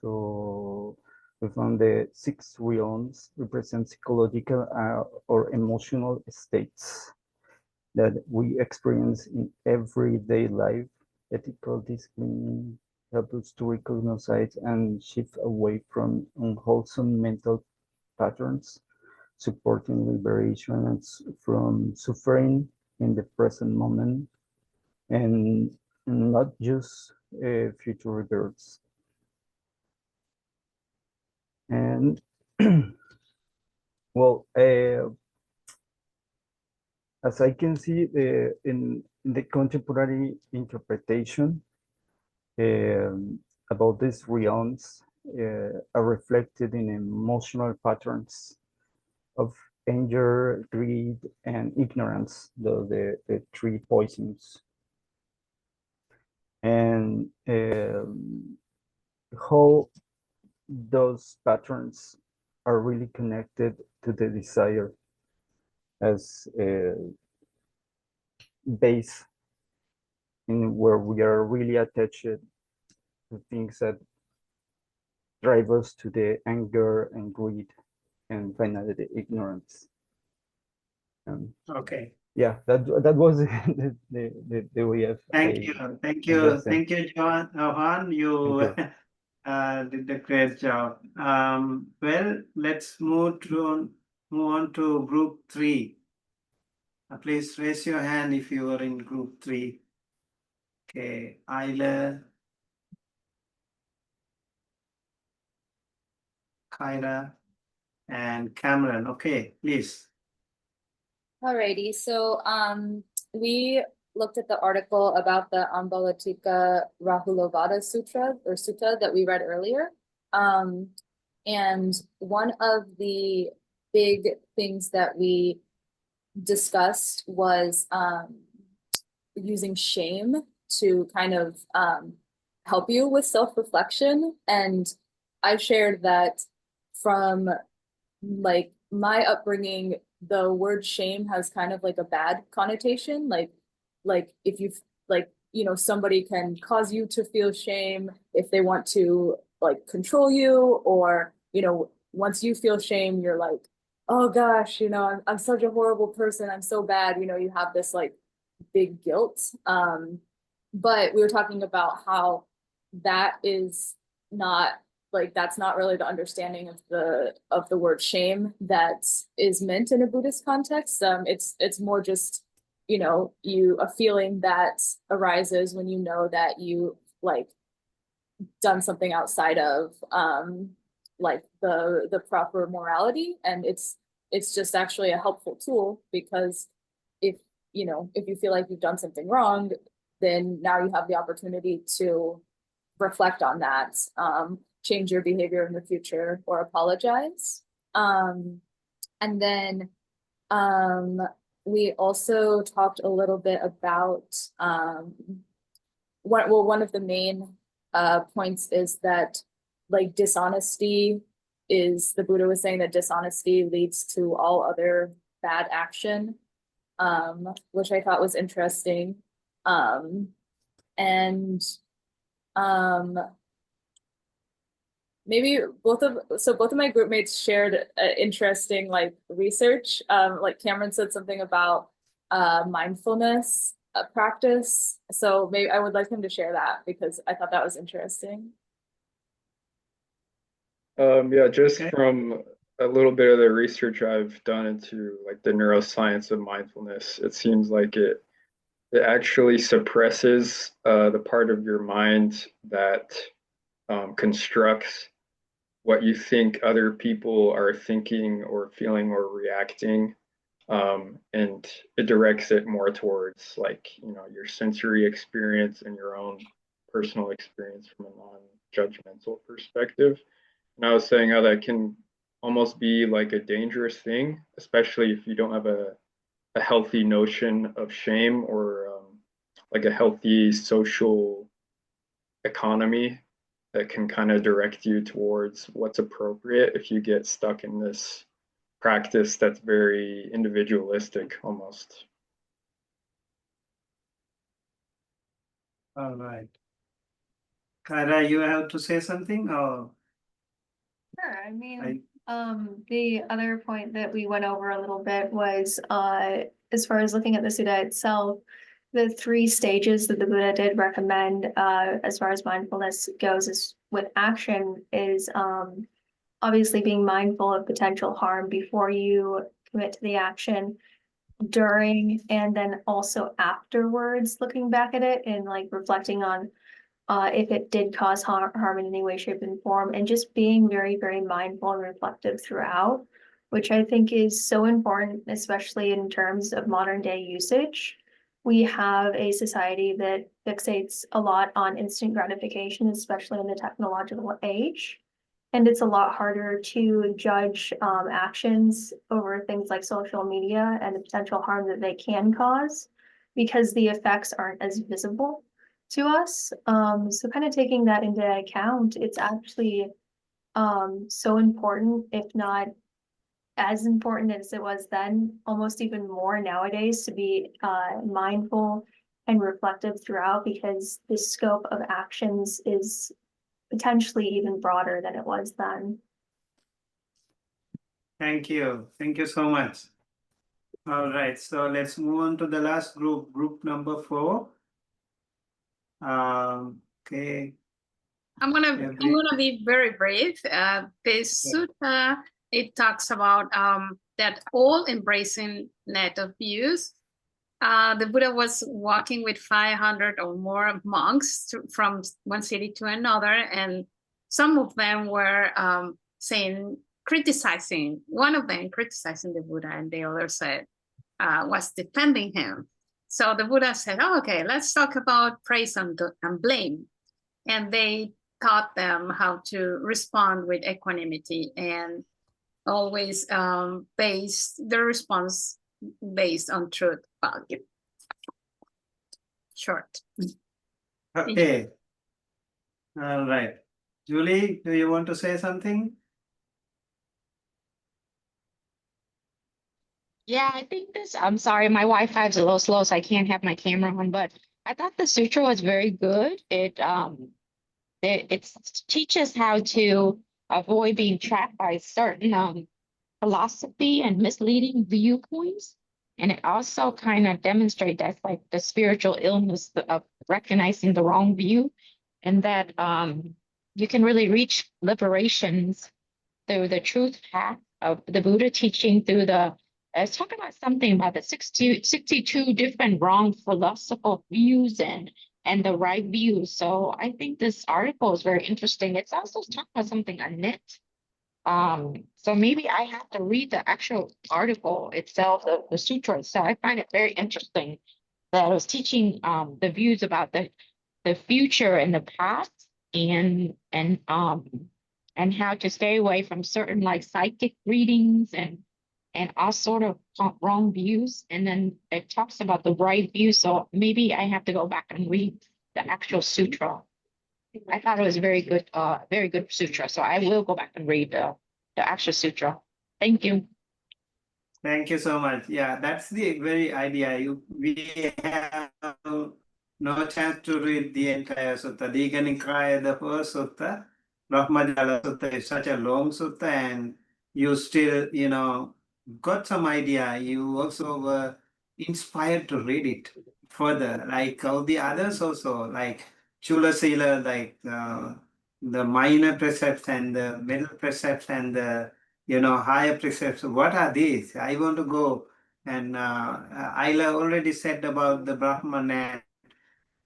So we found the 6 realms represent psychological or emotional states that we experience in everyday life. Ethical discipline helps us to recognize and shift away from unwholesome mental patterns, supporting liberation from suffering in the present moment, and not just future rebirths. And well, as I can see in the contemporary interpretation about these realms are reflected in emotional patterns of anger, greed, and ignorance, the 3 poisons. And how those patterns are really connected to the desire as a base in where we are really attached to things that drive us to the anger and greed, and finally the ignorance. okay. Yeah, that was the way of. Thank you, Johan. You did a great job. Well, let's move on to group 3. Please raise your hand if you are in group 3. Okay, Ayla, Kyra, and Cameron. Okay, please. Alrighty, so we looked at the article about the Ambalatika Rahulovada Sutra or Sutta that we read earlier. And one of the big things that we discussed was using shame to kind of help you with self-reflection. And I shared that from like my upbringing, the word shame has kind of like a bad connotation. Like if you like, you know, somebody can cause you to feel shame if they want to like control you, or, you know, once you feel shame, you're like, oh gosh, you know, I'm such a horrible person. I'm so bad. You know, you have this like big guilt. But we were talking about how that is not like, that's not really the understanding of the word shame that is meant in a Buddhist context. It's more just, you know, a feeling that arises when you know that you like done something outside of like the proper morality, and it's just actually a helpful tool, because if you know, if you feel like you've done something wrong, then now you have the opportunity to reflect on that, change your behavior in the future, or apologize. And then we also talked a little bit about one of the main points is that like dishonesty is, the Buddha was saying that dishonesty leads to all other bad action, which I thought was interesting. And maybe both of my group mates shared interesting like research. Like Cameron said something about mindfulness practice. So maybe I would like him to share that, because I thought that was interesting. Yeah, just Okay. from a little bit of the research I've done into like the neuroscience of mindfulness, it seems like it actually suppresses the part of your mind that constructs what you think other people are thinking or feeling or reacting, and it directs it more towards like, you know, your sensory experience and your own personal experience from a non-judgmental perspective. And I was saying how that can almost be like a dangerous thing, especially if you don't have a healthy notion of shame, or like a healthy social economy that can kind of direct you towards what's appropriate. If you get stuck in this practice that's very individualistic almost. All right. Kyra, you have to say something, or Sure. I mean, the other point that we went over a little bit was, as far as looking at the Sutta itself, the 3 stages that the Buddha did recommend, as far as mindfulness goes, is with action is, obviously being mindful of potential harm before you commit to the action, during, and then also afterwards, looking back at it and like reflecting on if it did cause harm in any way, shape, and form, and just being very, very mindful and reflective throughout, which I think is so important, especially in terms of modern day usage. We have a society that fixates a lot on instant gratification, especially in the technological age. And it's a lot harder to judge actions over things like social media and the potential harm that they can cause, because the effects aren't as visible to us. So kind of taking that into account, it's actually so important, if not as important as it was then, almost even more nowadays, to be mindful and reflective throughout, because the scope of actions is potentially even broader than it was then. thank you. Thank you so much. All right, so let's move on to the last group number 4. Okay. I'm gonna be very brief. This sutta, it talks about that all embracing net of views The Buddha was walking with 500 or more monks from one city to another, and some of them were criticizing, one of them criticizing the Buddha, and the other said, was defending him. So the Buddha said, oh, okay, let's talk about praise and blame. And they taught them how to respond with equanimity and always base their response based on truth value. Short. Okay. All right. Julie, do you want to say something? Yeah, I think this, I'm sorry, my Wi-Fi is a little slow, so I can't have my camera on, but I thought the sutra was very good. It teaches how to avoid being trapped by certain philosophy and misleading viewpoints. And it also kind of demonstrates that's like the spiritual illness of recognizing the wrong view, and that you can really reach liberations through the truth path of the Buddha teaching through it's talking about something about the 62 different wrong philosophical views and the right views. So I think this article is very interesting. It's also talking about something on net. So maybe I have to read the actual article itself, the sutra itself. I find it very interesting that I was teaching the views about the future and the past and how to stay away from certain like psychic readings and all sort of wrong views. And then it talks about the right view. So maybe I have to go back and read the actual sutra. I thought it was very good sutra. So I will go back and read the actual sutra. Thank you. Thank you so much. Yeah, that's the very idea. We have no chance to read the entire sutta. Dīඝa the first sutta, Brahmajala sutta is such a long sutta, and you still, got some idea. You also were inspired to read it further, like all the others also, like Chula Sila, like the minor precepts and the middle precepts and the higher precepts. What are these? I want to go. And Ayla already said about the Brahman and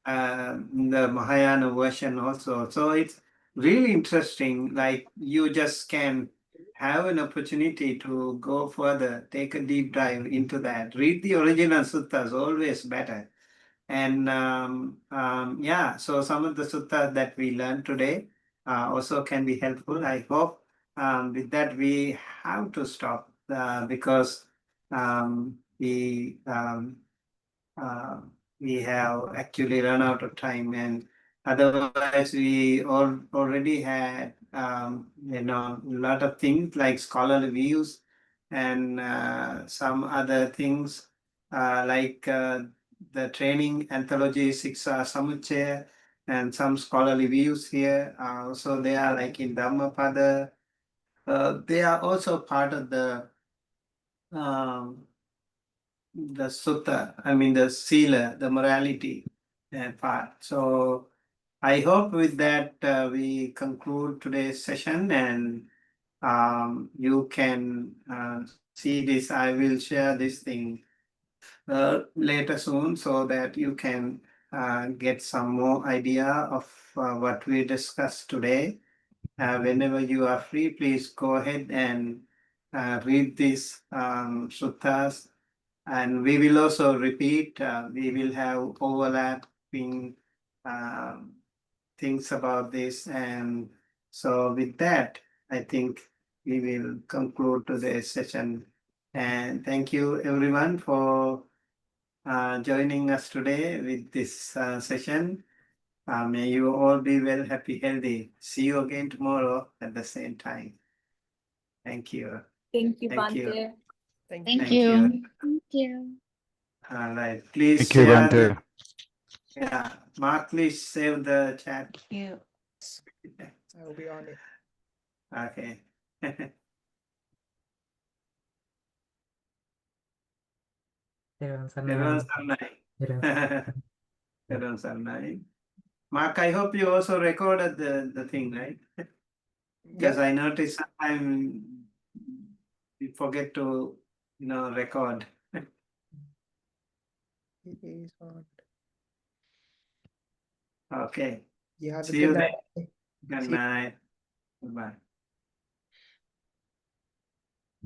the Mahayana version also. So it's really interesting. Like you just can have an opportunity to go further, take a deep dive into that. Read the original suttas, always better. And yeah, so some of the suttas that we learned today also can be helpful. I hope with that we have to stop because uh, we have actually run out of time, and otherwise we already had a lot of things like scholarly views and some other things like the training anthology Siksha Samuchaya and some scholarly views here. So they are like in Dhammapada. They are also part of um, the sutta, the sila, the morality part. So I hope with that we conclude today's session, and you can see this. I will share this thing later soon so that you can get some more idea of what we discussed today. Whenever you are free, please go ahead and read these suttas, and we will also repeat. We will have overlapping things about this, and so with that, I think we will conclude today's session. And thank you everyone for joining us today with this session. May you all be well, happy, healthy. See you again tomorrow at the same time. Thank you. Thank you, Thank you. Bante. Thank you. Thank you. All right. Please Thank you, share Bante. yeah. Mark, please save the chat. Thank you. I will be on it. Okay. Everyone's online. Everyone's online. Mark, I hope you also recorded the thing, right? Because I noticed sometimes we forget to, record. He is on. Okay. You have a See you good then. night. Good See you. night. Goodbye.